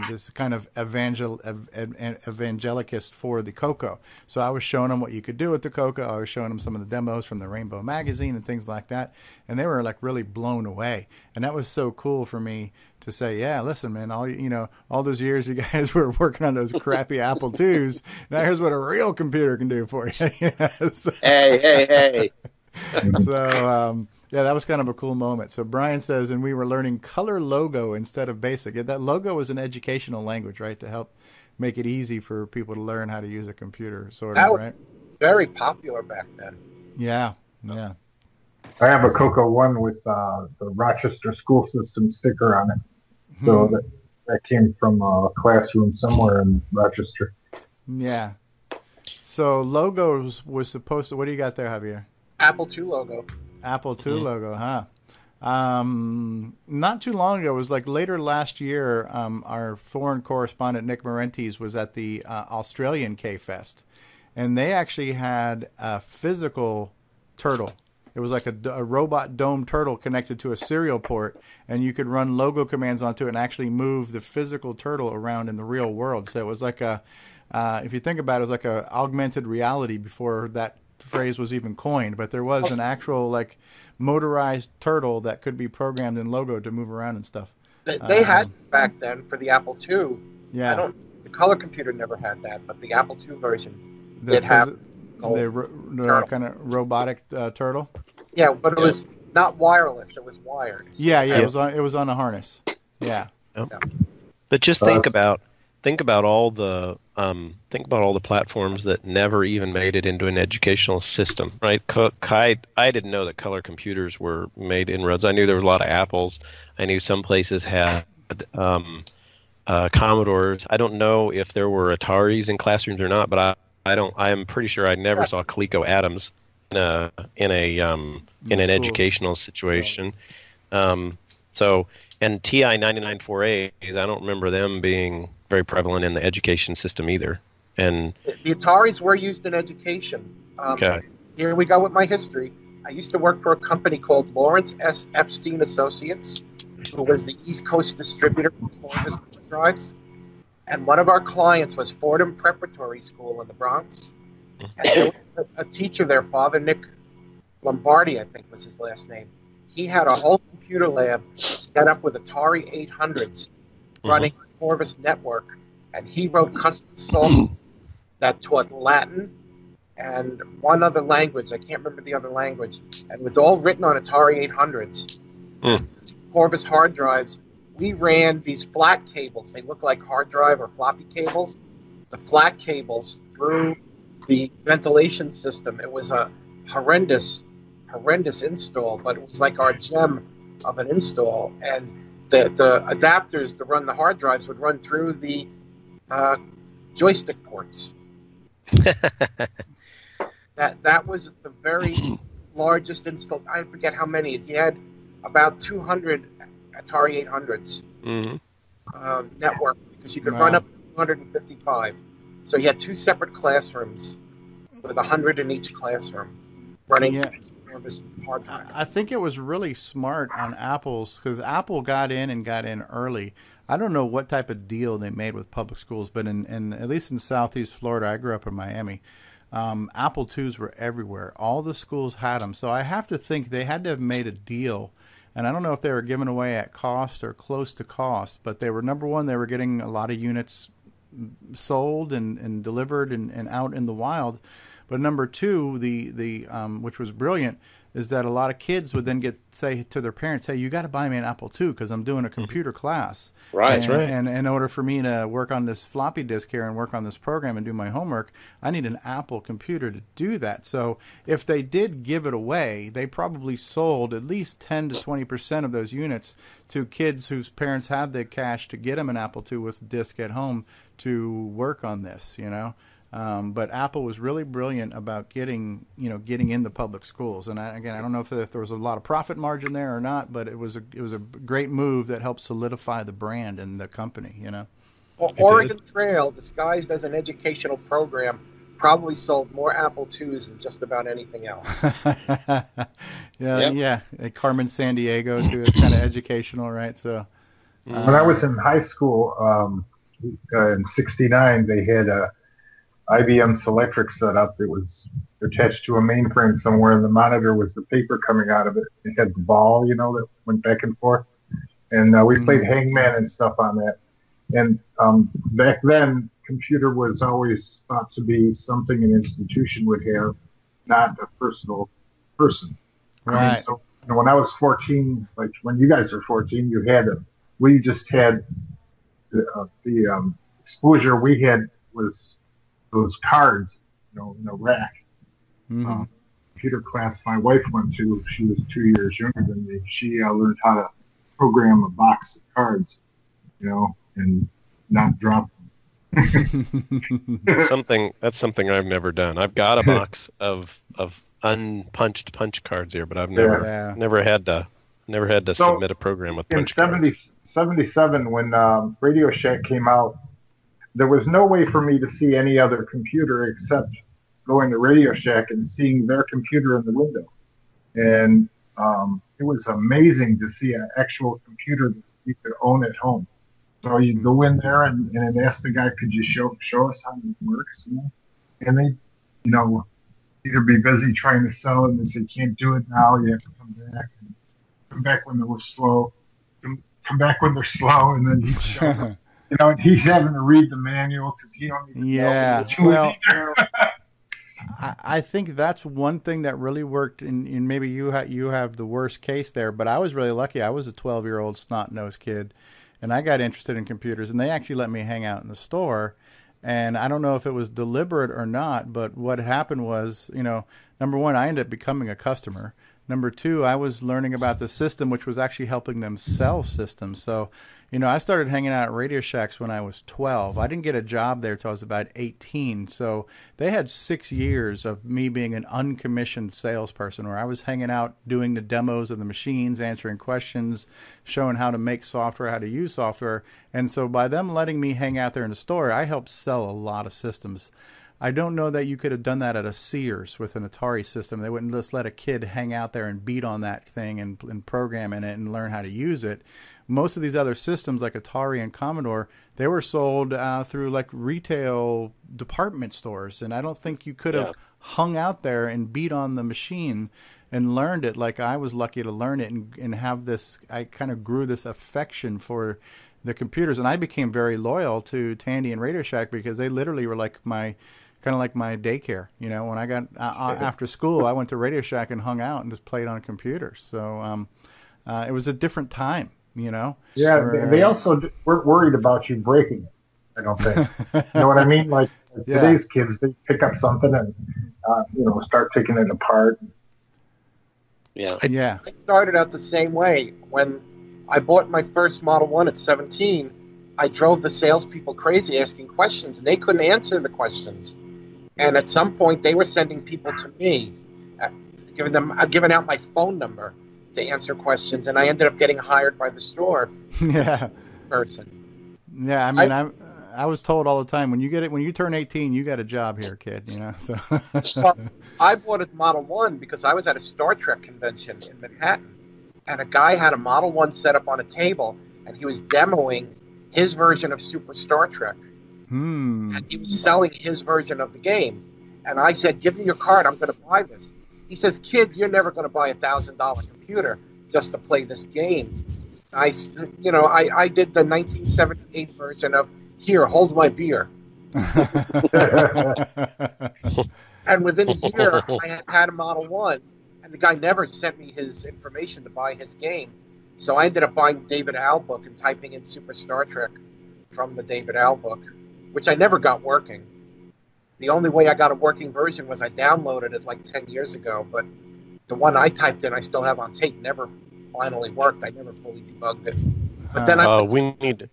this kind of evangelicist for the CoCo. So I was showing them what you could do with the CoCo. I was showing them some of the demos from the Rainbow magazine and things like that, and they were like really blown away. And that was so cool for me to say, yeah, listen, man, all those years you guys were working on those crappy Apple IIs. Now here's what a real computer can do for you. So, Hey. So. Yeah, that was kind of a cool moment. So Brian says, and we were learning color logo instead of basic. Yeah, that logo was an educational language, right, to help make it easy for people to learn how to use a computer, sort of, right? Very popular back then. Yeah. I have a CoCo 1 with the Rochester school system sticker on it. So that came from a classroom somewhere in Rochester. Yeah. So logos was supposed to, what do you got there, Javier? Apple II logo. Apple II logo, huh? Not too long ago, it was like later last year, our foreign correspondent Nick Marentes was at the Australian K-Fest, and they actually had a physical turtle. It was like a robot dome turtle connected to a serial port, and you could run logo commands onto it and actually move the physical turtle around in the real world. So it was like if you think about it, it was like a augmented reality before that phrase was even coined, but there was an actual like motorized turtle that could be programmed in logo to move around and stuff. They had back then for the Apple II. Yeah. The color computer never had that, but the Apple II version did have the kind of robotic turtle. Yeah, but it was not wireless; it was wired. Yeah. It was on a harness. Yeah. But just think about all the platforms that never even made it into an educational system, right? I didn't know that color computers were made inroads. I knew there were a lot of Apples. I knew some places had Commodores. I don't know if there were Ataris in classrooms or not, but I'm pretty sure I never saw Coleco Atoms in an educational situation. And TI 994As, I don't remember them being very prevalent in the education system either. And the Ataris were used in education. Here we go with my history. I used to work for a company called Lawrence S. Epstein Associates, who was the East Coast distributor for Corvus drives. And one of our clients was Fordham Preparatory School in the Bronx. And there was a teacher there, Father Nick Lombardi, I think was his last name. He had a whole computer lab set up with Atari 800s running Corvus network, and he wrote custom software that taught Latin and one other language. I can't remember the other language. And it was all written on Atari 800s. Corvus hard drives. We ran these flat cables. They look like hard drive or floppy cables. The flat cables through the ventilation system. It was a horrendous install, but it was like our gem of an install. And the adapters to run the hard drives would run through the joystick ports. That was the very largest install. I forget how many. He had about 200 Atari 800s network, because you could run up to 255. So he had two separate classrooms with 100 in each classroom running hard drive. I think it was really smart on Apple's, because Apple got in early. I don't know what type of deal they made with public schools, but in at least in Southeast Florida, I grew up in Miami, Apple IIs were everywhere. All the schools had them. So I have to think they had to have made a deal. And I don't know if they were given away at cost or close to cost, but they were, number one, they were getting a lot of units sold and delivered and out in the wild. But number two, the which was brilliant, is that a lot of kids would then say to their parents, hey, you got to buy me an Apple II because I'm doing a computer class. Right, and, that's right. And in order for me to work on this floppy disk here and work on this program and do my homework, I need an Apple computer to do that. So if they did give it away, they probably sold at least 10 to 20% of those units to kids whose parents had the cash to get them an Apple II with disk at home to work on this, you know. But Apple was really brilliant about getting in the public schools. And I don't know if there was a lot of profit margin there or not, but it was a great move that helped solidify the brand and the company, you know. Well, Oregon Trail, disguised as an educational program, probably sold more Apple IIs than just about anything else. Yeah. Carmen Sandiego too. It's kind of educational, right? So. When I was in high school, in '69, they had a IBM Selectric set up. It was attached to a mainframe somewhere, and the monitor was the paper coming out of it. It had the ball, that went back and forth. And we played Hangman and stuff on that. And back then, computer was always thought to be something an institution would have, not a personal person. Right. I mean, so when I was 14, like when you guys were 14, we just had the exposure we had was those cards, in a rack. Computer class my wife went to, she was 2 years younger than me. She learned how to program a box of cards, and not drop them. That's something I've never done. I've got a box of unpunched punch cards here, but I've never had to submit a program with punch cards. In 77, when Radio Shack came out, there was no way for me to see any other computer except going to Radio Shack and seeing their computer in the window. And it was amazing to see an actual computer that you could own at home. So you go in there and ask the guy, could you show us how it works? And they, either be busy trying to sell it and they say, can't do it now, you have to come back. And come back when they were slow. Come back when they're slow, and then he'd show them. And he's having to read the manual because he don't even know well, I think that's one thing that really worked. And maybe you have the worst case there, but I was really lucky. I was a 12-year-old snot-nosed kid, and I got interested in computers, and they actually let me hang out in the store. And I don't know if it was deliberate or not, but what happened was, number one, I ended up becoming a customer. Number two, I was learning about the system, which was actually helping them sell systems. So, I started hanging out at Radio Shacks when I was 12. I didn't get a job there till I was about 18. So they had 6 years of me being an uncommissioned salesperson where I was hanging out doing the demos of the machines, answering questions, showing how to make software, how to use software. And so by them letting me hang out there in the store, I helped sell a lot of systems. I don't know that you could have done that at a Sears with an Atari system. They wouldn't just let a kid hang out there and beat on that thing and program in it and learn how to use it. Most of these other systems like Atari and Commodore, they were sold through like retail department stores. And I don't think you could have hung out there and beat on the machine and learned it like I was lucky to learn it and have this. I kind of grew this affection for the computers. And I became very loyal to Tandy and Radio Shack because they literally were like my daycare. When I got after school, I went to Radio Shack and hung out and just played on computers. So it was a different time. Yeah, they also weren't worried about you breaking it, I don't think. You know what I mean? Like today's kids, they pick up something and, start taking it apart. Yeah. I started out the same way. When I bought my first Model 1 at 17, I drove the salespeople crazy asking questions, and they couldn't answer the questions. And at some point, they were sending people to me, giving out my phone number to answer questions, and I ended up getting hired by the store. Person. Yeah, I mean, I was told all the time when you turn 18, you got a job here, kid. So. Well, I bought a Model 1 because I was at a Star Trek convention in Manhattan, and a guy had a Model 1 set up on a table, and he was demoing his version of Super Star Trek. And he was selling his version of the game. And I said, give me your card, I'm going to buy this. He says, kid, you're never going to buy $1,000 computer just to play this game. I did the 1978 version of, here, hold my beer. And within a year, I had a Model 1, and the guy never sent me his information to buy his game. So I ended up buying David Al book and typing in Super Star Trek from the David Al book, which I never got working. The only way I got a working version was I downloaded it like 10 years ago, but the one I typed in I still have on tape never finally worked. I never fully debugged it. But then we need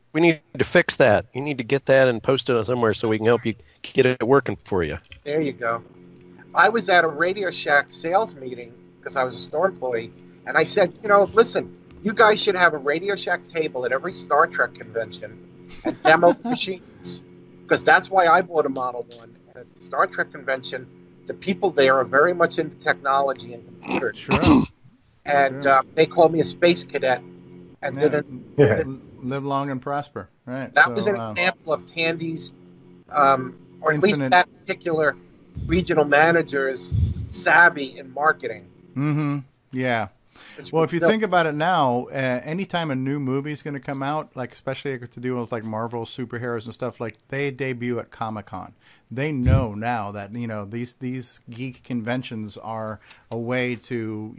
to fix that. You need to get that and post it somewhere so we can help you get it working for you. There you go. I was at a Radio Shack sales meeting because I was a store employee, and I said, listen, you guys should have a Radio Shack table at every Star Trek convention and demo the machines, because that's why I bought a Model 1. At the Star Trek convention, the people there are very much into technology and computers. Sure. And they called me a space cadet. And Live long and prosper. Right. That was an example of Tandy's, or at least that particular regional manager's savvy in marketing. Mm-hmm. Yeah. Well, if you think about it now, anytime a new movie is going to come out, like especially to do with like Marvel superheroes and stuff, like they debut at Comic-Con. They know now that these geek conventions are a way to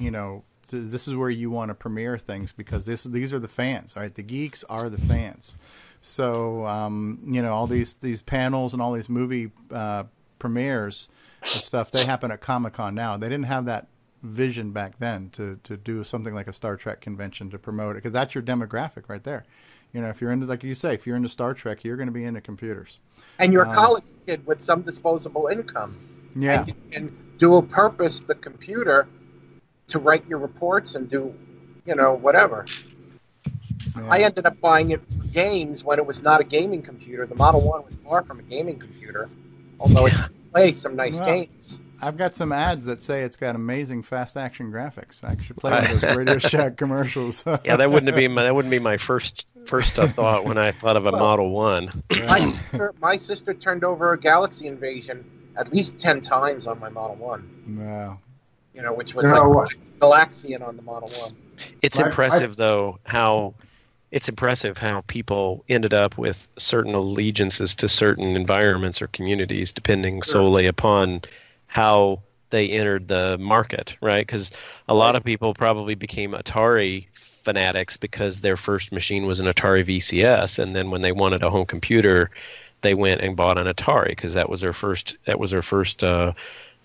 this is where you want to premiere things because these are the fans, right? The geeks are the fans. So all these panels and all these movie premieres and stuff, they happen at Comic-Con now. They didn't have that vision back then to do something like a Star Trek convention to promote it because that's your demographic right there. If you're into, like you say, if you're into Star Trek, you're going to be into computers. And you're a college kid with some disposable income. Yeah. And you can dual purpose the computer to write your reports and do, whatever. Yeah. I ended up buying it for games when it was not a gaming computer. The Model 1 was far from a gaming computer, although it can play some nice games. I've got some ads that say it's got amazing fast action graphics. I should play one of those Radio Shack commercials. Yeah, that wouldn't be my first thought when I thought of a Model 1. My sister turned over a Galaxy Invasion at least 10 times on my Model 1. Wow. Which was like Galaxian on the Model 1. It's impressive how people ended up with certain allegiances to certain environments or communities depending solely upon how they entered the market, right? Because a lot of people probably became Atari fanatics because their first machine was an Atari VCS, and then when they wanted a home computer, they went and bought an Atari because that was their first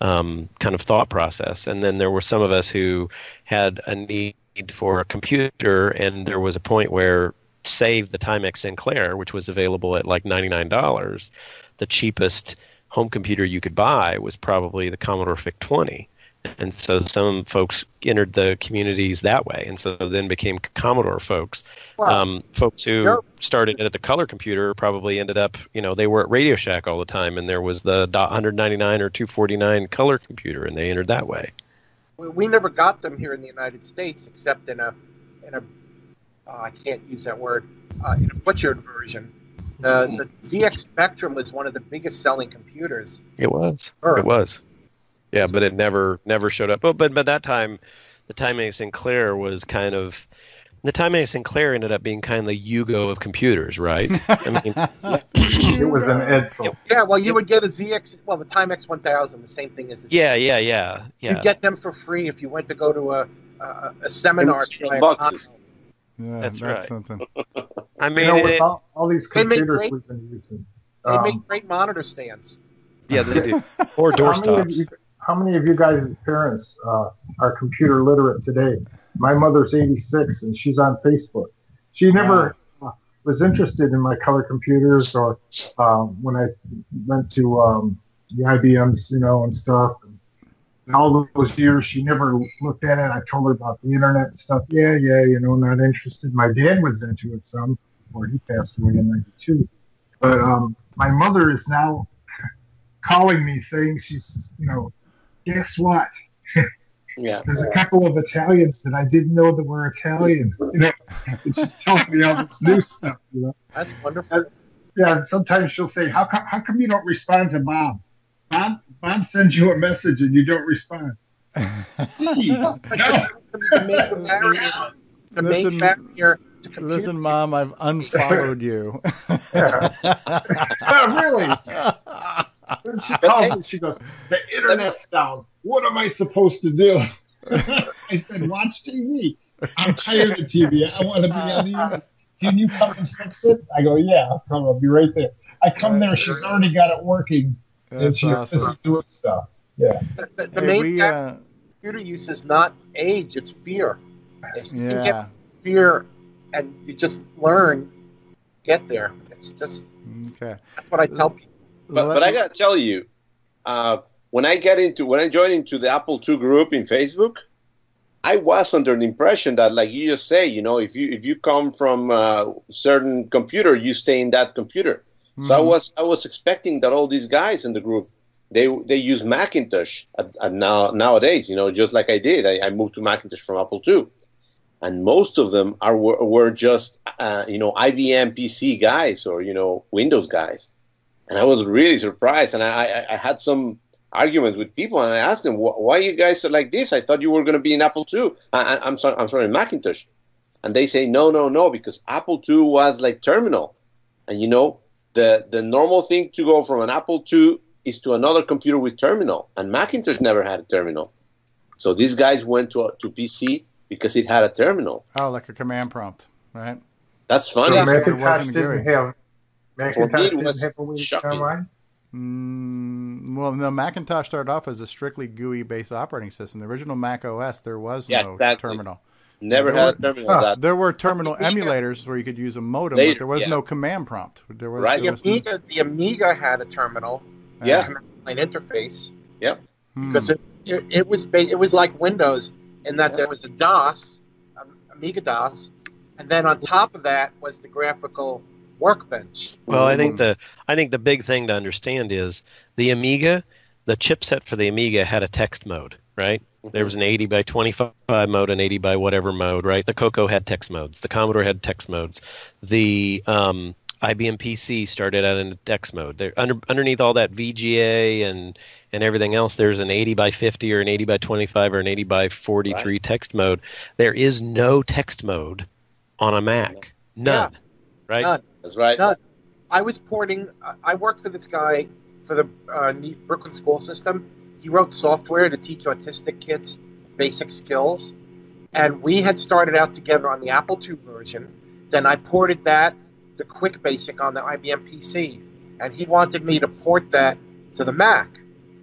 kind of thought process. And then there were some of us who had a need for a computer, and there was a point where, save the Timex Sinclair, which was available at like $99, the cheapest home computer you could buy was probably the Commodore VIC-20. And so some folks entered the communities that way, and so then became Commodore folks. Wow. Folks who started at the color computer probably ended up, they were at Radio Shack all the time, and there was the $199 or $249 color computer, and they entered that way. We never got them here in the United States, except in a I can't use that word, in a butchered version. The ZX Spectrum was one of the biggest selling computers. It was. It was. Yeah, but it never showed up. But that time, the Timex Sinclair was kind of... The Timex Sinclair ended up being kind of the Yugo of computers, right? I mean, it was an Edsel. Yeah, well, you would get a ZX... Well, the Timex 1000, the same thing as the Yeah. You'd get them for free if you went to go to a seminar. Yeah, that's right. Something. I mean, all these computers we've been using. They make great monitor stands. Yeah, they do. Or doorstops. How many of you guys' parents are computer literate today? My mother's 86, and she's on Facebook. She never was interested in my color computers or when I went to the IBMs, and stuff. And all those years, she never looked at it. I told her about the internet and stuff. Yeah, not interested. My dad was into it some, or he passed away in '92. But my mother is now calling me saying she's, guess what? Yeah. There's a couple of Italians that I didn't know that were Italians. And she's telling me all this new stuff. That's wonderful. And sometimes she'll say, "How come you don't respond to Mom? Mom sends you a message and you don't respond." Jeez. Listen, Mom, I've unfollowed you. Really? When she calls me, she goes, "The internet's down. What am I supposed to do?" I said, "Watch TV. I'm tired of TV. I want to be on the internet. Can you come and fix it?" I go, "Yeah, I'll come. I'll be right there." I come there. She's already got it working. And she's awesome. Doing stuff. Yeah. The main computer use is not age, it's fear. If you can get fear and you just learn, get there. It's just that's what I tell people. But I gotta tell you, when I joined into the Apple II group in Facebook, I was under the impression that, like you just say, if you come from a certain computer, you stay in that computer. Mm-hmm. So I was expecting that all these guys in the group, they use Macintosh nowadays, just like I did. I moved to Macintosh from Apple II. and most of them were just IBM PC guys or Windows guys, and I was really surprised. And I had some arguments with people, and I asked them, "Why you guys are like this? I thought you were going to be in Apple II. I'm sorry, Macintosh." And they say, no, because Apple II was like terminal, and the normal thing to go from an Apple II is to another computer with terminal, and Macintosh never had a terminal. So these guys went to PC because it had a terminal. Oh, like a command prompt, right? That's funny. So Macintosh didn't have was shocking. Well, the Macintosh started off as a strictly GUI-based operating system. The original Mac OS, there was no terminal. Never had a terminal. There were terminal emulators where you could use a modem, but there was no command prompt. The Amiga had a terminal, command line interface. Yeah, because it was like Windows in that there was a DOS, Amiga DOS, and then on top of that was the graphical workbench. Well, I think the big thing to understand is the Amiga, the chipset for the Amiga had a text mode, right? There was an 80 by 25 mode, an 80 by whatever mode, right? The CoCo had text modes. The Commodore had text modes. The IBM PC started out in a text mode. There, underneath all that VGA and everything else, there's an 80 by 50 or an 80 by 25 or an 80 by 43 text mode. There is no text mode on a Mac. None. Yeah. Right? None. That's right. None. I worked for this guy for the Brooklyn school system. He wrote software to teach autistic kids basic skills. And we had started out together on the Apple II version. Then I ported that to Quick Basic on the IBM PC. And he wanted me to port that to the Mac.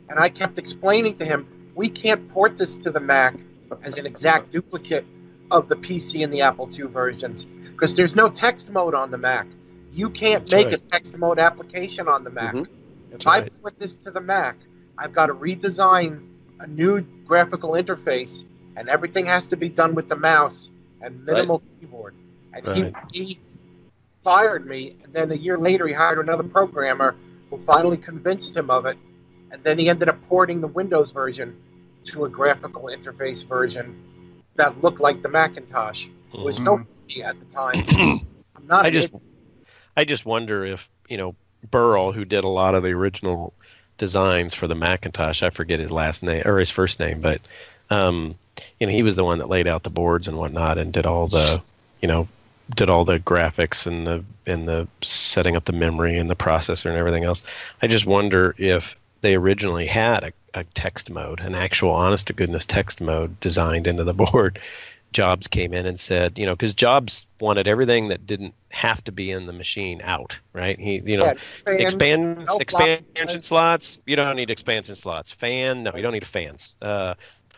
And I kept explaining to him, we can't port this to the Mac as an exact duplicate of the PC and the Apple II versions, because there's no text mode on the Mac. You can't make a text mode application on the Mac. If I put this to the Mac, I've got to redesign a new graphical interface, and everything has to be done with the mouse and minimal keyboard. And he fired me, and then a year later he hired another programmer who finally convinced him of it, and then he ended up porting the Windows version to a graphical interface version that looked like the Macintosh. It was so easy at the time. I just wonder if, Burrell, who did a lot of the original designs for the Macintosh, I forget his last name or his first name, but he was the one that laid out the boards and whatnot and did all the graphics and the setting up the memory and the processor and everything else. I just wonder if they originally had a text mode, an actual honest to goodness text mode designed into the board. Jobs came in and said, because Jobs wanted everything that didn't have to be in the machine out, right? Expansion slots, you don't need expansion slots. No, you don't need fans.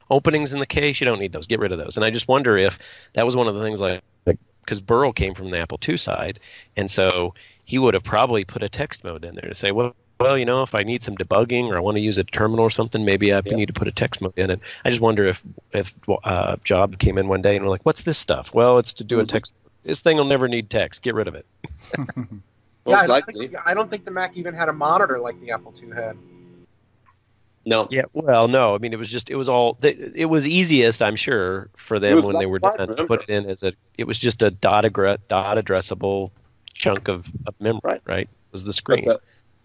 Openings in the case, you don't need those. Get rid of those. And I just wonder if that was one of the things because Burrell came from the Apple II side, and so he would have probably put a text mode in there to say, well, if I need some debugging or I want to use a terminal or something, maybe I need to put a text mode in it. I just wonder if Job came in one day and we're like, what's this stuff? Well, it's to do a text. This thing will never need text. Get rid of it. I don't think the Mac even had a monitor like the Apple II had. No. Yeah. Well, no. I mean, it was easiest, I'm sure, for them when they were done to put it in it was just a dot addressable chunk of memory, right? It was the screen.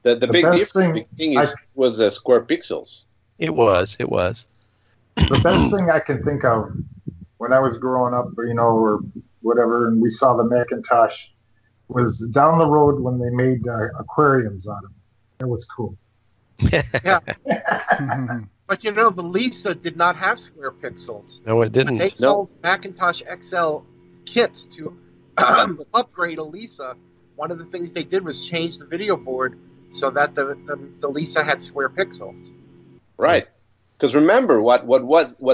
The big difference was the square pixels. It was. The best thing I can think of when I was growing up, or whatever, and we saw the Macintosh, was down the road when they made aquariums on them. It was cool. Yeah. But the Lisa did not have square pixels. No, it didn't. When they sold Macintosh XL kits to upgrade a Lisa, one of the things they did was change the video board so that the Lisa had square pixels. Right. Because remember, what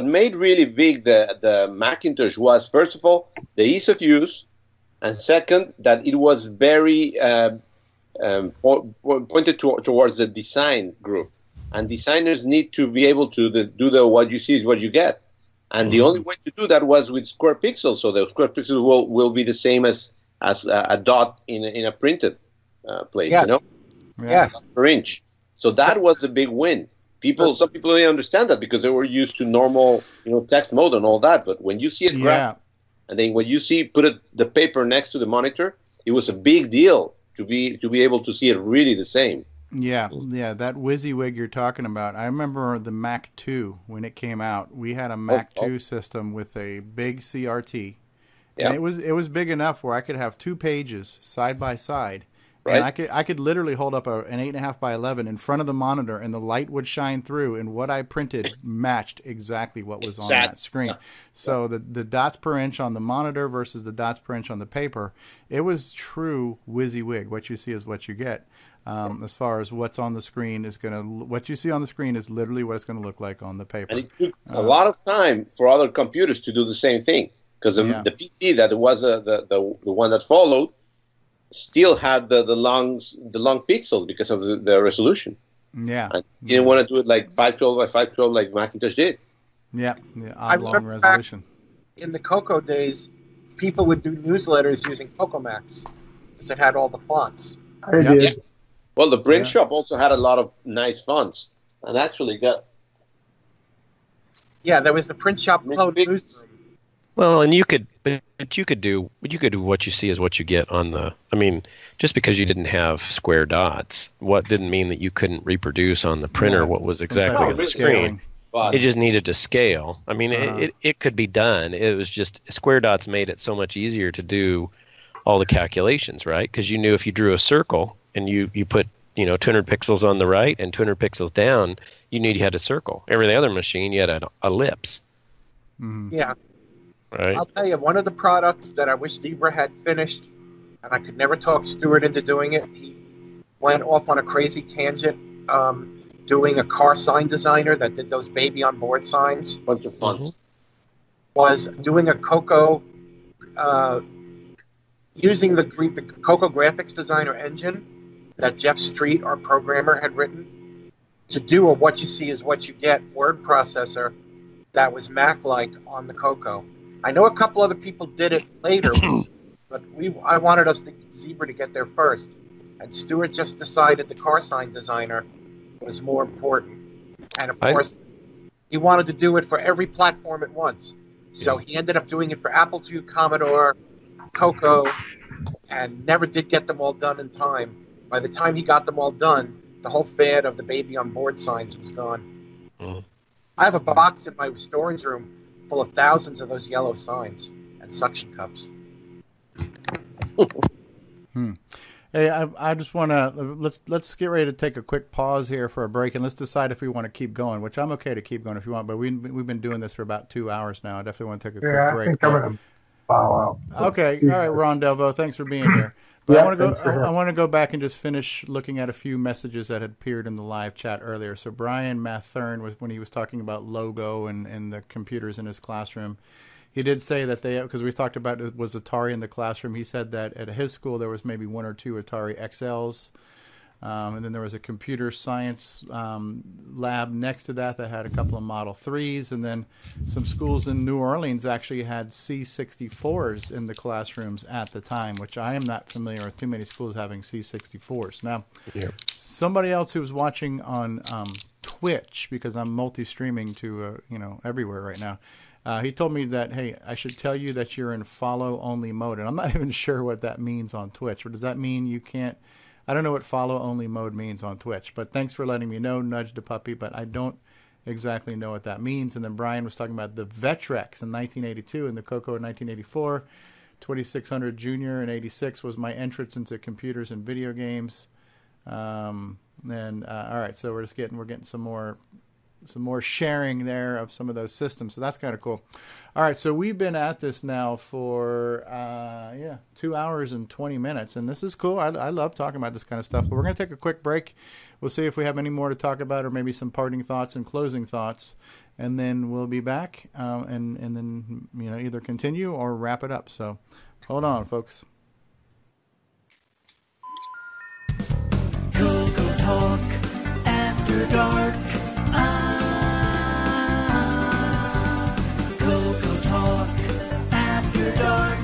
made really big the Macintosh was, first of all, the ease of use, and second, that it was very pointed towards the design group. And designers need to be able to do what you see is what you get. And the only way to do that was with square pixels. So the square pixels will be the same as a dot in a printed place, Yes. Per inch. So that was a big win. Some people didn't understand that because they were used to normal, text mode and all that. But when you see it And then when you the paper next to the monitor, it was a big deal to be able to see it really the same. Yeah, that WYSIWYG you're talking about. I remember the Mac 2 when it came out. We had a Mac 2 system with a big CRT. And it was big enough where I could have 2 pages side by side. Right. And I could literally hold up an 8.5 by 11 in front of the monitor, and the light would shine through, and what I printed matched exactly what was on that screen. Yeah. So the dots per inch on the monitor versus the dots per inch on the paper, it was true WYSIWYG. What you see is what you get. As far as what's on the screen what you see on the screen is literally what it's going to look like on the paper. And it took a lot of time for other computers to do the same thing, because the PC that was the one that followed still had the long pixels because of the resolution. Yeah. And you didn't want to do it like 512 by 512 like Macintosh did. Yeah, oblong resolution. In the CoCo days, people would do newsletters using CoCoMax because it had all the fonts. I did. Yeah. Well, the print shop also had a lot of nice fonts, and actually got. Yeah, there was the print shop clone newsroom. Well, and you could do what you see is what you get on the. I mean, just because you didn't have square dots, what didn't mean that you couldn't reproduce on the printer what was exactly on the screen. It just needed to scale. I mean, it could be done. It was just square dots made it so much easier to do all the calculations, right? Because you knew if you drew a circle and you put 200 pixels on the right and 200 pixels down, you knew you had a circle. Every other machine, you had an ellipse. Mm-hmm. Yeah. Right. I'll tell you, one of the products that I wish Steve had finished, and I could never talk Stuart into doing it. He went off on a crazy tangent, doing a car sign designer that did those baby on board signs. Bunch of fonts. Was doing a CoCo, using the CoCo graphics designer engine that Jeff Street, our programmer, had written to do a what you see is what you get word processor that was Mac-like on the CoCo. I know a couple other people did it later, but I wanted Zebra to get there first. And Stuart just decided the car sign designer was more important. And of course, he wanted to do it for every platform at once. So he ended up doing it for Apple II, Commodore, CoCo, and never did get them all done in time. By the time he got them all done, the whole fad of the baby on board signs was gone. I have a box in my storage room full of thousands of those yellow signs and suction cups. Hey, I just want to let's get ready to take a quick pause here for a break, and let's decide if we want to keep going. Which I'm okay to keep going if you want, but we've been doing this for about 2 hours now. I definitely want to take a quick break. I think I'm gonna bow out. Okay, all right, Ron Delvaux, thanks for being here. But I want to go back and just finish looking at a few messages that had appeared in the live chat earlier. So Brian Mathern was when he was talking about logo and the computers in his classroom. He did say that because we talked about it was Atari in the classroom. He said that at his school there was maybe 1 or 2 Atari XLs, and then there was a computer science lab next to that had a couple of Model 3s, and then some schools in New Orleans actually had C64s in the classrooms at the time, which I am not familiar with too many schools having C64s. Now, somebody else who was watching on Twitch, because I'm multi-streaming to everywhere right now. He told me that, hey, I should tell you that you're in follow-only mode. And I'm not even sure what that means on Twitch. But does that mean you can't... I don't know what follow-only mode means on Twitch. But thanks for letting me know, Nudge the Puppy. But I don't exactly know what that means. And then Brian was talking about the Vectrex in 1982 and the CoCo in 1984. 2600 Junior in 86 was my entrance into computers and video games. All right, so we're getting some more sharing there of some of those systems. So that's kind of cool. All right, so we've been at this now for 2 hours and 20 minutes, and this is cool. I love talking about this kind of stuff, but we're going to take a quick break. We'll see if we have any more to talk about, or maybe some parting thoughts and closing thoughts, and then we'll be back and then either continue or wrap it up. So hold on, folks. CoCoTALK After Dark. CoCoTALK After Dark.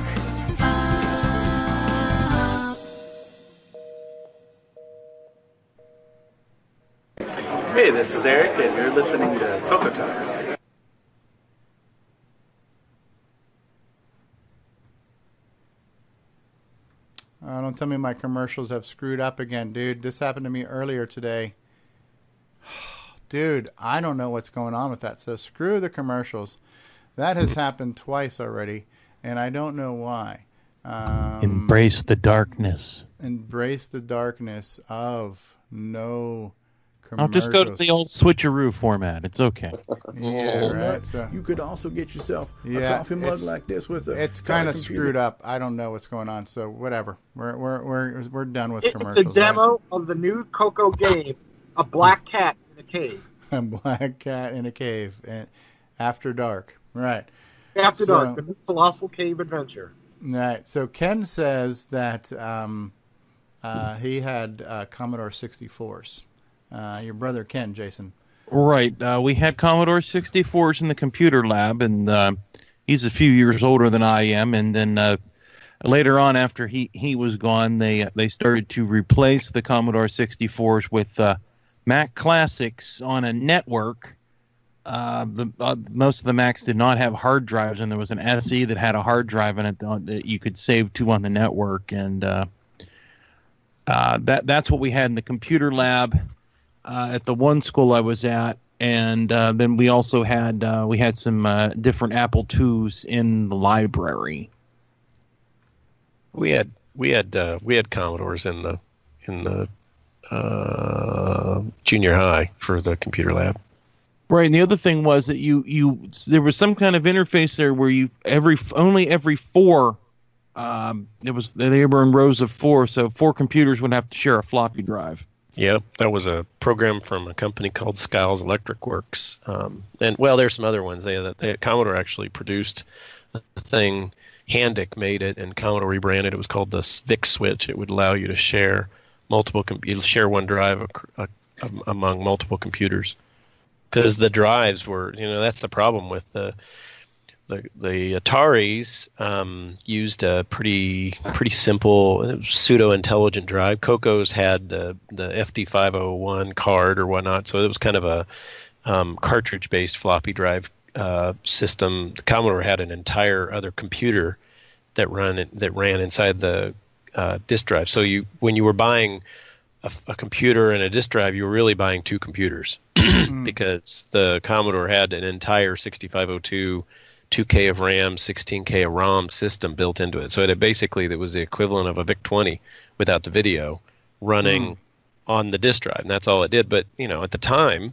Hey, this is Eric, and you're listening to CoCoTALK. Don't tell me my commercials have screwed up again, dude. This happened to me earlier today. Dude, I don't know what's going on with that. So screw the commercials. That has happened twice already, and I don't know why. Embrace the darkness. Embrace the darkness of no I'll commercials. just go to the old switcheroo format. It's okay. Yeah, right. So, you could also get yourself a coffee mug like this with a. It's kind of screwed up. I don't know what's going on. So whatever. We're done with It's commercials. a demo of the new CoCo game, A Black Cat in a Cave. A black cat in a cave. And After Dark. Right. After Dark, the new Colossal Cave Adventure. Right. So Ken says that he had Commodore 64s. Your brother Ken, Jason. Right. We had Commodore 64s in the computer lab, and he's a few years older than I am. And then later on, after he was gone, they started to replace the Commodore 64s with Mac Classics on a network. Most of the Macs did not have hard drives, and there was an SE that had a hard drive in it that you could save to on the network. And that's what we had in the computer lab. At the one school I was at, and then we also had some different Apple IIs in the library. We had Commodores in the junior high for the computer lab. Right, and the other thing was that there was some kind of interface there where every four they were in rows of four, so 4 computers would have to share a floppy drive. Yep, that was a program from a company called Skiles Electric Works. And, well, there's some other ones. Commodore actually produced a thing. Handic made it, and Commodore rebranded it. It was called the VIC switch. It would allow you to share share one drive among multiple computers. Because the drives were, that's the problem with the Ataris. Used a pretty simple pseudo-intelligent drive. CoCo's had the FD501 card or whatnot, so it was kind of a cartridge-based floppy drive system. The Commodore had an entire other computer that ran inside the disk drive. So when you were buying a computer and a disk drive, you were really buying 2 computers because the Commodore had an entire 6502, 2K of RAM, 16K of ROM system built into it. So it was the equivalent of a VIC-20 without the video running on the disk drive, and that's all it did. But at the time,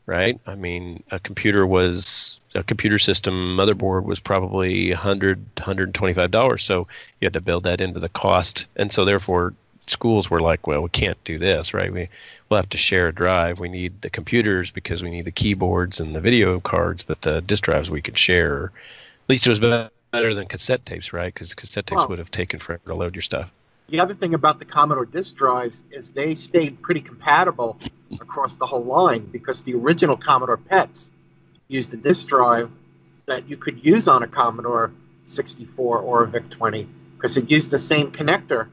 right? I mean, a computer system motherboard was probably $125. So you had to build that into the cost, and so therefore schools were like, well, we can't do this, right? We'll have to share a drive. We need the computers because we need the keyboards and the video cards, but the disk drives we could share. At least it was better than cassette tapes, right? Because cassette tapes would have taken forever to load your stuff. The other thing about the Commodore disk drives is they stayed pretty compatible across the whole line, because the original Commodore PETs used a disk drive that you could use on a Commodore 64 or a VIC-20 because it used the same connector.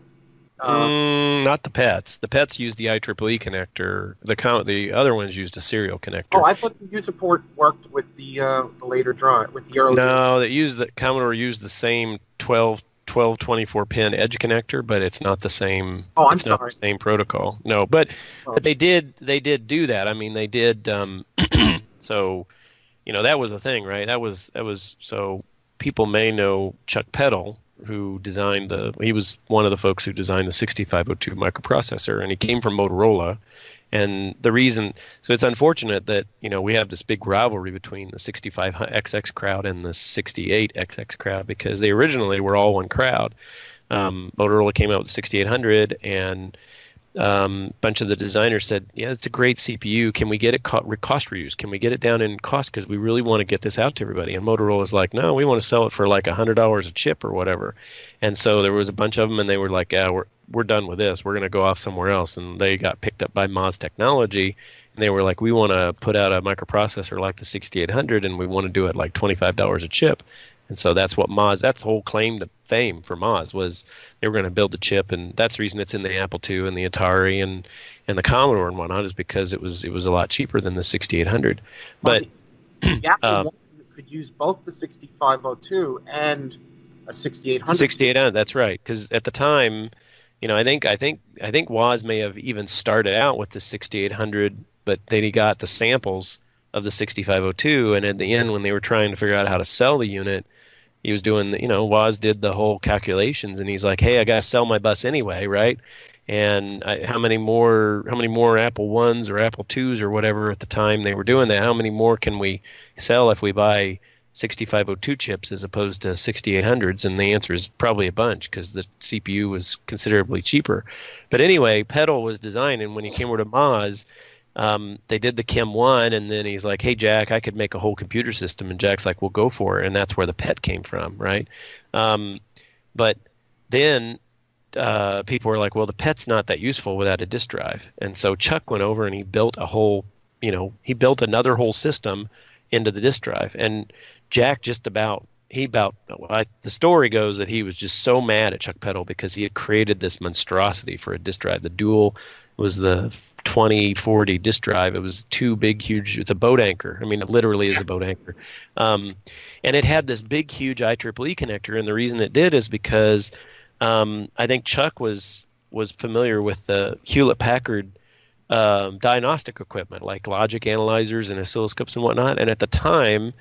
Not the PETs. The PETs used the IEEE connector. The other ones used a serial connector. Oh, I thought the user port worked with the later drive, with the early. No, Commodore used the same 12 24 pin edge connector, but it's not the same. Oh, I'm it's sorry. Not the same protocol. No, but they did do that. I mean, they did. So, that was the thing, right? That was so people may know Chuck Peddle, who designed he was one of the folks who designed the 6502 microprocessor, and he came from Motorola. And the reason, so it's unfortunate that, we have this big rivalry between the 65XX crowd and the 68XX crowd, because they originally were all one crowd. Motorola came out with the 6800, and a bunch of the designers said, yeah, it's a great CPU. Can we get it cost reduced? Can we get it down in cost? Because we really want to get this out to everybody. And Motorola's like, no, we want to sell it for like $100 a chip or whatever. And so there was a bunch of them, and they were like, yeah, we're done with this. We're going to go off somewhere else. And they got picked up by Moz Technology, and they were like, we want to put out a microprocessor like the 6800, and we want to do it like $25 a chip. And so that's what that's the whole claim to fame for Moz, was they were going to build the chip, and that's the reason it's in the Apple II and the Atari and the Commodore and whatnot, is because it was a lot cheaper than the 6800. But the Apple could use both the 6502 and a 6800. 6800, that's right, because at the time, I think Woz may have even started out with the 6800, but then he got the samples of the 6502, and at the end, when they were trying to figure out how to sell the unit, he was doing, Woz did the whole calculations, and he's like, hey, I got to sell my bus anyway, right? And how many more Apple Ones or Apple Twos or whatever at the time they were doing that? How many more can we sell if we buy 6502 chips as opposed to 6800s? And the answer is probably a bunch, because the CPU was considerably cheaper. But anyway, Petal was designed, and when he came over to Moz, they did the Chem 1, and then he's like, hey, Jack, I could make a whole computer system. And Jack's like, well, go for it. And that's where the PET came from, right? But then people were like, well, the PET's not that useful without a disk drive. And so Chuck went over and he built another whole system into the disk drive. And Jack the story goes that he was just so mad at Chuck Petal because he had created this monstrosity for a disk drive. The Dual was the 2040 disk drive. It was two big, huge, it's a boat anchor. I mean, it literally is a boat anchor. And it had this big, huge IEEE connector. And the reason it did is because I think Chuck was familiar with the Hewlett-Packard diagnostic equipment, like logic analyzers and oscilloscopes and whatnot. And at the time,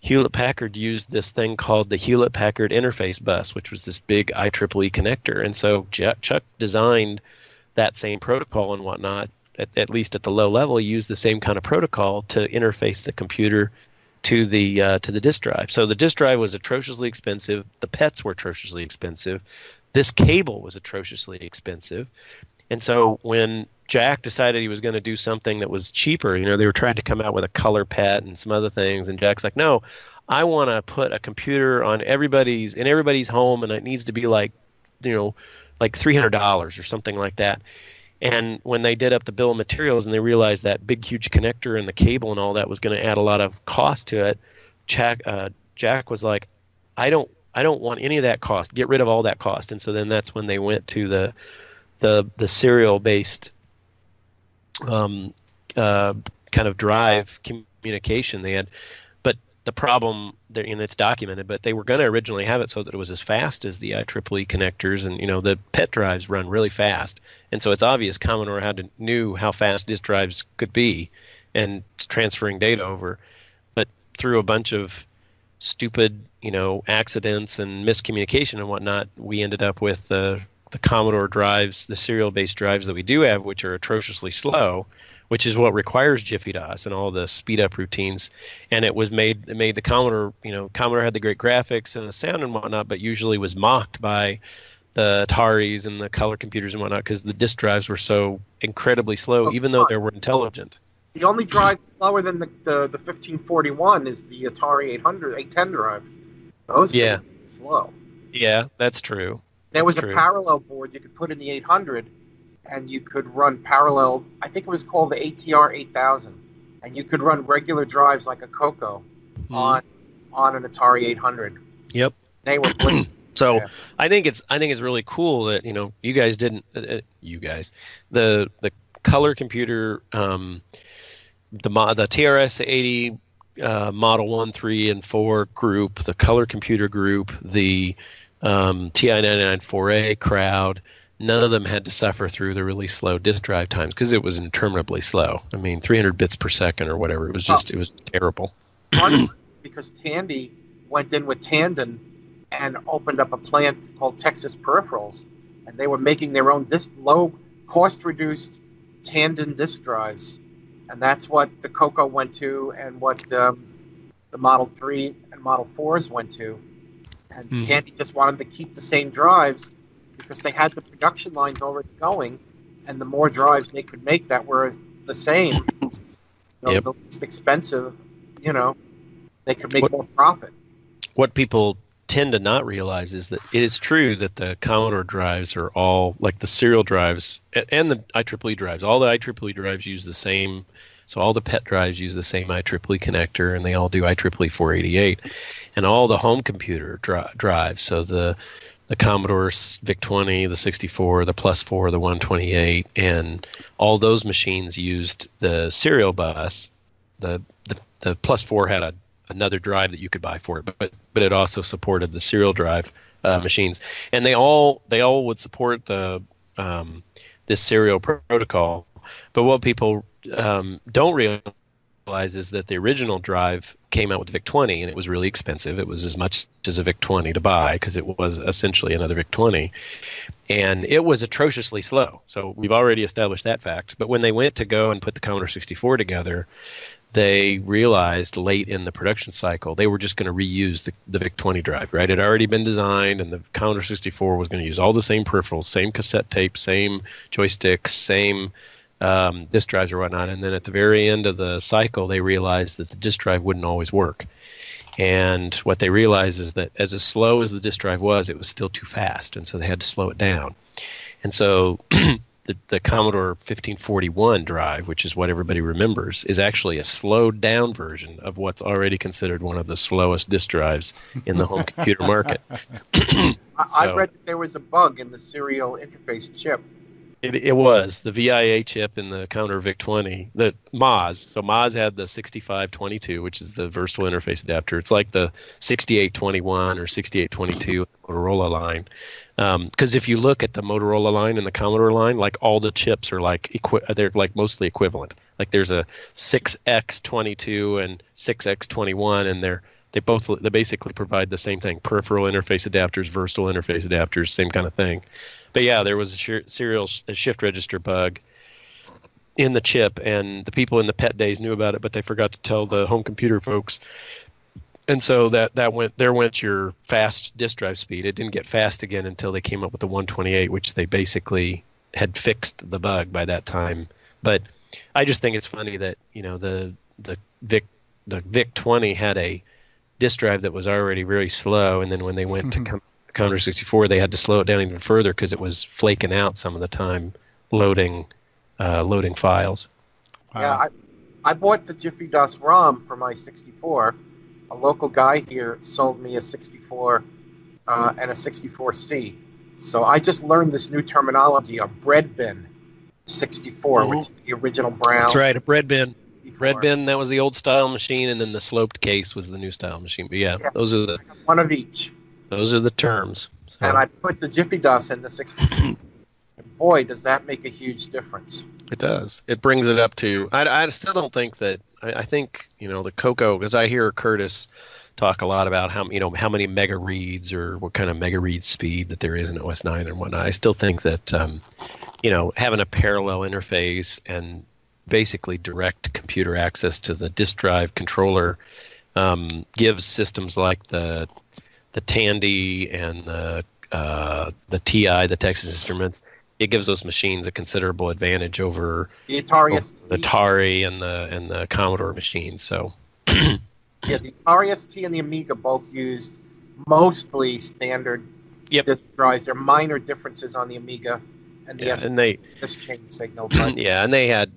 Hewlett-Packard used this thing called the Hewlett-Packard Interface Bus, which was this big IEEE connector. And so Chuck designed that same protocol and whatnot. At least at the low level, he used the same kind of protocol to interface the computer to the disk drive. So the disk drive was atrociously expensive. The PETs were atrociously expensive. This cable was atrociously expensive. And so when Jack decided he was going to do something that was cheaper, they were trying to come out with a color PET and some other things, and Jack's like, no, I want to put a computer in everybody's home, and it needs to be like $300 or something like that. And when they did up the bill of materials and they realized that big, huge connector and the cable and all that was going to add a lot of cost to it, Jack was like, I don't want any of that cost. Get rid of all that cost. And so then that's when they went to the serial-based kind of drive communication they had. But the problem, and it's documented, but they were going to originally have it so that it was as fast as the IEEE connectors, and the PET drives run really fast. And so it's obvious Commodore knew how fast disk drives could be and transferring data over. But through a bunch of stupid, accidents and miscommunication and whatnot, we ended up with the Commodore drives, the serial-based drives that we do have, which are atrociously slow, which is what requires Jiffy DOS and all the speed-up routines. And it made the Commodore, Commodore had the great graphics and the sound and whatnot, but usually was mocked by the Ataris and the color computers and whatnot because the disk drives were so incredibly slow, even though they were intelligent. The only drive slower than the 1541 is the Atari 810 drive. Those things are slow. Yeah, that's true. There was a parallel board you could put in the 800, and you could run parallel. I think it was called the ATR 8000, and you could run regular drives like a CoCo on an Atari 800. Yep. They were blazing. So yeah. I think it's really cool that you guys didn't the color computer the TRS 80 Model 1, 3, and 4 group, the color computer group, the TI-99 4A crowd, none of them had to suffer through the really slow disk drive times because it was interminably slow. I mean, 300 bits per second or whatever. It was just, it was terrible. Because Tandy went in with Tandon and opened up a plant called Texas Peripherals, and they were making their own low cost-reduced Tandon disk drives, and that's what the CoCo went to, and what the Model 3 and Model 4s went to. And Tandy just wanted to keep the same drives because they had the production lines already going, and the more drives they could make that were the same, the least expensive, they could make more profit. What people tend to not realize is that it is true that the Commodore drives are all like the serial drives and the IEEE drives. All the IEEE drives use the same, so all the PET drives use the same IEEE connector, and they all do IEEE 488. And all the home computer drives, so the Commodore VIC-20, the 64, the Plus 4, the 128, and all those machines used the serial bus. The Plus 4 had another drive that you could buy for it, but it also supported the serial drive machines, and they all would support the this serial protocol. But what people don't realize is that the original drive came out with the VIC-20, and it was really expensive. It was as much as a VIC-20 to buy because it was essentially another VIC-20. And it was atrociously slow. So we've already established that fact. But when they went to go and put the Commodore 64 together, they realized late in the production cycle they were just going to reuse the VIC-20 drive, right? It had already been designed, and the Commodore 64 was going to use all the same peripherals, same cassette tape, same joysticks, same disk drives or whatnot. And then at the very end of the cycle, they realized that the disk drive wouldn't always work. And what they realized is that as slow as the disk drive was, it was still too fast, and so they had to slow it down. And so the Commodore 1541 drive, which is what everybody remembers, is actually a slowed down version of what's already considered one of the slowest disk drives in the home computer market. I read that there was a bug in the serial interface chip. It was the VIA chip in the Commodore VIC-20, the Moz. So Moz had the 6522, which is the versatile interface adapter. It's like the 6821 or 6822 Motorola line. Because if you look at the Motorola line and the Commodore line, like all the chips are like they're like mostly equivalent. Like there's a 6X22 and 6X21, and they basically provide the same thing: peripheral interface adapters, versatile interface adapters, same kind of thing. But yeah, there was a shift register bug in the chip, and the people in the PET days knew about it, but they forgot to tell the home computer folks. And so there went your fast disk drive speed. It didn't get fast again until they came up with the 128, which they basically had fixed the bug by that time. But I just think it's funny that the VIC-20 had a disk drive that was already very slow, and then when they went to Commodore 64, they had to slow it down even further because it was flaking out some of the time loading files. Wow. Yeah, I bought the Jiffy DOS ROM for my 64. A local guy here sold me a 64 and a 64C. So I just learned this new terminology, a bread bin 64, which is the original brown. That's right, a bread bin. 64. Bread bin, that was the old style machine, and then the sloped case was the new style machine. But yeah. Those are the one of each. Those are the terms. So. And I put the Jiffy DOS in the 64. Boy, does that make a huge difference. It does. It brings it up to. I still don't think that. I think the CoCo, because I hear Curtis talk a lot about how many mega reads or what kind of mega read speed that there is in OS 9 and whatnot. I still think that having a parallel interface and basically direct computer access to the disk drive controller gives systems like the Tandy and the TI, the Texas Instruments. It gives those machines a considerable advantage over the Atari and the Commodore machines. So, yeah, the Atari ST and the Amiga both used mostly standard disk drives. There are minor differences on the Amiga and the ST disk change signal. But yeah, and they had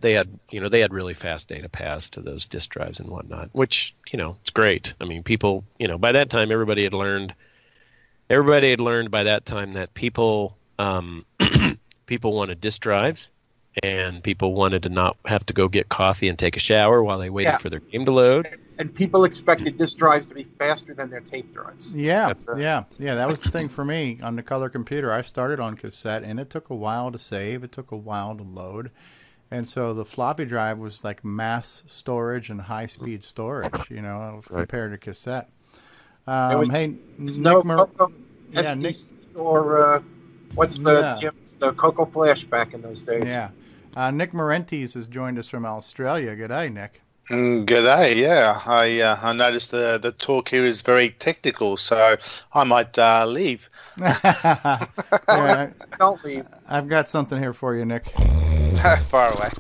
really fast data paths to those disk drives and whatnot, which it's great. I mean, people by that time everybody had learned by that time that people people wanted disk drives, and people wanted to not have to go get coffee and take a shower while they waited for their game to load. And people expected disk drives to be faster than their tape drives. Yeah, yeah. That was the thing for me on the color computer. I started on cassette, and it took a while to save. It took a while to load. And so the floppy drive was like mass storage and high-speed storage, compared to cassette. Hey, Nick, or what's the CoCo Flash back in those days? Yeah. Nick Marentes has joined us from Australia. G'day, Nick. G'day, yeah. I noticed the talk here is very technical, so I might leave. Don't leave. I've got something here for you, Nick. Far away.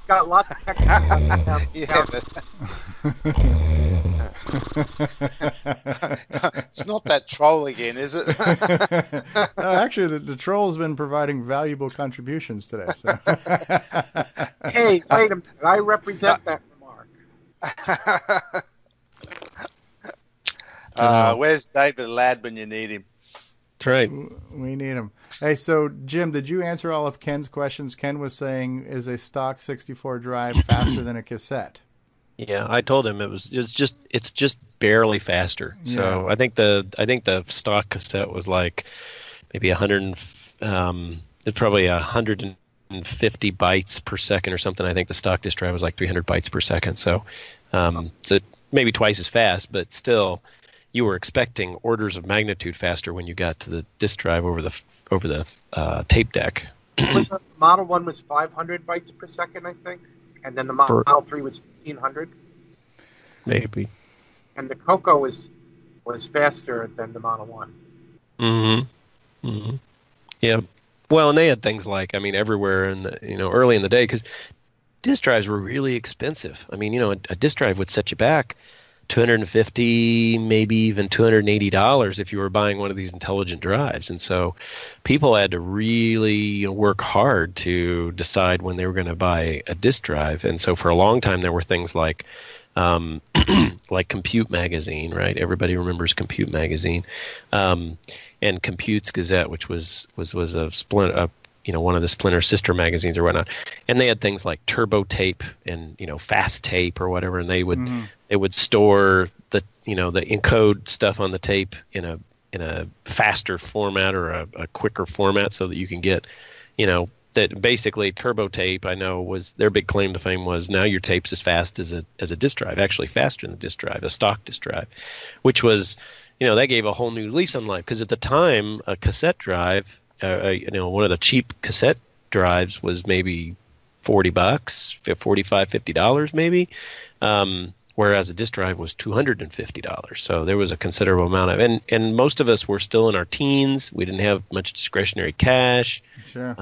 Got lots of technical It's not that troll again, is it? No, actually, the troll's been providing valuable contributions today. So. Hey, wait a minute. I represent that remark. Where's David Ladd when you need him? That's right. We need him. Hey, so Jim, did you answer all of Ken's questions? Ken was saying, is a stock 64 drive faster than a cassette? Yeah, I told him it's just barely faster. So yeah. I think the stock cassette was like maybe 100 it's probably 150 bytes per second or something. I think the stock disk drive was like 300 bytes per second. So, so maybe twice as fast, but still, you were expecting orders of magnitude faster when you got to the disk drive over the tape deck. The Model 1 was 500 bytes per second, I think, and then the Model 3 was 1500. Maybe. And the CoCo was faster than the Model 1. Mm-hmm. Mm-hmm. Yeah. Well, and they had things like, I mean, everywhere in the, early in the day, because disk drives were really expensive. I mean, a disk drive would set you back $250, maybe even $280 if you were buying one of these intelligent drives. And so people had to really work hard to decide when they were going to buy a disk drive. And so for a long time, there were things like Compute Magazine, right? Everybody remembers Compute Magazine, and Compute's Gazette, which was a splinter, one of the splinter sister magazines or whatnot. And they had things like Turbo Tape and Fast Tape or whatever, and they would store the encode stuff on the tape in a faster format or a quicker format so that you can get that basically Turbo Tape, I know, was their big claim to fame was now your tape's as fast as a disk drive, actually faster than a disk drive, a stock disk drive, which was, that gave a whole new lease on life. Because at the time, a cassette drive, one of the cheap cassette drives was maybe $40, $45, $50 maybe, whereas a disk drive was $250. So there was a considerable amount of, and most of us were still in our teens. We didn't have much discretionary cash. Sure.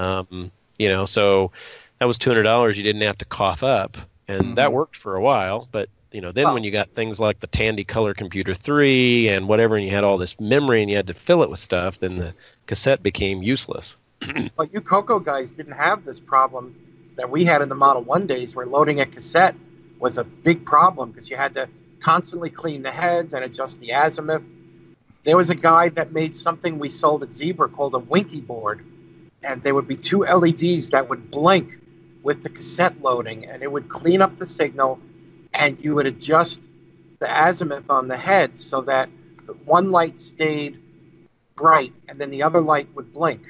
So that was $200 you didn't have to cough up, and that worked for a while. But then when you got things like the Tandy Color Computer 3 and whatever, and you had all this memory and you had to fill it with stuff, then the cassette became useless. But you CoCo guys didn't have this problem that we had in the Model 1 days, where loading a cassette was a big problem because you had to constantly clean the heads and adjust the azimuth. There was a guy that made something we sold at Zebra called a Winky board, and there would be two LEDs that would blink with the cassette loading, and it would clean up the signal, and you would adjust the azimuth on the head so that the one light stayed bright and then the other light would blink.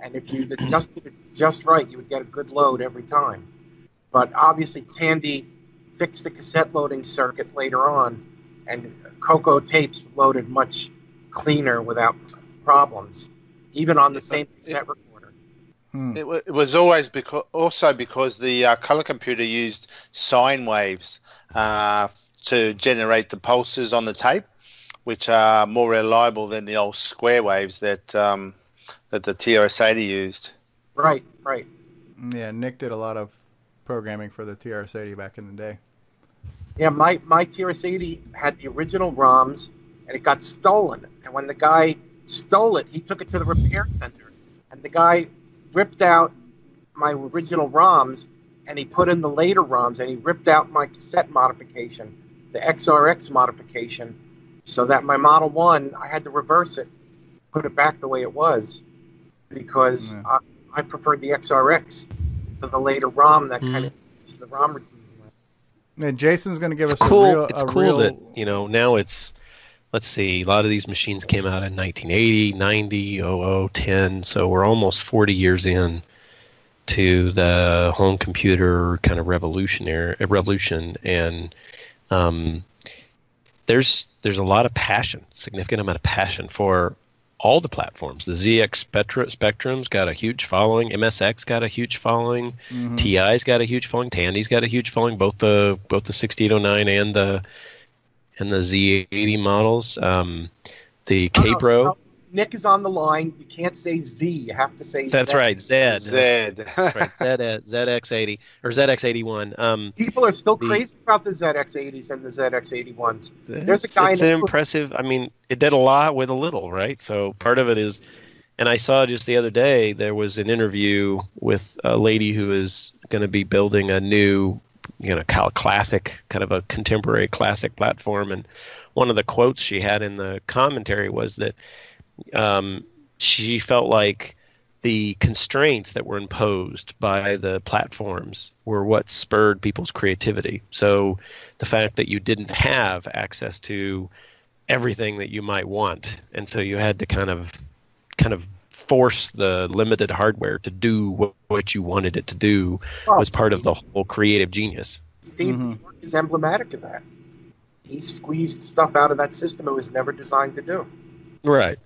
And if you adjusted it just right, you would get a good load every time. But obviously Tandy fixed the cassette loading circuit later on, and CoCo tapes loaded much cleaner without problems, even on the same cassette recorder. It was always because the color computer used sine waves to generate the pulses on the tape, which are more reliable than the old square waves that the TRS-80 used. Right. Yeah, Nick did a lot of programming for the TRS-80 back in the day. Yeah, my TRS-80 had the original ROMs, and it got stolen. And when the guy stole it, he took it to the repair center, and the guy ripped out my original ROMs, and he put in the later ROMs, and he ripped out my cassette modification, the XRX modification, so that my Model 1, I had to reverse it, put it back the way it was, because I preferred the XRX to the later ROM that kind of changed the ROM routine. And Jason's going to give us cool. It's cool that, now it's, let's see, a lot of these machines came out in 1980, 90, 00, 10, so we're almost 40 years in to the home computer kind of revolution, and there's a lot of passion, significant amount of passion for all the platforms. The ZX Spectrum's got a huge following, MSX got a huge following, TI's got a huge following, Tandy's got a huge following, both the 6809 and the Z80 models. The K-Pro. Nick is on the line. You can't say Z. You have to say Z. That's right, Z. Z. That's right, ZX80 or ZX81. People are still crazy about the ZX80s and the ZX81s. There's a guy. It's impressive. I mean, it did a lot with a little, right? So part of it is, and I saw just the other day there was an interview with a lady who is going to be building a new, classic, kind of a contemporary classic platform, and one of the quotes she had in the commentary was that she felt like the constraints that were imposed by the platforms were what spurred people's creativity. So the fact that you didn't have access to everything that you might want, and so you had to kind of force the limited hardware to do what you wanted it to do was part of the whole creative genius. Steve Bjork is emblematic of that. He squeezed stuff out of that system it was never designed to do. Right.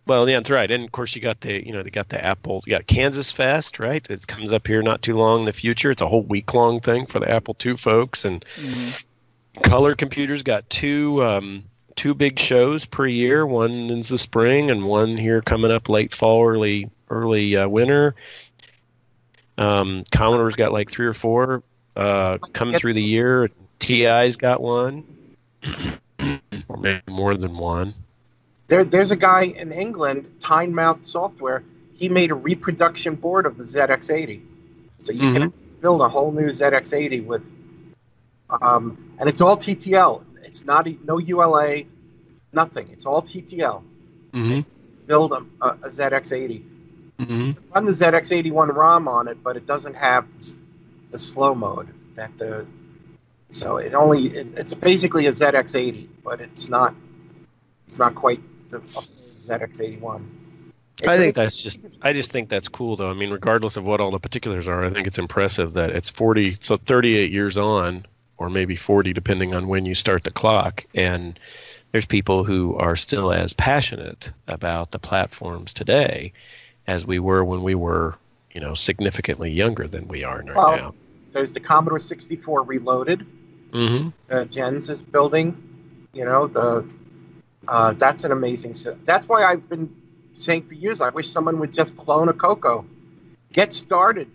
Well, yeah, that's right. And of course, they got the Apple, you got Kansas Fest, right? It comes up here not too long in the future. It's a whole week-long thing for the Apple II folks. And Color Computers got two big shows per year. One in the spring and one here coming up late fall, early winter. Commodore's got like 3 or 4 coming through the year. TI's got one, or maybe more than one. There's a guy in England, Tynemouth Software. He made a reproduction board of the ZX80, so you can build a whole new ZX80 with, and it's all TTL. It's not no ULA, nothing. It's all TTL. Build a ZX80. Run the ZX81 ROM on it, but it doesn't have the slow mode. So it's basically a ZX80, but it's not quite the ZX81. I just think that's cool, though. I mean, regardless of what all the particulars are, I think it's impressive that it's 38 years on, or maybe 40, depending on when you start the clock. And there's people who are still as passionate about the platforms today as we were when we were, significantly younger than we are now. There's the Commodore 64 Reloaded. Jens is building. That's an amazing system. That's why I've been saying for years, I wish someone would just clone a CoCo. Get started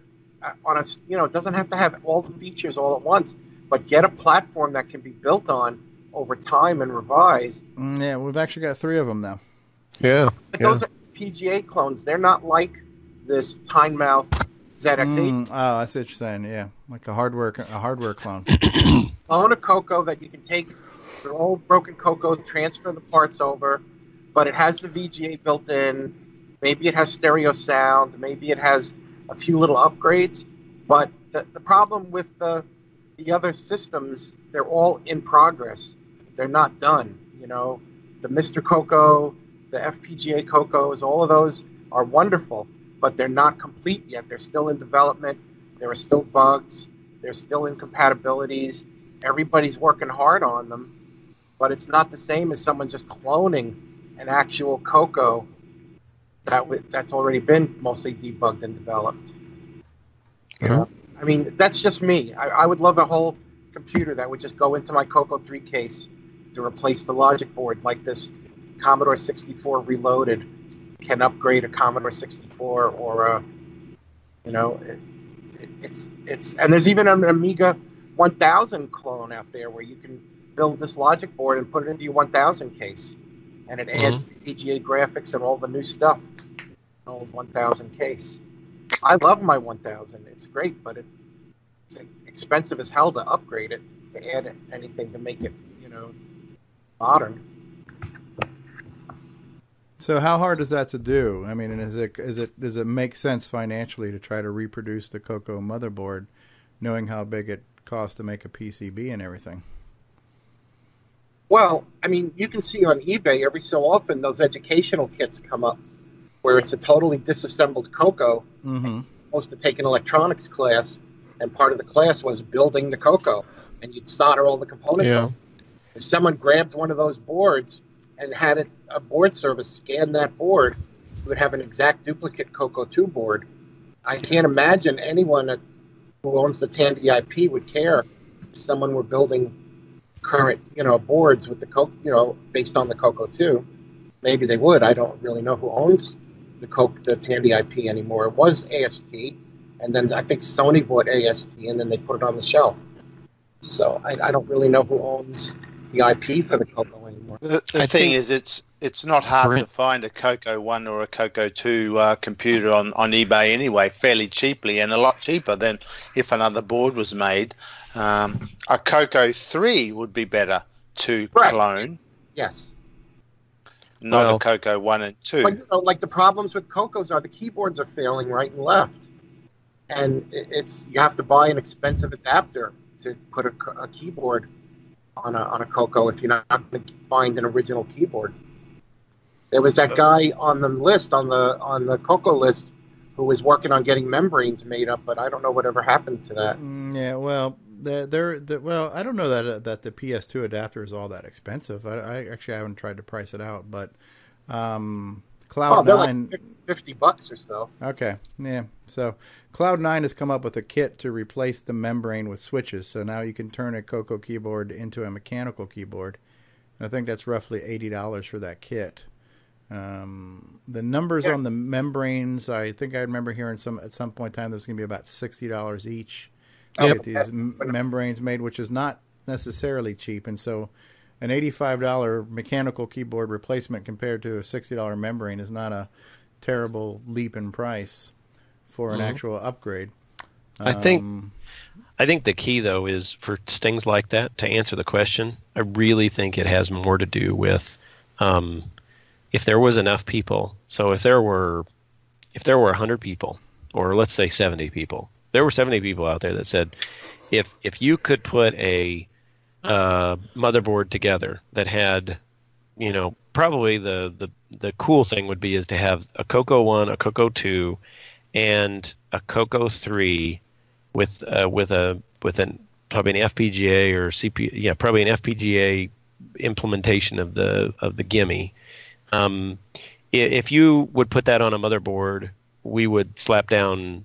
on it doesn't have to have all the features all at once, but get a platform that can be built on over time and revised. Yeah, we've actually got 3 of them now. Yeah. But those are PGA clones. They're not like this Tynemouth ZX80. Oh, I see what you're saying. Yeah, like a hardware clone. Clone a CoCo that you can take the old broken CoCo, transfer the parts over, but it has the VGA built in. Maybe it has stereo sound. Maybe it has a few little upgrades. But the problem with the other systems, they're all in progress. They're not done. The Mr. CoCo, the FPGA CoCos, all of those are wonderful, but they're not complete yet. They're still in development. There are still bugs. There's still incompatibilities. Everybody's working hard on them, but it's not the same as someone just cloning an actual CoCo that's already been mostly debugged and developed. I mean, that's just me. I would love a whole computer that would just go into my CoCo 3 case to replace the logic board, like this Commodore 64 Reloaded can upgrade a Commodore 64 or it's and there's even an Amiga 1000 clone out there where you can build this logic board and put it into your 1000 case, and it adds the AGA graphics and all the new stuff. An old 1000 case. I love my 1000. It's great, but it's expensive as hell to upgrade it, to add anything to make it, modern. So how hard is that to do? I mean, does it make sense financially to try to reproduce the CoCo motherboard, knowing how big it costs to make a PCB and everything? Well, I mean, you can see on eBay every so often those educational kits come up where it's a totally disassembled CoCo. You're supposed to take an electronics class, and part of the class was building the CoCo, and you'd solder all the components up. If someone grabbed one of those boards and had a board service scan that board, you would have an exact duplicate CoCo 2 board. I can't imagine anyone who owns the Tandy IP would care if someone were building current, boards with the CoCo, based on the CoCo 2. Maybe they would. I don't really know who owns the Tandy IP anymore. It was AST, and then I think Sony bought AST, and then they put it on the shelf. So I don't really know who owns the IP for the CoCo anymore. The thing is, it's not hard to find a CoCo 1 or a CoCo 2 computer on eBay anyway, fairly cheaply, and a lot cheaper than if another board was made. A CoCo 3 would be better to clone. Yes. Not a CoCo 1 and 2. But, like the problems with CoCos are the keyboards are failing right and left. And you have to buy an expensive adapter to put a keyboard on a CoCo if you're not going to find an original keyboard. There was that guy on the list, on the CoCo list, who was working on getting membranes made up, but I don't know whatever happened to that. Yeah, well, well, I don't know that the PS2 adapter is all that expensive. I actually haven't tried to price it out, but Cloud9, like $50 or so. Okay, yeah. So Cloud9 has come up with a kit to replace the membrane with switches. So now you can turn a CoCo keyboard into a mechanical keyboard. And I think that's roughly $80 for that kit. The numbers on the membranes, I think I remember hearing at some point in time there's going to be about $60 each to get these membranes made, which is not necessarily cheap. And so an $85 mechanical keyboard replacement compared to a $60 membrane is not a terrible leap in price for an actual upgrade. I think the key, though, is for things like that, to answer the question, I really think it has more to do with if there was enough people. So if there were 100 people, or let's say 70 people, there were 70 people out there that said, if you could put a motherboard together that had, probably the cool thing would be is to have a CoCo 1, a CoCo 2, and a CoCo 3 with probably an FPGA or CPU, probably an FPGA implementation of the gimme. If you would put that on a motherboard, we would slap down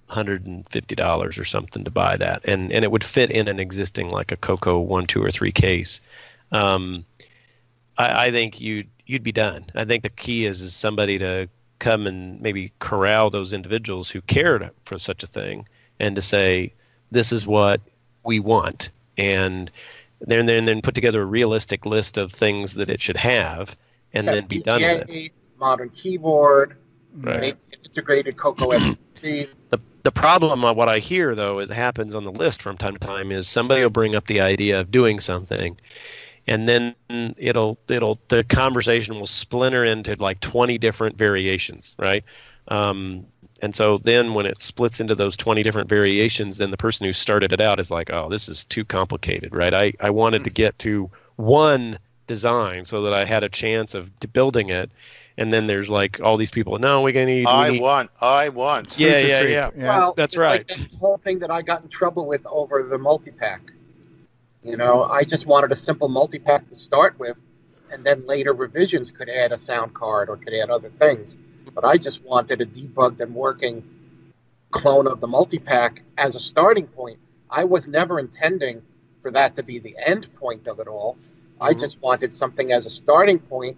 $150 or something to buy that, and it would fit in an existing, like a CoCo 1, 2, or 3 case. I think you'd be done. I think the key is somebody to come and maybe corral those individuals who cared for such a thing, and to say, this is what we want, and then put together a realistic list of things that it should have, and then be done with it. Modern keyboard, right. Integrated CoCo SD. The problem, what I hear, though, it happens on the list from time to time, is somebody will bring up the idea of doing something, and then the conversation will splinter into like 20 different variations, right? And so then when it splits into those 20 different variations, then the person who started it out is like, oh, this is too complicated, right? I wanted to get to one design so that I had a chance of building it. And then there's like all these people. No, we're gonna need. I want. Yeah. Well, that's right. Like that whole thing that I got in trouble with over the multi-pack. I just wanted a simple multi-pack to start with, and then later revisions could add a sound card or could add other things. But I just wanted a debugged and working clone of the multi-pack as a starting point. I was never intending for that to be the end point of it all. I just wanted something as a starting point,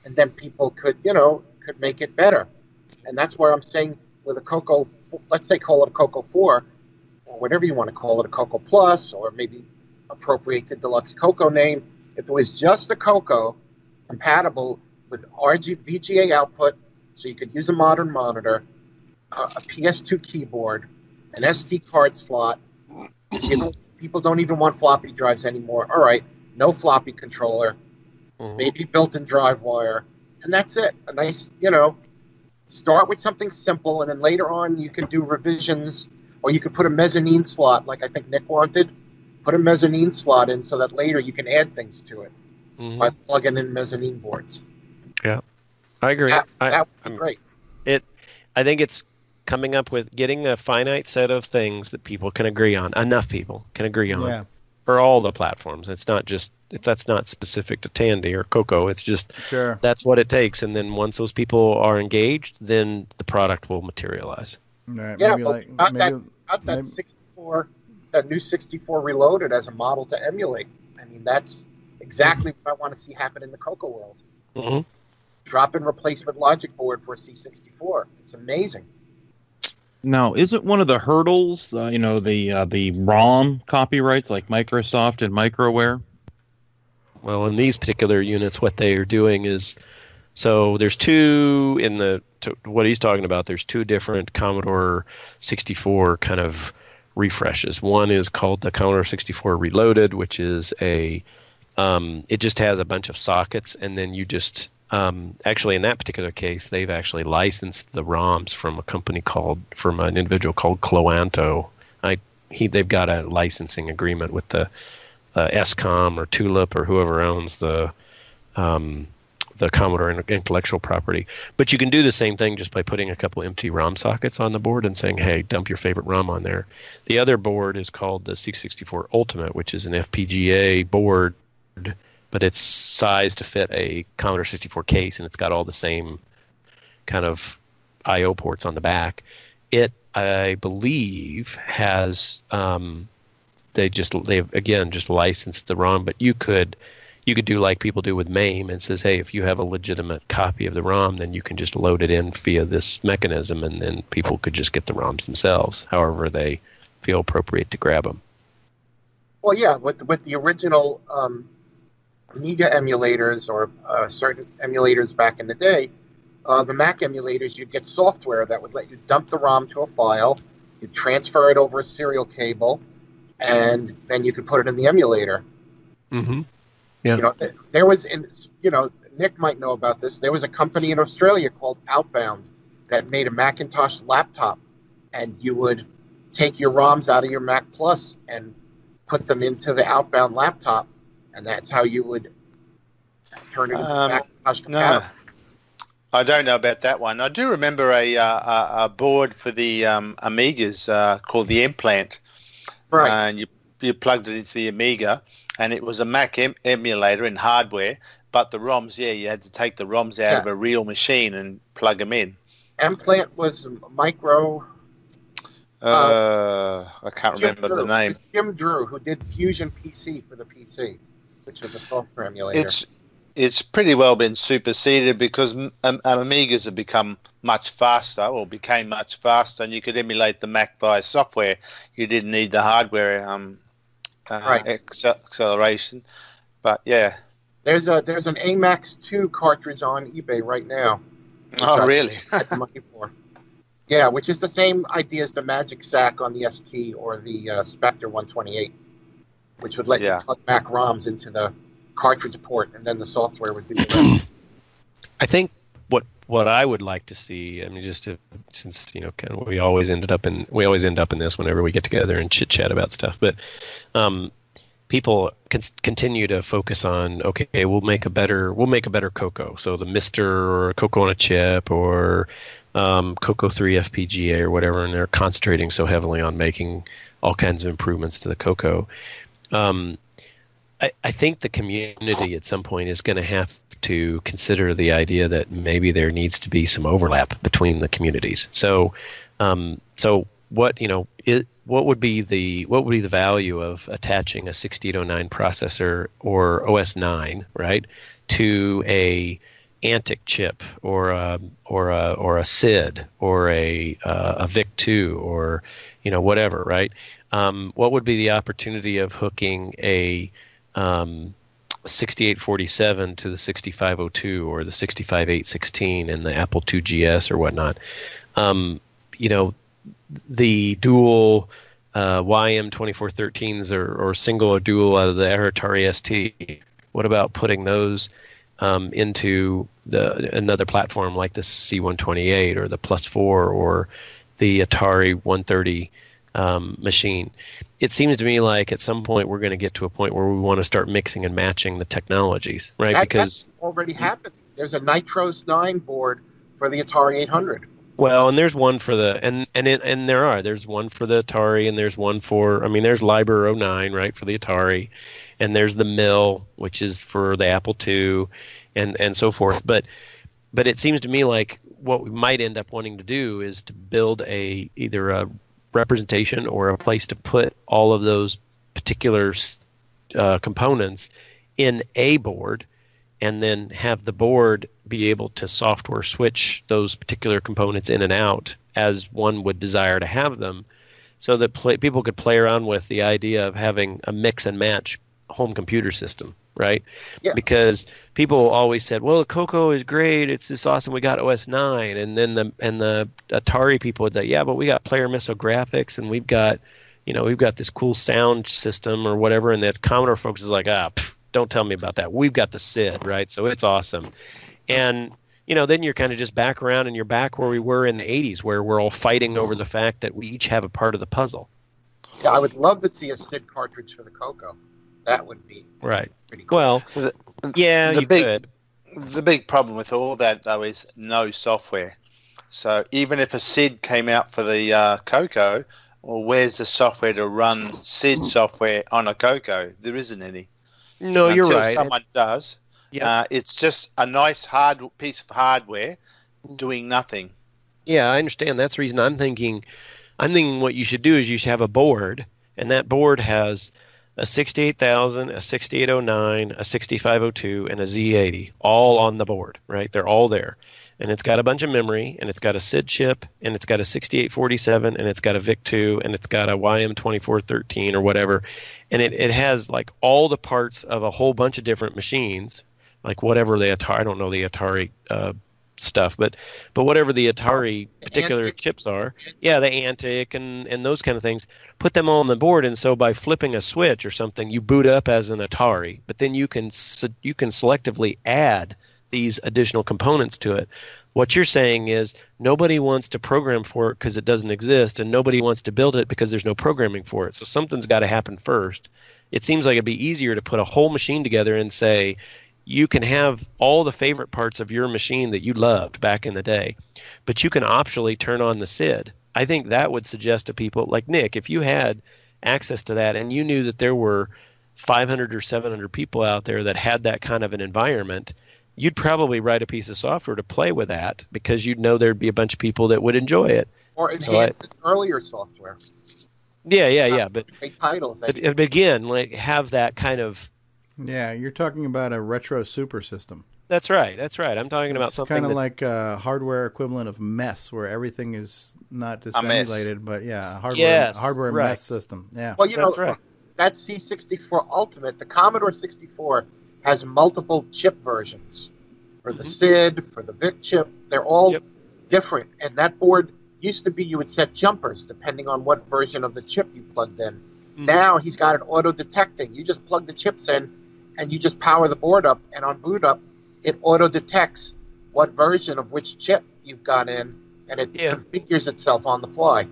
and then people could make it better. And that's where I'm saying with a CoCo, let's say call it a CoCo 4, or whatever you want to call it, a CoCo Plus, or maybe appropriate the deluxe CoCo name. If it was just a CoCo compatible with VGA output, so you could use a modern monitor, a PS2 keyboard, an SD card slot. People don't even want floppy drives anymore. All right, no floppy controller, maybe built-in drive wire, and that's it. A nice, start with something simple, and then later on you can do revisions, or you could put a mezzanine slot, like I think Nick wanted. Put a mezzanine slot in so that later you can add things to it by plugging in mezzanine boards. Yeah, I agree. That would be great. I think it's coming up with getting a finite set of things that people can agree on. Enough people can agree on for all the platforms. It's not just that's not specific to Tandy or CoCo. It's just that's what it takes. And then once those people are engaged, then the product will materialize. Right, yeah, that 64. That new 64 Reloaded as a model to emulate. I mean, that's exactly what I want to see happen in the CoCo world. Drop in replacement logic board for a C64. It's amazing. Now, isn't one of the hurdles, the ROM copyrights like Microsoft and Microware? Well, in these particular units, what they are doing is, so there's two what he's talking about. There's two different Commodore 64 kind of refreshes. One is called the Commodore 64 Reloaded, which is it just has a bunch of sockets, and then you just actually in that particular case they've actually licensed the ROMs from an individual called Cloanto. They've got a licensing agreement with the SCOM or Tulip or whoever owns the the Commodore intellectual property. But you can do the same thing just by putting a couple empty ROM sockets on the board and saying, hey, dump your favorite ROM on there. The other board is called the C64 Ultimate, which is an FPGA board, but it's sized to fit a Commodore 64 case, and it's got all the same kind of I/O ports on the back. It, I believe, has they've again just licensed the ROM, but you could do like people do with MAME and says, hey, if you have a legitimate copy of the ROM, then you can just load it in via this mechanism, and then people could just get the ROMs themselves, however they feel appropriate to grab them. Well, yeah, with the original Amiga emulators or certain emulators back in the day, the Mac emulators, you'd get software that would let you dump the ROM to a file, you'd transfer it over a serial cable, and then you could put it in the emulator. Mm-hmm. Yeah. You know, there was, Nick might know about this. There was a company in Australia called Outbound that made a Macintosh laptop, and you would take your ROMs out of your Mac Plus and put them into the Outbound laptop, and that's how you would turn it into a Macintosh compatible. No. I don't know about that one. I do remember a board for the Amigas called the Implant. Right. And you plugged it into the Amiga, and it was a Mac emulator in hardware, but the ROMs, you had to take the ROMs out of a real machine and plug them in. Implant was micro... I can't remember the name. It's Jim Drew, who did Fusion PC for the PC, which was a software emulator. It's pretty well been superseded because Amigas have become much faster, or became much faster, and you could emulate the Mac via software. You didn't need the hardware acceleration. But yeah, there's an AMAX 2 cartridge on eBay right now. Oh, really? Get the money for. Yeah, which is the same idea as the Magic Sack on the ST or the Spectre 128, which would let you plug Mac ROMs into the cartridge port, and then the software would do the rest. I think what I would like to see, I mean, since kind of we always end up in this whenever we get together and chit chat about stuff, but people continue to focus on, okay, we'll make a better CoCo, so the Mister or CoCo on a chip or CoCo 3 FPGA or whatever, and they're concentrating so heavily on making all kinds of improvements to the CoCo. I think the community at some point is going to have to consider the idea that maybe there needs to be some overlap between the communities. So what would be the value of attaching a 6809 processor or OS 9, right, to a Antic chip or a SID or a VIC-2 or whatever, right? What would be the opportunity of hooking a 6847 to the 6502 or the 65816 and the Apple IIgs or whatnot? The dual YM2413s or single or dual out of the Atari ST. What about putting those into another platform like the C128 or the Plus 4 or the Atari 130 machine? It seems to me like at some point we're going to get to a point where we want to start mixing and matching the technologies, right? That's already happened. There's a Nitros 9 board for the Atari 800. Well, and there's one for there's one for the Atari, and there's one for, there's Liber 09, right, for the Atari, and there's the Mill, which is for the Apple II, and so forth. But it seems to me like what we might end up wanting to do is to build either a representation or a place to put all of those particular components in a board, and then have the board be able to software switch those particular components in and out as one would desire to have them, so that people could play around with the idea of having a mix and match home computer system, right? Yeah. Because people always said, well, CoCo is great, it's this awesome, we got OS 9, and then the Atari people would say, yeah, but we got player miso graphics, and we've got this cool sound system or whatever, and the Commodore folks is like, don't tell me about that. We've got the SID, right? So it's awesome. And, then you're kind of just back around and you're back where we were in the 80s, where we're all fighting over the fact that we each have a part of the puzzle. Yeah, I would love to see a SID cartridge for the CoCo. That would be right. Pretty cool. Well, you could. The big problem with all that, though, is no software. So even if a SID came out for the CoCo, well, where's the software to run SID software on a CoCo? There isn't any. No, you're Until right. someone does. It's just a nice hard piece of hardware doing nothing. Yeah, I understand. That's the reason I'm thinking what you should do is you should have a board, and that board has a 68000, a 6809, a 6502, and a Z80 all on the board, right? They're all there. And it's got a bunch of memory, and it's got a SID chip, and it's got a 6847, and it's got a VIC-2, and it's got a YM2413 or whatever. And it has like all the parts of a whole bunch of different machines, like whatever the Atari, I don't know the Atari stuff, but whatever the Atari particular chips are, yeah, the Antic and those kind of things, put them all on the board, and so by flipping a switch or something, you boot up as an Atari, but then you can selectively add these additional components to it. What you're saying is nobody wants to program for it because it doesn't exist, and nobody wants to build it because there's no programming for it. So something's got to happen first. It seems like it'd be easier to put a whole machine together and say, you can have all the favorite parts of your machine that you loved back in the day, but you can optionally turn on the SID. I think that would suggest to people like Nick, if you had access to that and you knew that there were 500 or 700 people out there that had that kind of an environment, you'd probably write a piece of software to play with that because you'd know there'd be a bunch of people that would enjoy it. Or enhance this earlier software. Yeah. But big titles. But again, like have that kind of. Yeah, you're talking about a retro super system. That's right. I'm talking about something kind of like a hardware equivalent of MES, where everything is not just emulated, but a hardware MES system. Yeah. Well, that C64 Ultimate, the Commodore 64, has multiple chip versions for the SID, for the VIC chip. They're all different, and that board used to be you would set jumpers depending on what version of the chip you plugged in. Now he's got it auto detecting. You just plug the chips in, and you just power the board up, and on boot up, it auto detects what version of which chip you've got in, and it configures itself on the fly.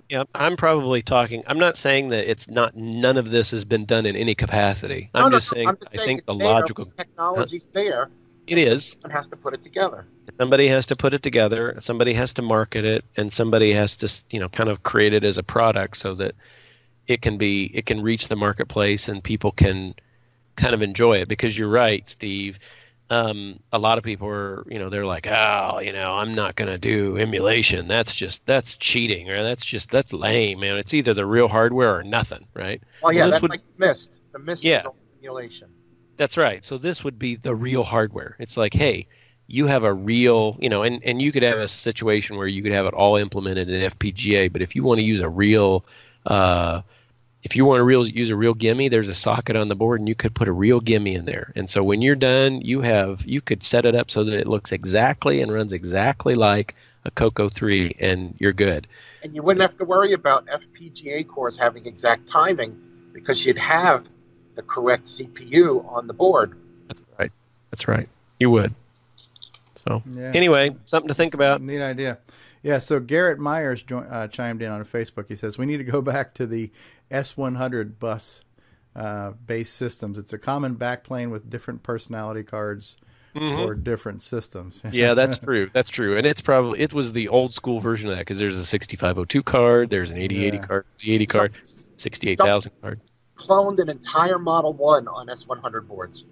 Yeah, I'm probably talking. I'm not saying that none of this has been done in any capacity. I'm just saying I think the logical technology's there. It is. Someone has to put it together. Somebody has to put it together. Somebody has to market it, and somebody has to, kind of create it as a product so that it can reach the marketplace and people can kind of enjoy it. Because you're right, Steve. A lot of people are, they're like, I'm not going to do emulation. That's cheating, or that's lame, man. It's either the real hardware or nothing, right? Well, yeah, that's like MIST. The MIST is emulation. That's right. So this would be the real hardware. It's like, hey, you have a real, and you could have a situation where you could have it all implemented in FPGA, but if you want to use a real, use a real gimme, there's a socket on the board, and you could put a real gimme in there. And so when you're done, you could set it up so that it looks exactly and runs exactly like a CoCo 3, and you're good. And you wouldn't have to worry about FPGA cores having exact timing because you'd have the correct CPU on the board. That's right. You would. So anyway, something to think about. Neat idea. Yeah, so Garrett Myers chimed in on Facebook. He says, we need to go back to the S100 bus based systems. It's a common backplane with different personality cards for different systems. Yeah, that's true. That's true. And it was the old school version of that because there's a 6502 card, there's an 8080 card, Z80 card, 68,000 card. Cloned an entire Model 1 on S100 boards.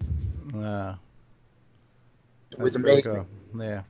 It was amazing. Cool. Yeah.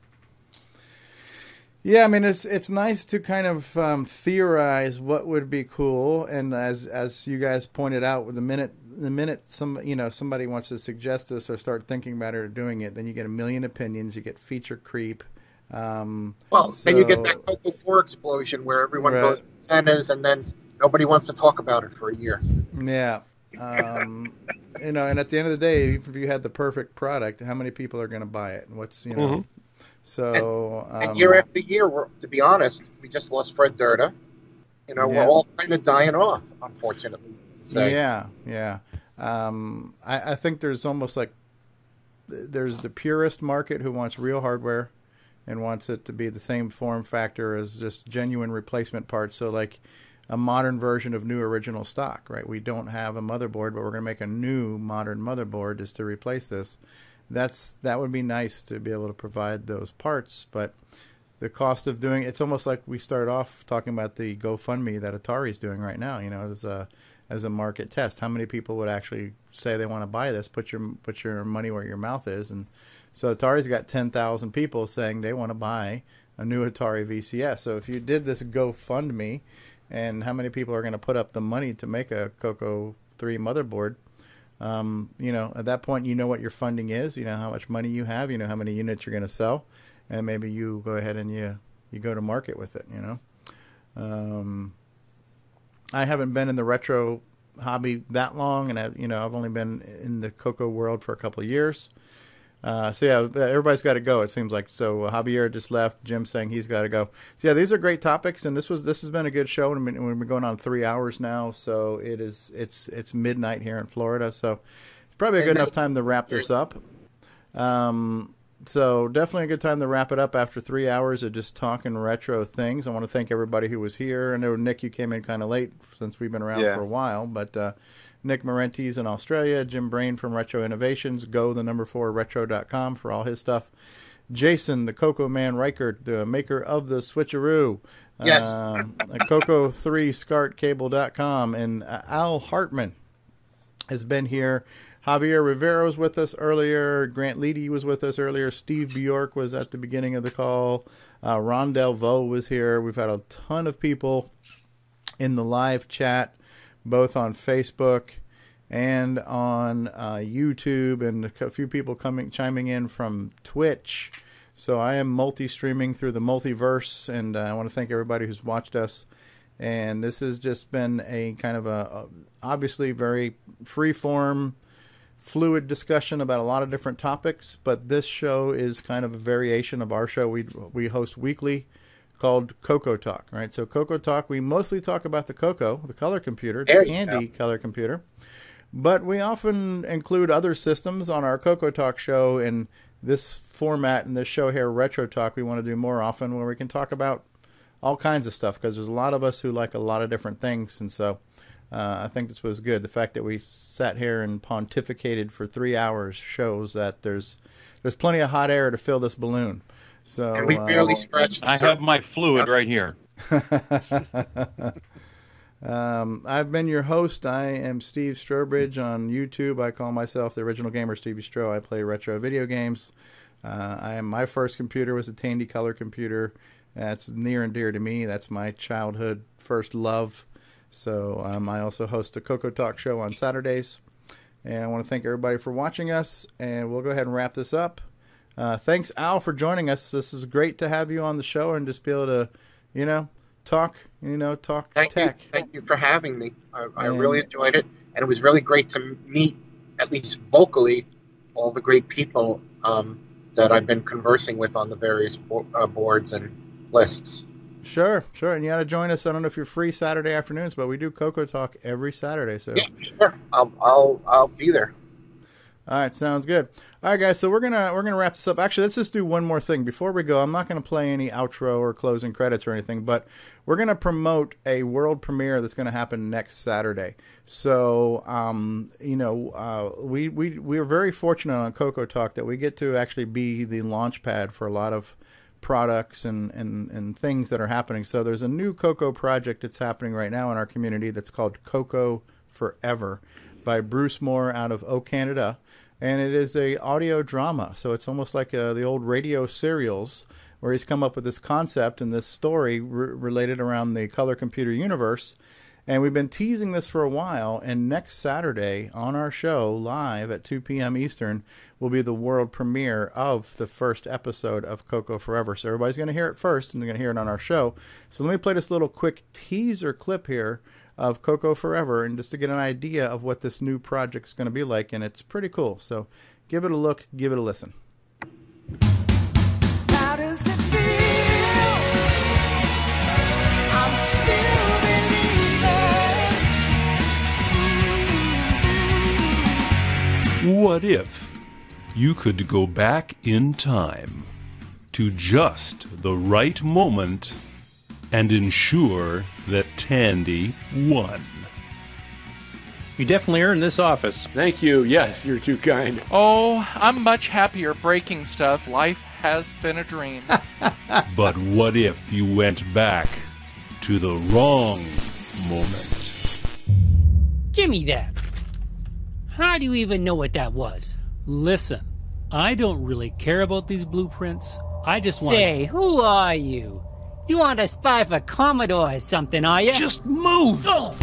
Yeah, I mean it's nice to kind of theorize what would be cool, and as you guys pointed out, the minute somebody wants to suggest this or start thinking about it or doing it, then you get a million opinions, you get feature creep. Then you get that CoCo 4 explosion where everyone goes antennas, and then nobody wants to talk about it for a year. Yeah. And at the end of the day, if you had the perfect product, how many people are going to buy it? What's So and year after year, to be honest, we just lost Fred Durda. We're all kind of dying off, unfortunately. Yeah. I think there's almost like there's the purist market who wants real hardware and wants it to be the same form factor as just genuine replacement parts. So like a modern version of new original stock, right? We don't have a motherboard, but we're going to make a new modern motherboard just to replace this. that would be nice to be able to provide those parts, but the cost of doing it's almost like we started off talking about the GoFundMe that Atari's doing right now, as a market test. How many people would actually say they want to buy this? Put your money where your mouth is. And so Atari's got 10,000 people saying they want to buy a new Atari VCS. So if you did this GoFundMe, and how many people are going to put up the money to make a CoCo 3 motherboard? At that point, you know what your funding is, you know how much money you have, you know how many units you're going to sell, and maybe you go ahead and you go to market with it, I haven't been in the retro hobby that long, and I've only been in the CoCo world for a couple of years. So yeah, everybody's got to go, it seems like. So Javier just left. Jim's saying he's got to go. So yeah, these are great topics, and this has been a good show. We've been going on 3 hours now, so it's midnight here in Florida. So it's probably a good enough time to wrap this up. So definitely a good time to wrap it up after 3 hours of just talking retro things. I want to thank everybody who was here. I know, Nick, you came in kind of late since we've been around for a while, but Nick Marentes in Australia, Jim Brain from Retro Innovations, go4retro.com for all his stuff. Jason, the CoCo Man Reighard, the maker of the Switcheroo. Yes. CoCo3ScartCable.com, and Al Hartman has been here. Javier Rivera was with us earlier. Grant Leighty was with us earlier. Steve Bjork was at the beginning of the call. Ron Delvaux was here. We've had a ton of people in the live chat, both on Facebook and on YouTube, and a few people chiming in from Twitch. So I am multi-streaming through the multiverse, and I want to thank everybody who's watched us. And this has just been a kind of a obviously very free-form, fluid discussion about a lot of different topics, but this show is kind of a variation of our show we host weekly called CoCoTALK, right? So CoCoTALK, we mostly talk about the CoCo, the color computer, the Tandy color computer, but we often include other systems on our CoCoTALK show. In this format, in this show here, RetroTALK, we want to do more often, where we can talk about all kinds of stuff, because there's a lot of us who like a lot of different things, and so I think this was good. The fact that we sat here and pontificated for 3 hours shows that there's plenty of hot air to fill this balloon. So and we barely scratched. I have my fluid right here. I've been your host. I am Steve Strobridge on YouTube. I call myself the original gamer, Stevie Strow. I play retro video games. My first computer was a Tandy color computer. That's near and dear to me. That's my childhood first love. So I also host a CoCoTALK show on Saturdays. And I want to thank everybody for watching us, and we'll go ahead and wrap this up. Thanks, Al, for joining us. This is great to have you on the show and just be able to, talk tech. Thank you for having me. I really enjoyed it, and it was really great to meet, at least vocally, all the great people that I've been conversing with on the various boards and lists. Sure. And you got to join us. I don't know if you're free Saturday afternoons, but we do CoCoTALK every Saturday. So yeah, sure. I'll be there. All right, sounds good. All right, guys. So we're gonna wrap this up. Actually, let's just do one more thing before we go. I'm not gonna play any outro or closing credits or anything, but we're gonna promote a world premiere that's gonna happen next Saturday. So, we're very fortunate on CoCoTALK that we get to actually be the launch pad for a lot of products and things that are happening. So there's a new CoCo project that's happening right now in our community that's called CoCo Forever by Bruce Moore out of Canada. And it is a audio drama. So it's almost like the old radio serials, where he's come up with this concept and this story related around the color computer universe. And we've been teasing this for a while, and next Saturday on our show, live at 2 p.m. Eastern, will be the world premiere of the first episode of CoCo Forever. So everybody's going to hear it first, and they're going to hear it on our show. So let me play this little quick teaser clip here of CoCo Forever, and just to get an idea of what this new project is going to be like, and it's pretty cool. So give it a look, give it a listen. How does it feel? I'm still What if you could go back in time to just the right moment and ensure that Tandy won? You definitely earned this office. Thank you. Yes, you're too kind. Oh, I'm much happier breaking stuff. Life has been a dream. But what if you went back to the wrong moment? Give me that. How do you even know what that was? Listen, I don't really care about these blueprints. I just want... Say, who are you? You want to spy for Commodore or something, are you? Just move! Oh.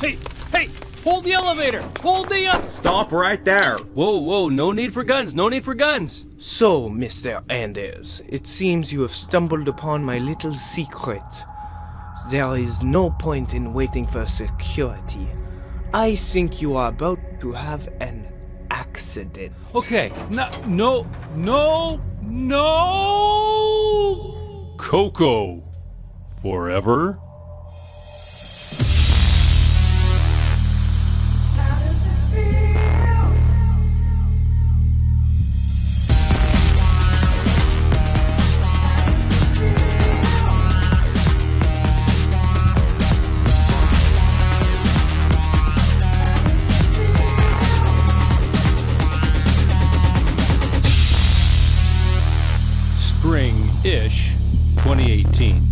Hey, hold the elevator! Hold the... Stop right there! Whoa, no need for guns, no need for guns! So, Mr. Anders, it seems you have stumbled upon my little secret. There is no point in waiting for security. I think you are about to have an accident. Okay, no! CoCo. Forever? Spring-ish 2018.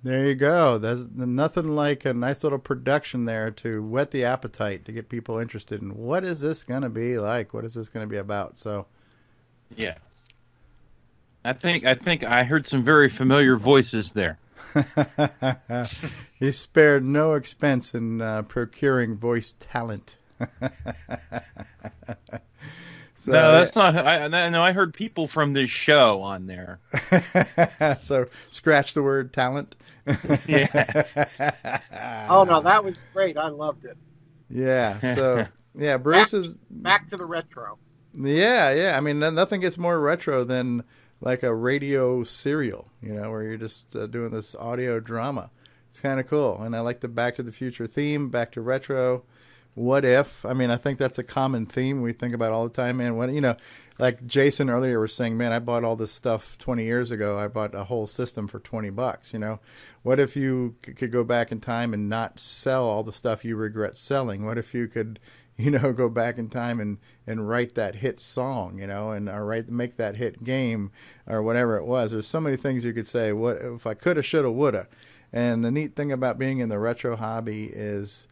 There you go. There's nothing like a nice little production there to whet the appetite, to get people interested in what is this going to be like? What is this going to be about? So, yeah. I think I heard some very familiar voices there. He spared no expense in procuring voice talent. So, no, that's not. I heard people from this show on there. So scratch the word talent. Yeah. Oh no, that was great. I loved it. Yeah. So yeah, Bruce is back to the retro. Yeah. I mean, nothing gets more retro than like a radio serial, where you're just doing this audio drama. It's kind of cool. And I like the Back to the Future theme, back to retro. What if? I mean, I think that's a common theme we think about all the time, man. When, like Jason earlier was saying, man, I bought all this stuff 20 years ago. I bought a whole system for $20, What if you could go back in time and not sell all the stuff you regret selling? What if you could, go back in time and write that hit song, or make that hit game or whatever it was? There's so many things you could say. What if I coulda, shoulda, woulda? And the neat thing about being in the retro hobby is,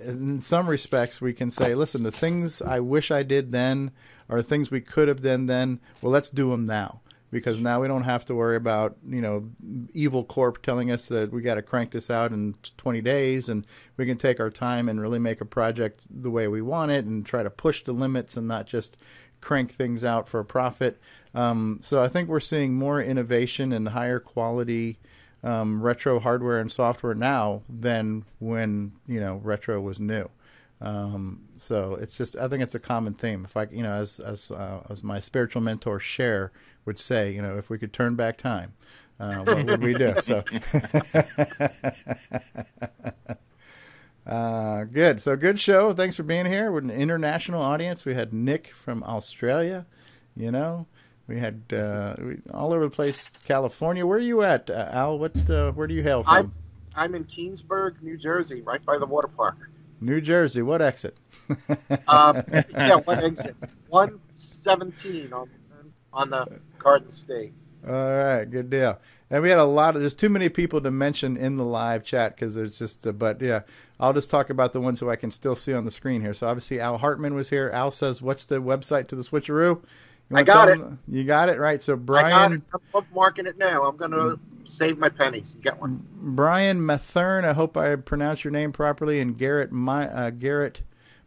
in some respects, we can say, listen, the things I wish I did then are things we could have done then. Well, let's do them now, because now we don't have to worry about, Evil Corp telling us that we got to crank this out in 20 days, and we can take our time and really make a project the way we want it and try to push the limits and not just crank things out for a profit. So I think we're seeing more innovation and higher quality retro hardware and software now than when retro was new. So it's just, I think it's a common theme. If I, as my spiritual mentor Cher would say, if we could turn back time, what would we do? So good. So good show. Thanks for being here. We're an international audience. We had Nick from Australia. We had all over the place, California. Where are you at, Al? Where do you hail from? I'm in Keensburg, New Jersey, right by the water park. New Jersey. What exit? What exit? 117 on the Garden State. All right, good deal. And we had there's too many people to mention in the live chat because there's just, but yeah, I'll just talk about the ones who I can still see on the screen here. So obviously Al Hartman was here. Al says, what's the website to the switcheroo? I got it. You got it, right? So I Brian, got it. I'm bookmarking it now. I'm going to save my pennies and get one. Brian Mathern, I hope I pronounced your name properly, and Garrett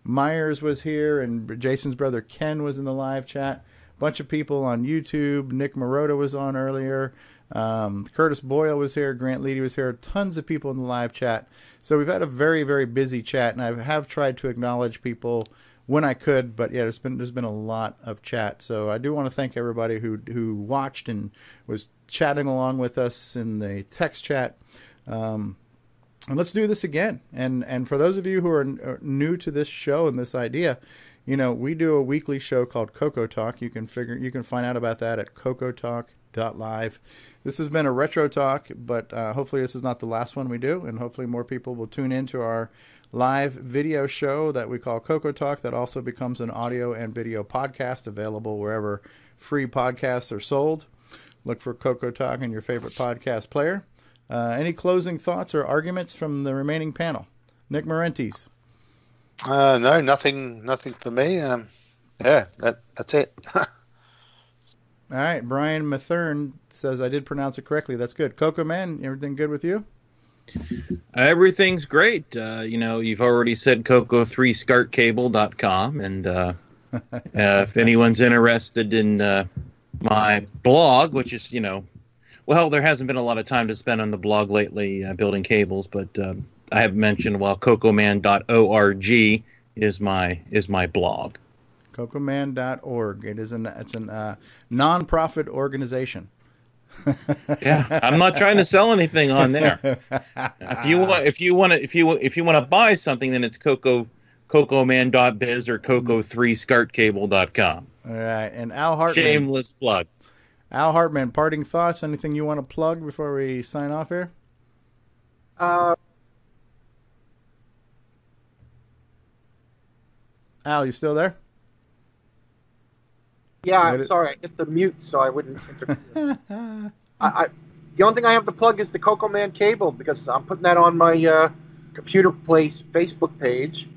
Myers was here, and Jason's brother Ken was in the live chat. A bunch of people on YouTube. Nick Marotta was on earlier. Curtis Boyle was here. Grant Leighty was here. Tons of people in the live chat. So we've had a very, very busy chat, and I have tried to acknowledge people when I could, but yeah, there's been a lot of chat. So I do want to thank everybody who watched and was chatting along with us in the text chat. And let's do this again. And for those of you who are new to this show and this idea, we do a weekly show called CoCoTALK. You can find out about that at CoCoTALK.live. This has been a Retro Talk, but hopefully this is not the last one we do, and hopefully more people will tune into our live video show that we call CoCoTALK, that also becomes an audio and video podcast available wherever free podcasts are sold. Look for CoCoTALK in your favorite podcast player. Any closing thoughts or arguments from the remaining panel? Nick Marentes. No, nothing for me. That's it. All right, Brian Mathern says I did pronounce it correctly. That's good. CoCo Man, everything good with you? Everything's great. You've already said CoCo3ScartCable.com, and if anyone's interested in my blog, which is, there hasn't been a lot of time to spend on the blog lately building cables, but I have mentioned, CoCoMan.org is my blog. CoCoMan.org. It's a non-profit organization. Yeah, I'm not trying to sell anything on there. If you want to buy something, then it's CoCoMan.biz or CoCo3ScartCable.com. All right, and Al Hartman. Shameless plug. Al Hartman, parting thoughts? Anything you want to plug before we sign off here? Al, you still there? Yeah, I'm sorry. I hit the mute so I wouldn't interfere. The only thing I have to plug is the CoCo Man cable, because I'm putting that on my Computer Place Facebook page,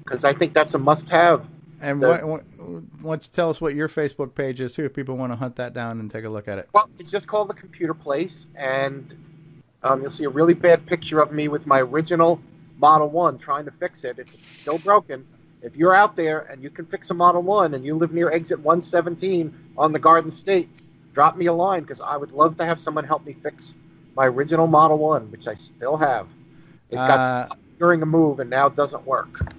because I think that's a must-have. And why don't you tell us what your Facebook page is, too, if people want to hunt that down and take a look at it? Well, it's just called the Computer Place, and you'll see a really bad picture of me with my original Model 1 trying to fix it. It's still broken. If you're out there and you can fix a Model 1 and you live near exit 117 on the Garden State, drop me a line, because I would love to have someone help me fix my original Model 1, which I still have. It got during a move and now it doesn't work.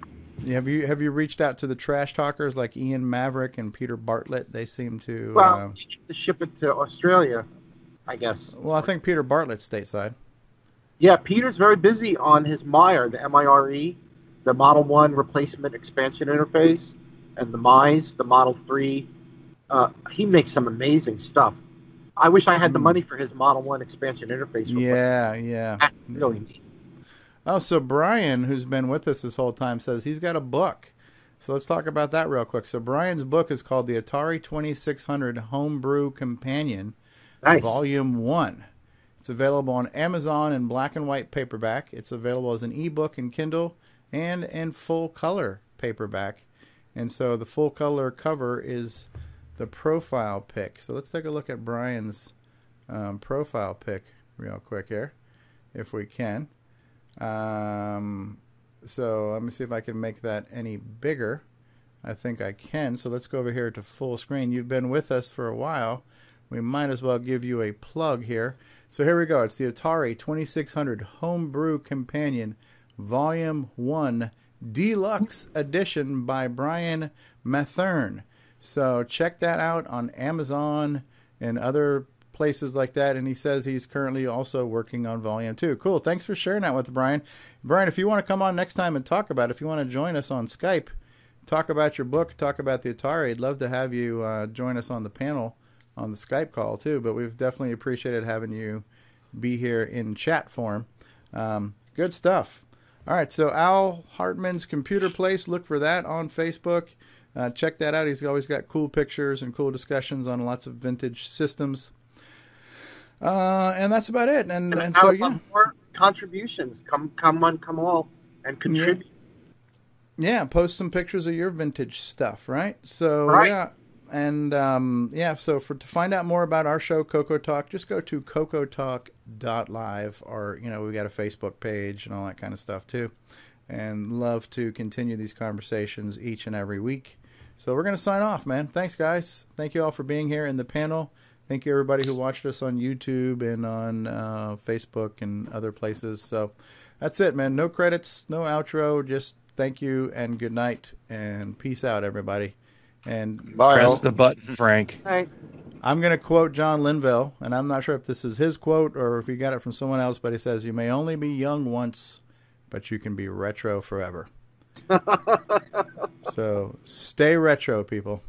Have you reached out to the trash talkers like Ian Maverick and Peter Bartlett? They seem to... Well, to ship it to Australia, I guess. Well, I think Peter Bartlett's stateside. Yeah, Peter's very busy on his MIRE, the MIRE, the Model 1 replacement expansion interface, and the MISE, the Model 3. He makes some amazing stuff. I wish I had the money for his Model 1 expansion interface. Yeah. That's really neat. Oh, so Brian, who's been with us this whole time, says he's got a book. So let's talk about that real quick. So Brian's book is called the Atari 2600 Homebrew Companion, Volume 1. It's available on Amazon in black and white paperback. It's available as an ebook in Kindle and in full color paperback. And so the full color cover is the profile pic. So let's take a look at Brian's profile pic real quick here, if we can. So let me see if I can make that any bigger. I think I can. So let's go over here to full screen. You've been with us for a while. We might as well give you a plug here. So here we go. It's the Atari 2600 Homebrew Companion Volume 1 Deluxe Edition by Brian Mathern. So check that out on Amazon and other places like that. And he says he's currently also working on Volume 2. Cool. Thanks for sharing that with Brian. Brian, if you want to come on next time and talk about it, if you want to join us on Skype, talk about your book, talk about the Atari, I'd love to have you join us on the panel on the Skype call too. But we've definitely appreciated having you be here in chat form. Good stuff. All right, so Al Hartman's Computer Place, look for that on Facebook. Check that out. He's always got cool pictures and cool discussions on lots of vintage systems. And that's about it. And so, yeah. More contributions. Come all and contribute. Yeah, post some pictures of your vintage stuff, right? So, yeah. And, so to find out more about our show, CoCoTALK, just go to CoCoTALK.live, or, we've got a Facebook page and all that kind of stuff, too. And love to continue these conversations each and every week. So we're going to sign off, man. Thanks, guys. Thank you all for being here in the panel. Thank you, everybody who watched us on YouTube and on Facebook and other places. So that's it, man. No credits, no outro. Just thank you and good night and peace out, everybody. And press the button, Frank. All right. I'm going to quote John Linville, and I'm not sure if this is his quote or if he got it from someone else, but he says, "You may only be young once, but you can be retro forever." So stay retro, people.